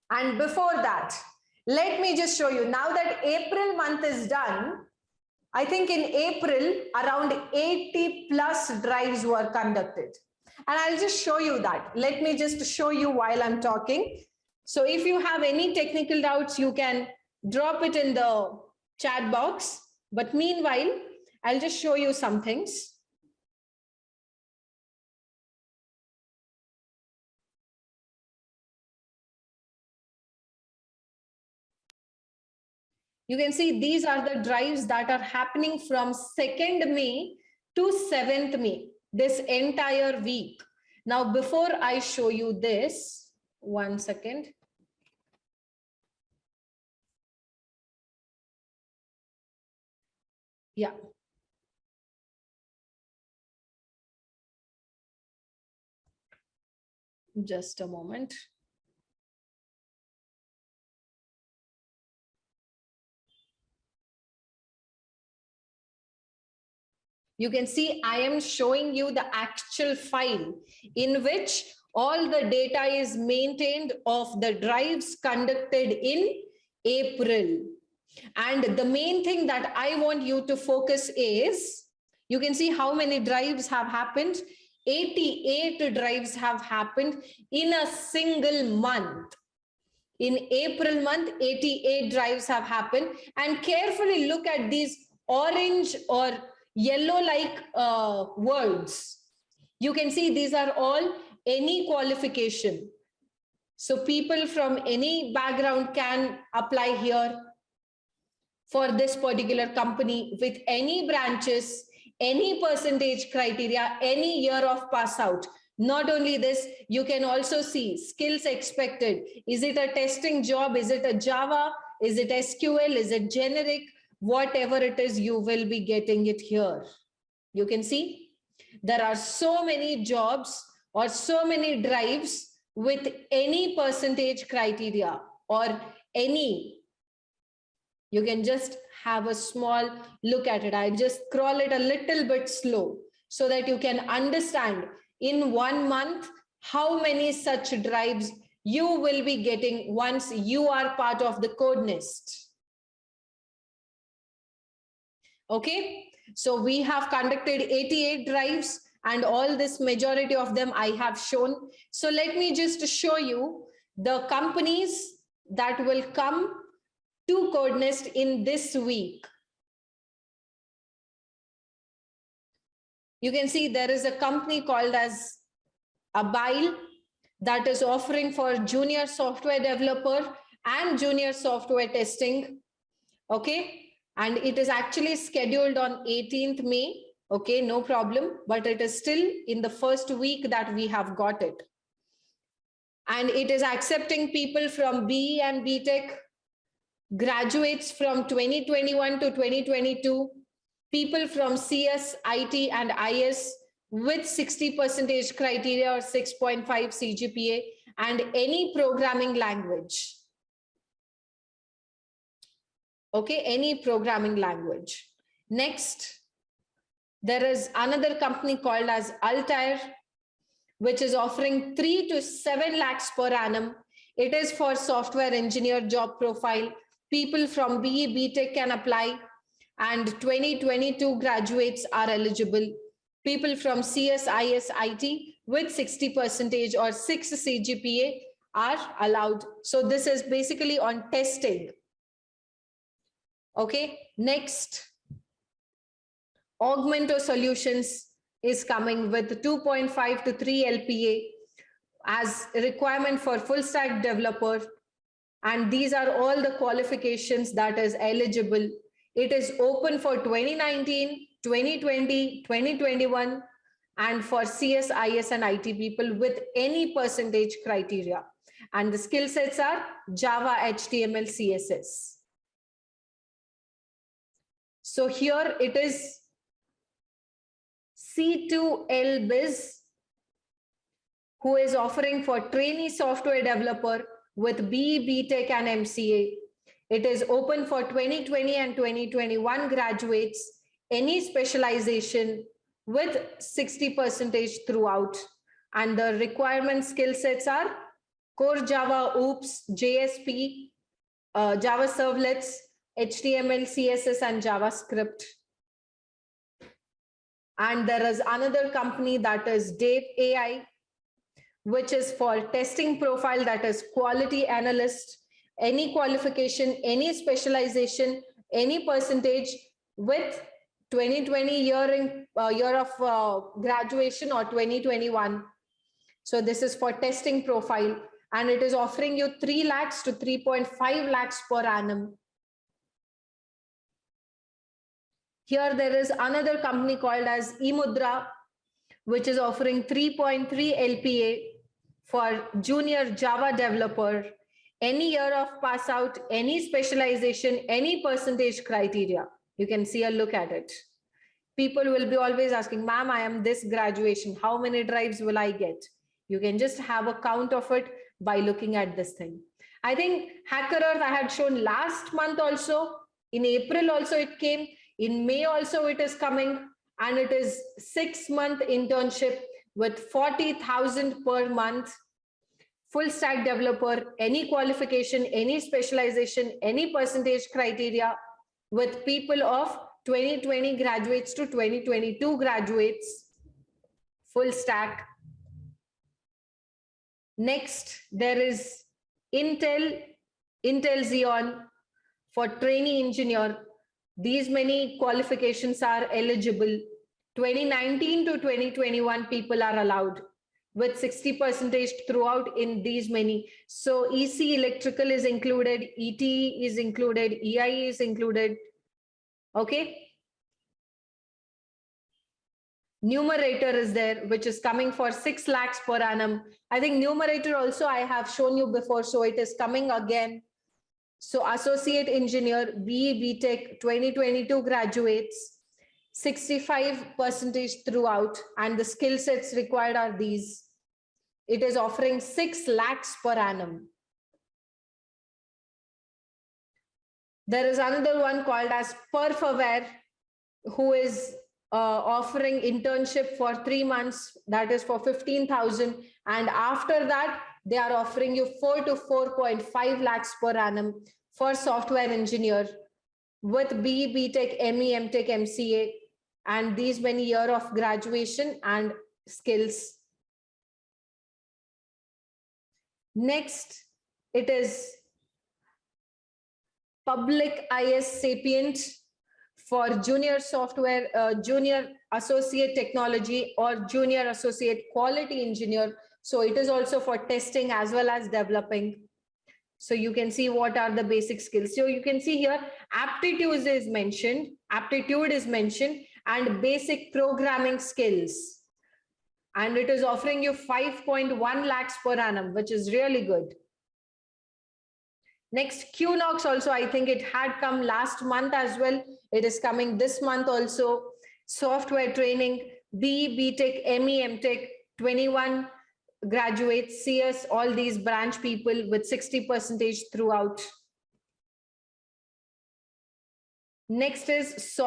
And before that, let me just show you, now that April month is done, I think in April, around 80 plus drives were conducted. And I'll just show you that. Let me just show you while I'm talking. So if you have any technical doubts, you can drop it in the chat box. But meanwhile, I'll just show you some things. You can see these are the drives that are happening from 2nd May to 7th May, this entire week. Now, before I show you this, 1 second. Yeah. Just a moment. You can see I am showing you the actual file in which all the data is maintained of the drives conducted in April. And the main thing that I want you to focus is, you can see how many drives have happened. 88 drives have happened in a single month. In April month, 88 drives have happened. And carefully look at these orange or yellow-like words. You can see these are all any qualification. So people from any background can apply here for this particular company with any branches, any percentage criteria, any year of pass out. Not only this, you can also see skills expected. Is it a testing job? Is it a Java? Is it SQL? Is it generic? Whatever it is, you will be getting it here. You can see there are so many jobs or so many drives with any percentage criteria or any. You can just have a small look at it. I just scroll it a little bit slow so that you can understand in 1 month how many such drives you will be getting once you are part of the code nest. Okay, so we have conducted 88 drives and all this majority of them I have shown. So let me just show you the companies that will come to CodeNest in this week. You can see there is a company called as Abile that is offering for junior software developer and junior software testing. Okay. And it is actually scheduled on 18th May. Okay, no problem. But it is still in the first week that we have got it. And it is accepting people from BE and BTech, graduates from 2021 to 2022, people from CS, IT, and IS with 60% criteria or 6.5 CGPA and any programming language. Okay, any programming language. Next, there is another company called as Altair, which is offering 3 to 7 lakhs per annum. It is for software engineer job profile. People from BE, BTech can apply, and 2022 graduates are eligible. People from CS, IS, IT with 60% or 6 CGPA are allowed. So this is basically on testing. Okay, next, Augmento Solutions is coming with 2.5 to 3 LPA as a requirement for full stack developer. And these are all the qualifications that is eligible. It is open for 2019, 2020, 2021, and for CS, IS, and IT people with any percentage criteria. And the skill sets are Java, HTML, CSS. So here it is C2LBiz, who is offering for trainee software developer with BE, BTech, and MCA. It is open for 2020 and 2021 graduates, any specialization with 60% throughout. And the requirement skill sets are core Java, OOPS, JSP, Java servlets, HTML, CSS, and JavaScript. And there is another company that is Dave AI, which is for testing profile, that is quality analyst, any qualification, any specialization, any percentage with 2020 year of graduation or 2021. So this is for testing profile, and it is offering you 3 lakhs to 3.5 lakhs per annum. Here there is another company called as eMudra, which is offering 3.3 LPA for junior Java developer, any year of pass out, any specialization, any percentage criteria. You can see a look at it. People will be always asking, ma'am, I am this graduation, how many drives will I get? You can just have a count of it by looking at this thing. I think HackerEarth I had shown last month also, in April also it came, in May also it is coming, and it is 6-month internship with 40,000 per month, full stack developer, any qualification, any specialization, any percentage criteria, with people of 2020 graduates to 2022 graduates, full stack. Next, there is Intel Xeon for trainee engineer. These many qualifications are eligible. 2019 to 2021 people are allowed with 60% throughout in these many. So EC electrical is included, ET is included, EI is included. Okay. Numerator is there, which is coming for 6 lakhs per annum. I think numerator also I have shown you before, so it is coming again. So associate engineer, BE, BTech, 2022 graduates, 65% throughout, and the skill sets required are these. It is offering 6 lakhs per annum. There is another one called as Perfaware, who is offering internship for 3 months, that is for 15,000, and after that they are offering you 4 to 4.5 lakhs per annum for software engineer with BE, BTech, ME, MTech, MCA, and these many years of graduation and skills. Next, it is Public IS Sapient for junior software, junior associate technology, or junior associate quality engineer. So it is also for testing as well as developing. So you can see what are the basic skills. So you can see here aptitude is mentioned, and basic programming skills. And it is offering you 5.1 lakhs per annum, which is really good. Next, QNox also, I think it had come last month as well. It is coming this month also. Software training, BE, BTech, ME, MTech, 21 graduates, CS, all these branch people with 60% throughout. Next is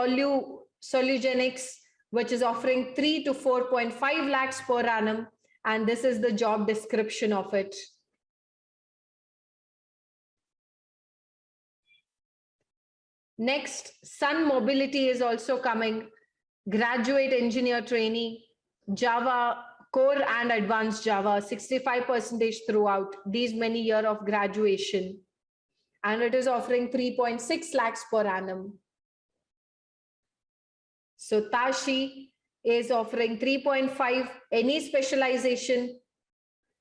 Solugenics, which is offering 3 to 4.5 lakhs per annum. And this is the job description of it. Next, Sun Mobility is also coming. Graduate engineer trainee, Java, core and advanced Java, 65% throughout these many years of graduation. And it is offering 3.6 lakhs per annum. So Tashi is offering 3.5, any specialization.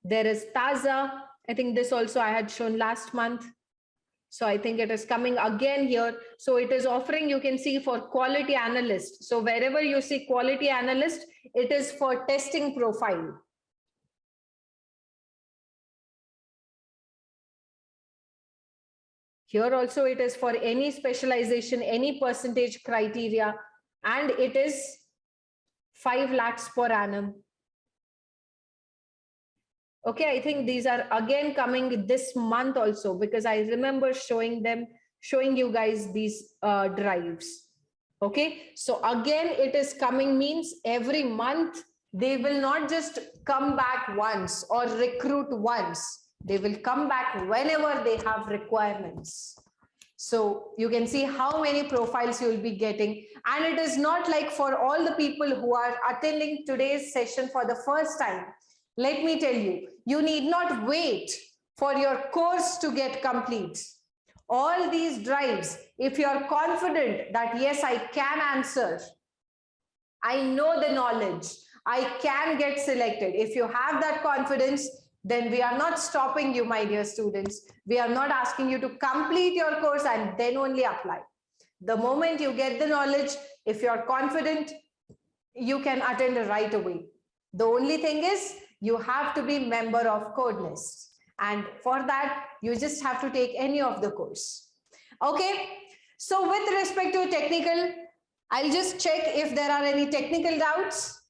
There is Taza. I think this also I had shown last month. So I think it is coming again here. So it is offering, you can see, for quality analyst. So wherever you see quality analyst, it is for testing profile. Here also it is for any specialization, any percentage criteria, and it is 5 lakhs per annum. Okay, I think these are again coming this month also, because I remember showing you guys these drives. Okay, so again it is coming, means every month they will not just come back once or recruit once. They will come back whenever they have requirements. So you can see how many profiles you will be getting. And it is not like for all the people who are attending today's session for the first time. Let me tell you, you need not wait for your course to get complete. All these drives, if you are confident that yes, I can answer, I know the knowledge, I can get selected. If you have that confidence, then we are not stopping you, my dear students. We are not asking you to complete your course and then only apply. The moment you get the knowledge, if you are confident, you can attend right away. The only thing is you have to be member of CodeNest. And for that, you just have to take any of the course. Okay. So with respect to technical, I'll just check if there are any technical doubts.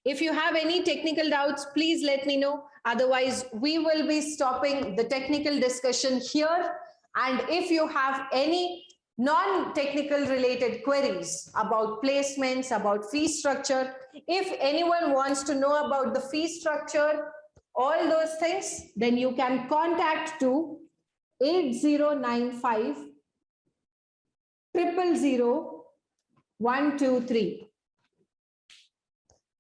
If you have any technical doubts, please let me know. Otherwise, we will be stopping the technical discussion here. And if you have any non-technical related queries about placements, about fee structure, if anyone wants to know about the fee structure, all those things, then you can contact to 8095 000 123.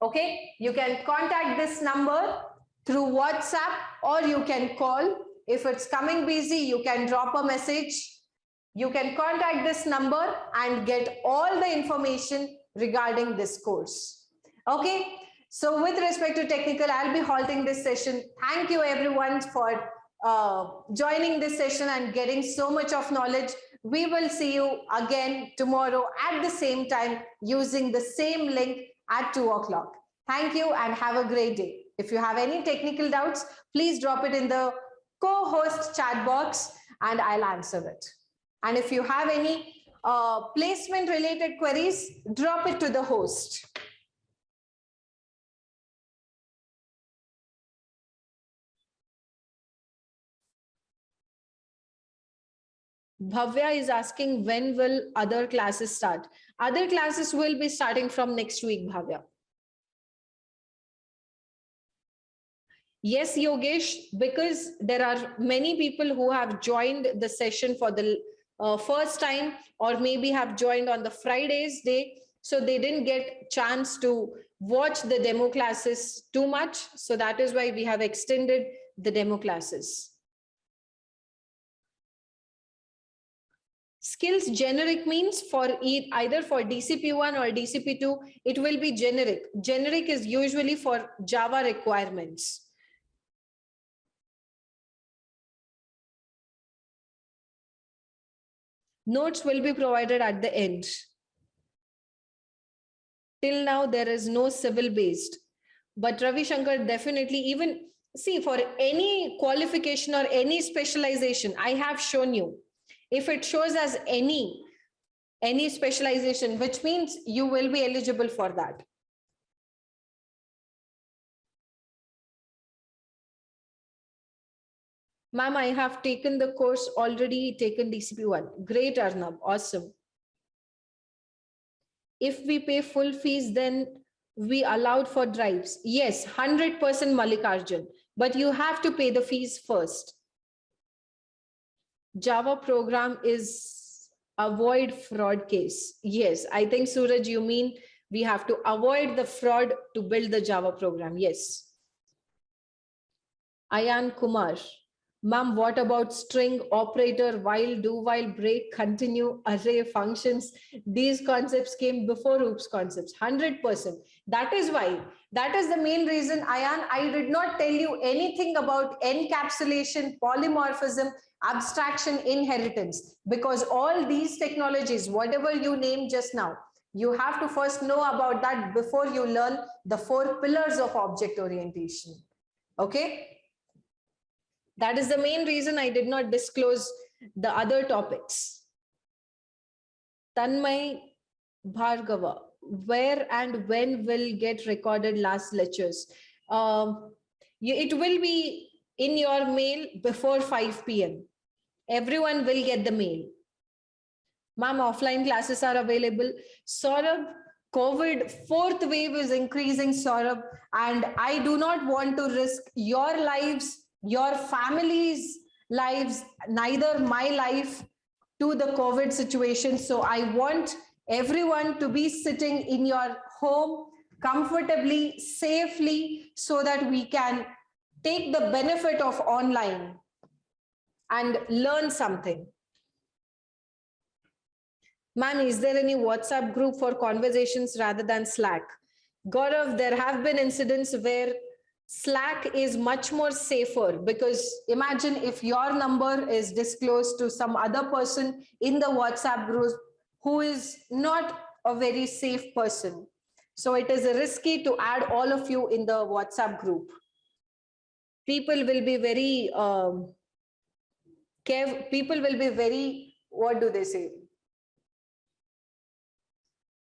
Okay, you can contact this number through WhatsApp or you can call. If it's coming busy, you can drop a message. You can contact this number and get all the information regarding this course. Okay, so with respect to technical, I'll be halting this session. Thank you everyone for joining this session and getting so much of knowledge. We will see you again tomorrow at the same time using the same link at 2 o'clock. Thank you and have a great day. If you have any technical doubts, please drop it in the co-host chat box and I'll answer it. And if you have any placement related queries, drop it to the host. Bhavya is asking, when will other classes start? Other classes will be starting from next week, Bhavya. Yes, Yogesh, because there are many people who have joined the session for the first time, or maybe have joined on the Friday's day. So they didn't get chance to watch the demo classes too much. So that is why we have extended the demo classes. Skills generic means for either for DCP1 or DCP2, it will be generic. Generic is usually for Java requirements. Notes will be provided at the end. Till now, there is no civil based, but Ravi Shankar definitely, even see, for any qualification or any specialization, I have shown you. If it shows as any specialization, which means you will be eligible for that. Ma'am, I have taken the course, already taken DCP1. Great, Arnab. Awesome. If we pay full fees, then we allowed for drives. Yes, 100% Mallikarjun, but you have to pay the fees first. Java program is avoid fraud case. Yes, I think Suraj, you mean we have to avoid the fraud to build the Java program. Yes. Ayan Kumar. Ma'am, what about string, operator, while, do, while, break, continue, array, functions? These concepts came before OOPS concepts, 100%. That is why, that is the main reason, Ayan, I did not tell you anything about encapsulation, polymorphism, abstraction, inheritance, because all these technologies, whatever you named just now, you have to first know about that before you learn the 4 pillars of object orientation. Okay? That is the main reason I did not disclose the other topics. Tanmay Bhargava, where and when will get recorded last lectures? It will be in your mail before 5 p.m. Everyone will get the mail. Ma'am, offline classes are available. Saurabh, COVID 4th wave is increasing, Saurabh, and I do not want to risk your lives, your family's lives, neither my life to the COVID situation. So I want everyone to be sitting in your home comfortably, safely, so that we can take the benefit of online and learn something. Ma'am, is there any WhatsApp group for conversations rather than Slack? Gaurav, there have been incidents where Slack is much more safer, because imagine if your number is disclosed to some other person in the WhatsApp group who is not a very safe person. So it is risky to add all of you in the WhatsApp group. People will be very people will be very, what do they say?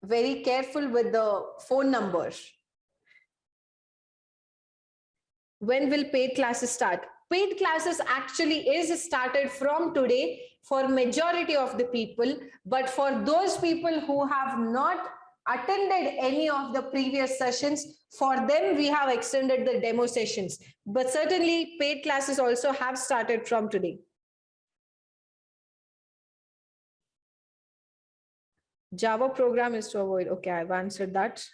Very careful with the phone number. When will paid classes start? Paid classes actually is started from today for majority of the people, but for those people who have not attended any of the previous sessions, for them we have extended the demo sessions. But certainly paid classes also have started from today. Java program is to avoid. Okay, I've answered that.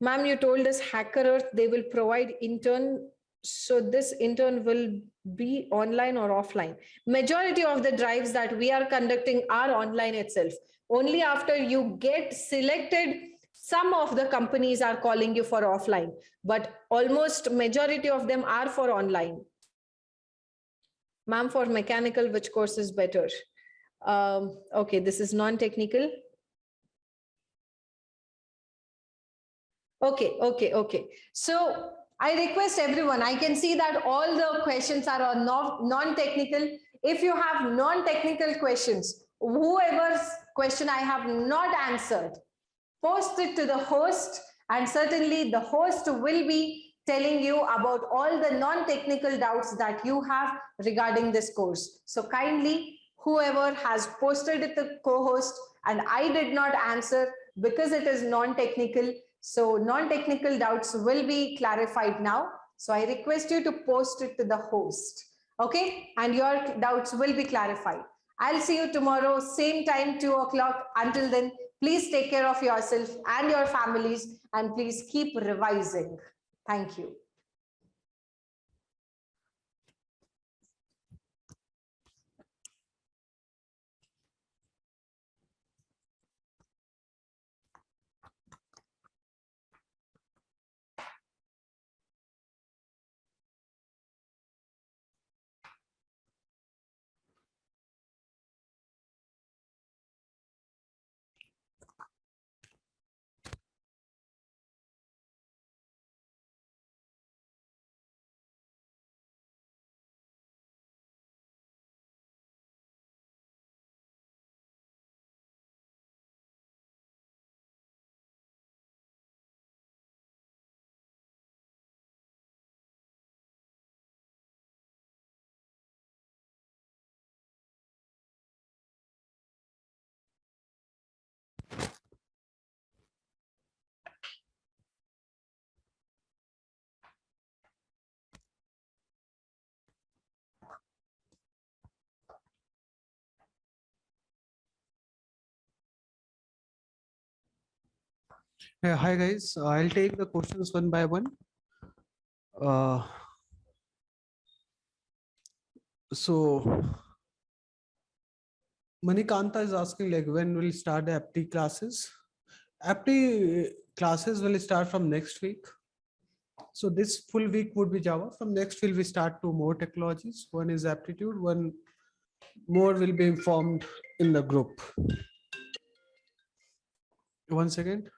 Ma'am, you told us Hacker Earth, they will provide intern. So this intern will be online or offline. Majority of the drives that we are conducting are online itself. Only after you get selected, some of the companies are calling you for offline, but almost majority of them are for online. Ma'am, for mechanical, which course is better? Okay, this is non-technical. Okay. So I request everyone, I can see that all the questions are on non-technical. If you have non-technical questions, whoever's question I have not answered, post it to the host, and certainly the host will be telling you about all the non-technical doubts that you have regarding this course. So kindly, whoever has posted it to co-host and I did not answer because it is non-technical, so non-technical doubts will be clarified now. So I request you to post it to the host, okay? And your doubts will be clarified. I'll see you tomorrow, same time, 2 o'clock. Until then, please take care of yourself and your families, and please keep revising. Thank you. Hi guys, I'll take the questions one by one. Uh, So Manikanta is asking like when will start the APTI classes? APTI classes will start from next week. So this full week would be Java. From next week we start two more technologies. One is aptitude, one more will be informed in the group. 1 second.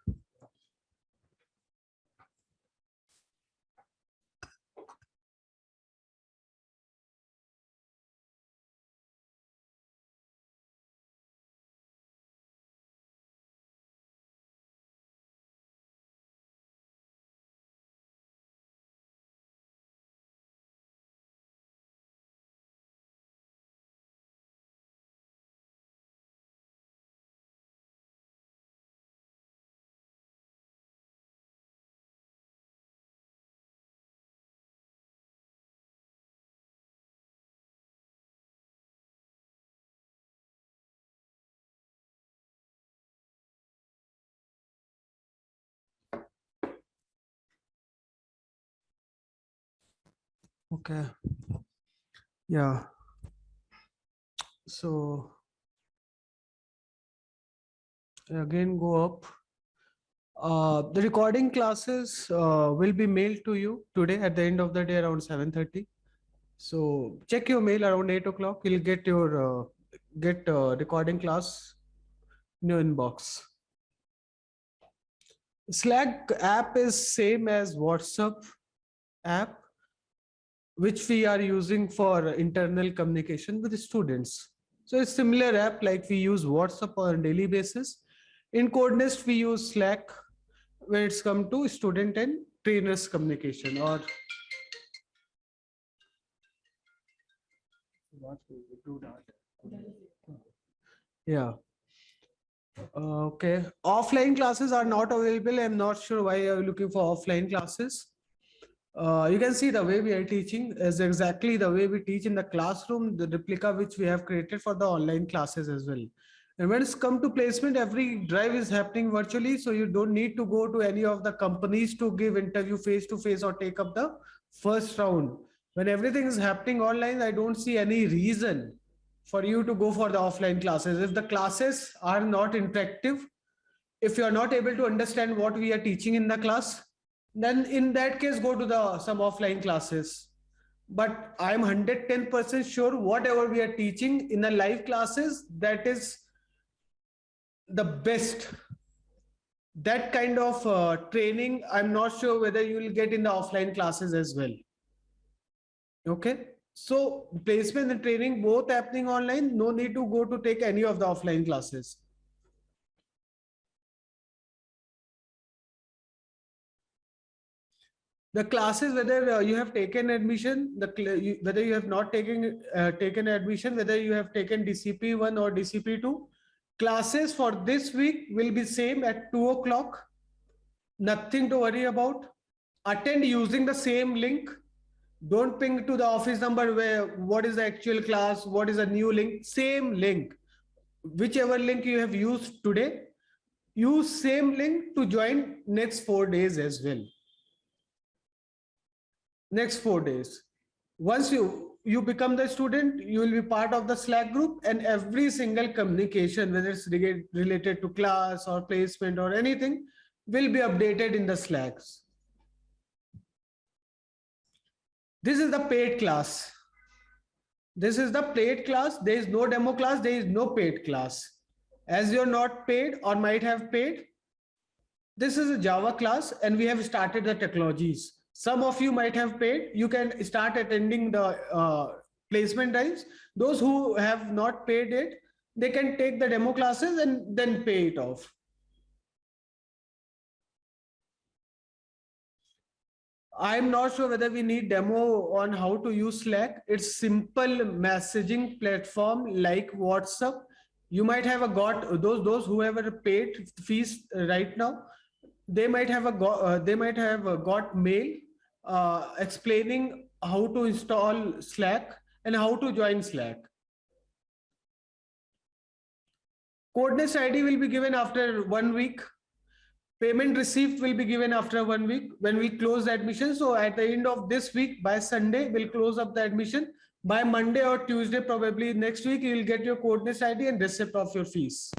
Okay. Yeah. So again, go up. The recording classes will be mailed to you today at the end of the day around 7:30. So check your mail around 8 o'clock. You'll get your recording class in your inbox. Slack app is same as WhatsApp app, which we are using for internal communication with the students. So it's similar app like we use WhatsApp on a daily basis. In CodeNest, we use Slack when it's come to student and trainers communication. Or what we do that. Yeah. Okay. Offline classes are not available. I'm not sure why you're looking for offline classes. You can see the way we are teaching is exactly the way we teach in the classroom, the replica which we have created for the online classes as well. And when it's come to placement, every drive is happening virtually. So you don't need to go to any of the companies to give interview face to face or take up the first round. When everything is happening online, I don't see any reason for you to go for the offline classes. If the classes are not interactive, if you are not able to understand what we are teaching in the class, then in that case, go to some offline classes. But I'm 110% sure whatever we are teaching in the live classes, that is the best. That kind of training, I'm not sure whether you will get in the offline classes as well. Okay. So placement and training both happening online, no need to go to take any of the offline classes. The classes, whether you have taken admission, whether you have not taken admission, whether you have taken DCP1 or DCP2, classes for this week will be same at 2 o'clock. Nothing to worry about. Attend using the same link. Don't ping to the office number where what is the actual class, what is a new link. Same link. Whichever link you have used today, use same link to join next 4 days as well. Next 4 days. Once you become the student, you will be part of the Slack group, and every single communication, whether it's related to class or placement or anything, will be updated in the Slacks. This is the paid class. This is the paid class. There is no demo class. There is no paid class. As you're not paid or might have paid, this is a Java class and we have started the technologies. Some of you might have paid. You can start attending the placement drives. Those who have not paid it, they can take the demo classes and then pay it off. I'm not sure whether we need demo on how to use Slack. It's simple messaging platform like WhatsApp. You might have those who have a paid fees right now. They might have got mail explaining how to install Slack and how to join Slack. CodeNest ID will be given after 1 week. Payment receipt will be given after 1 week when we close the admission. So at the end of this week, by Sunday, we'll close up the admission. By Monday or Tuesday, probably next week, you will get your coordinates ID and receipt of your fees.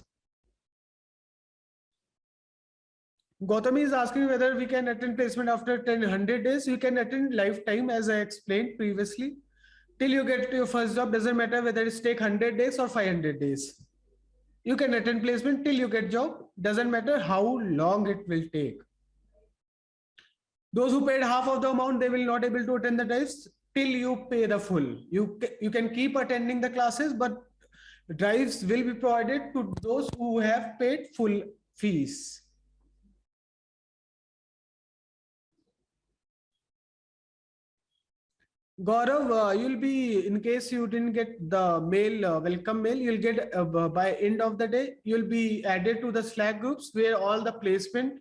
Gautami is asking whether we can attend placement after 100 days. You can attend lifetime, as I explained previously. Till you get your first job, doesn't matter whether it's take 100 days or 500 days. You can attend placement till you get job, doesn't matter how long it will take. Those who paid half of the amount, they will not able to attend the drives till you pay the full. You can keep attending the classes, but drives will be provided to those who have paid full fees. Gaurav, you'll be, in case you didn't get the mail, welcome mail, you'll get by end of the day, you'll be added to the Slack groups where all the placement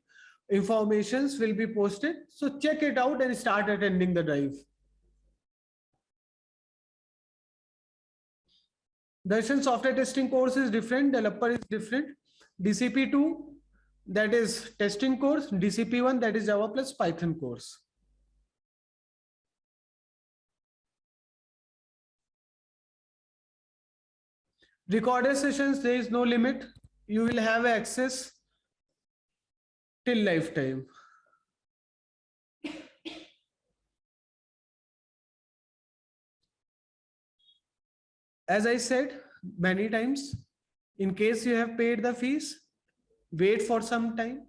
informations will be posted. So check it out and start attending the drive. Darshan software testing course is different, developer is different. DCP2, that is testing course. DCP1, that is Java plus Python course. Recorded sessions, there is no limit. You will have access till lifetime. As I said many times, in case you have paid the fees, wait for some time.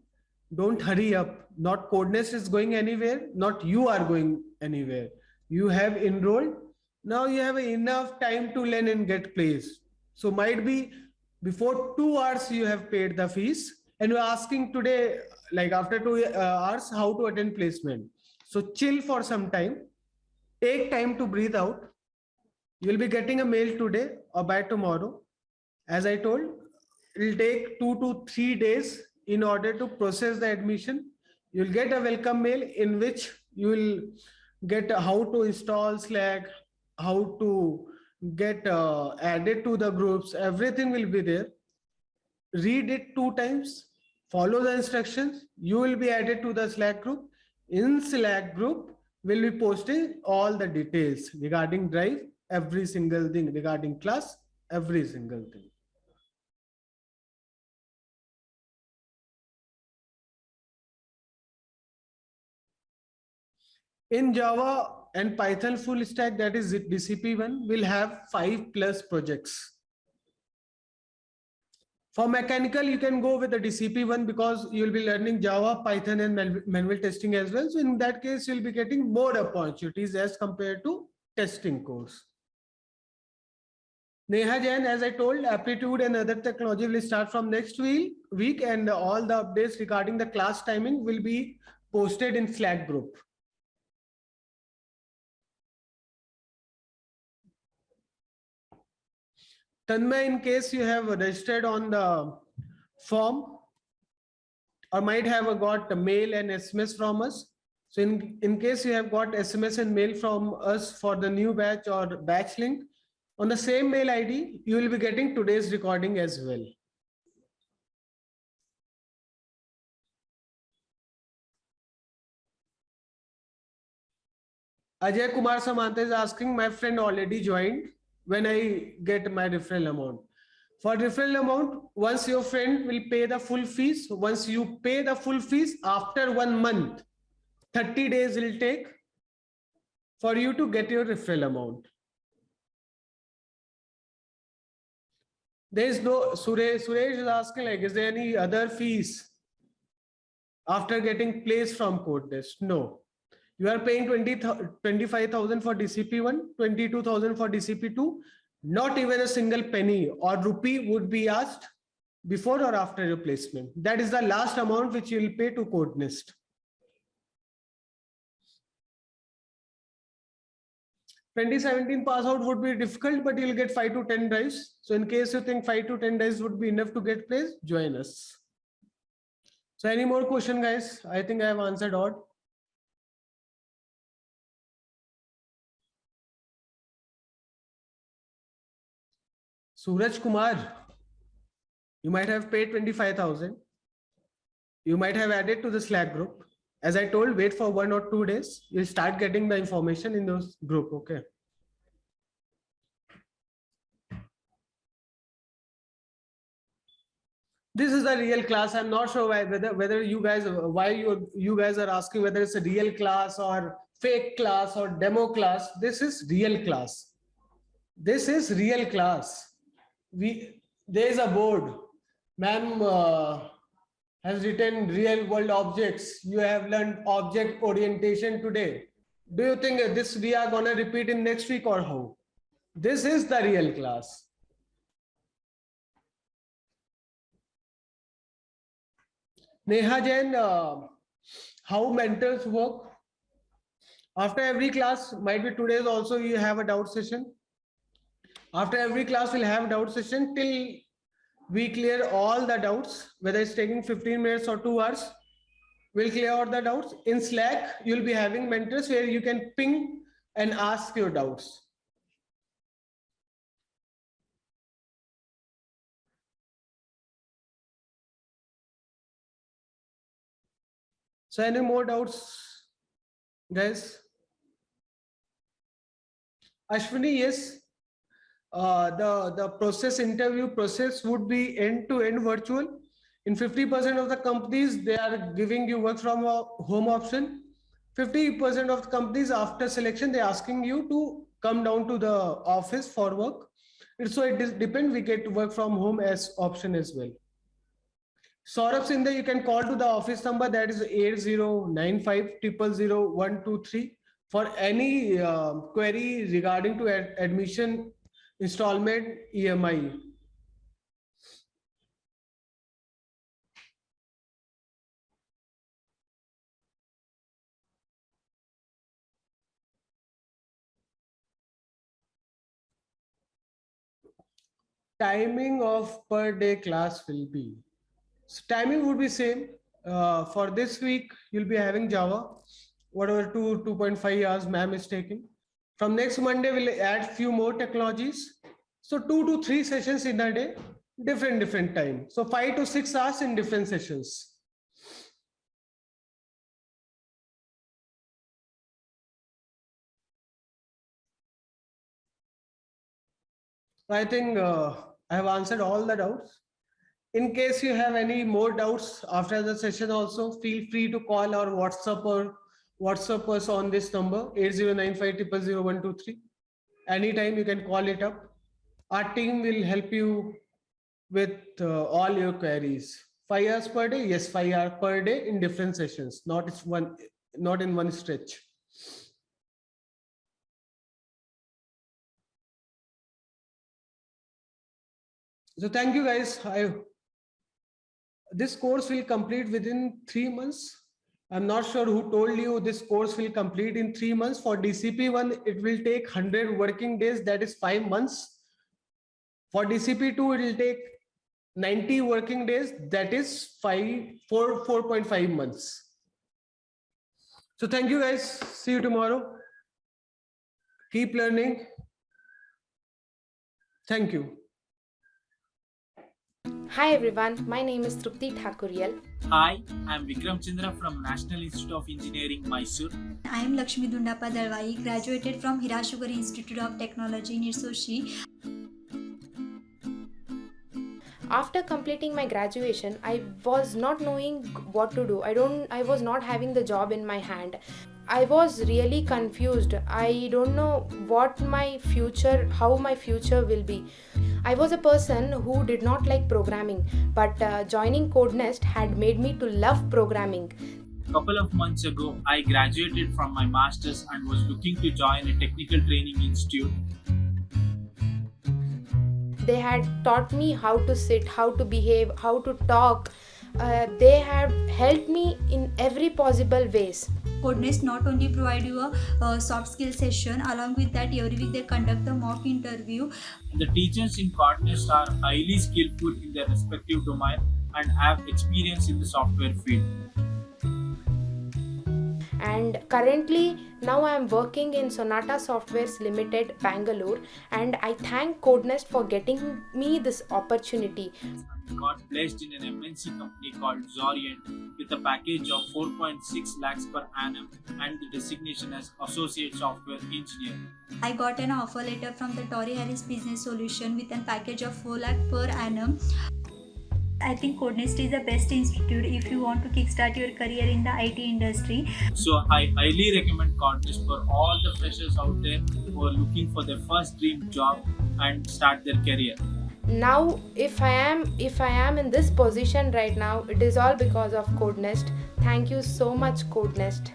Don't hurry up. Not Codenest is going anywhere, not you are going anywhere. You have enrolled. Now you have enough time to learn and get placed. So might be before 2 hours you have paid the fees and you're asking today, like after 2 hours, how to attend placement. So chill for some time, take time to breathe out. You'll be getting a mail today or by tomorrow. As I told, it will take 2 to 3 days in order to process the admission. You'll get a welcome mail in which you will get how to install Slack, how to get added to the groups, everything will be there. Read it 2 times, follow the instructions, you will be added to the Slack group. In Slack group, will be posting all the details regarding drive, every single thing, regarding class, every single thing. In Java and Python full stack, that is DCP1, will have 5+ projects. For mechanical, you can go with the DCP1 because you'll be learning Java, Python, and manual testing as well. So in that case, you'll be getting more opportunities as compared to testing course. Neha Jain, as I told, aptitude and other technology will start from next week, and all the updates regarding the class timing will be posted in Slack group. Tanmay, in case you have registered on the form or might have got a mail and SMS from us. So in case you have got SMS and mail from us for the new batch or batch link, on the same mail ID, you will be getting today's recording as well. Ajay Kumar Samanta is asking, my friend already joined. When I get my referral amount. For referral amount, once your friend will pay the full fees, once you pay the full fees, after 1 month, 30 days will take for you to get your referral amount. There is no, Suresh is asking, like, is there any other fees after getting placed from Codenest? No. You are paying 25,000 for DCP1, 22,000 for DCP2. Not even a single penny or rupee would be asked before or after your placement. That is the last amount which you will pay to Codenest. 2017 pass out would be difficult, but you'll get 5 to 10 drives. So in case you think 5 to 10 drives would be enough to get placed, join us. So any more question, guys? I think I have answered all. Suraj Kumar, you might have paid 25,000. You might have added to the Slack group. As I told, wait for 1 or 2 days. You'll start getting the information in those group. Okay. This is the real class. I'm not sure whether you guys, why you guys are asking whether it's a real class or fake class or demo class. This is real class. This is real class. There is a board. Ma'am has written real world objects. You have learned object orientation today. Do you think this we are gonna repeat in next week or how? This is the real class. Neha Jain, how mentors work? After every class, might be today's also you have a doubt session. After every class, we'll have doubt session till we clear all the doubts, whether it's taking 15 minutes or 2 hours. We'll clear all the doubts. In Slack, you'll be having mentors where you can ping and ask your doubts. So any more doubts, guys? Ashwini, yes. The process interview process would be end-to-end virtual. In 50% of the companies, they are giving you work from a home option. 50% of the companies after selection, they're asking you to come down to the office for work. So it depends, we get to work from home as option as well. Saurabh Sindhe, you can call to the office number that is 8095000123 for any query regarding to admission installment EMI. Timing of per day class will be. So timing would be same. For this week, you'll be having Java, whatever 2.5 hours ma'am is taking. From next Monday, we'll add few more technologies. So 2 to 3 sessions in a day, different time. So 5 to 6 hours in different sessions. I think I have answered all the doubts. In case you have any more doubts after the session also, feel free to call or WhatsApp us on this number 8095000123. Anytime you can call it up. Our team will help you with all your queries. 5 hours per day? Yes, 5 hours per day in different sessions, not in one stretch. So thank you guys. This course will complete within 3 months. I'm not sure who told you this course will complete in 3 months. For DCP1, it will take 100 working days, that is 5 months. For DCP2, it will take 90 working days, that is 4.5 months. So thank you guys. See you tomorrow. Keep learning. Thank you. Hi everyone, my name is Trupti Thakurial. Hi, I am Vikram Chandra from National Institute of Engineering, Mysore. I am Lakshmi Dundappa Dalwai, graduated from Hirashugari Institute of Technology, Nirsoshi. After completing my graduation, I was not knowing what to do. I was not having the job in my hand. I was really confused. I don't know how my future will be. I was a person who did not like programming, but joining CodeNest had made me to love programming. A couple of months ago, I graduated from my master's and was looking to join a technical training institute. They had taught me how to sit, how to behave, how to talk. They have helped me in every possible ways. CodeNest not only provide you a soft skill session, along with that every week they conduct the mock interview. The teachers in CodeNest are highly skillful in their respective domain and have experience in the software field. And currently now I am working in Sonata Softwares Limited, Bangalore, and I thank CodeNest for getting me this opportunity. I got placed in an MNC company called Zorient with a package of 4.6 lakhs per annum and the designation as Associate Software Engineer. I got an offer letter from the Torrey Harris Business Solution with a package of 4 lakh per annum. I think Codenest is the best institute if you want to kickstart your career in the IT industry. So I highly recommend Codenest for all the freshers out there who are looking for their first dream job and start their career. Now if I am in this position right now, it is all because of Codenest. Thank you so much, Codenest.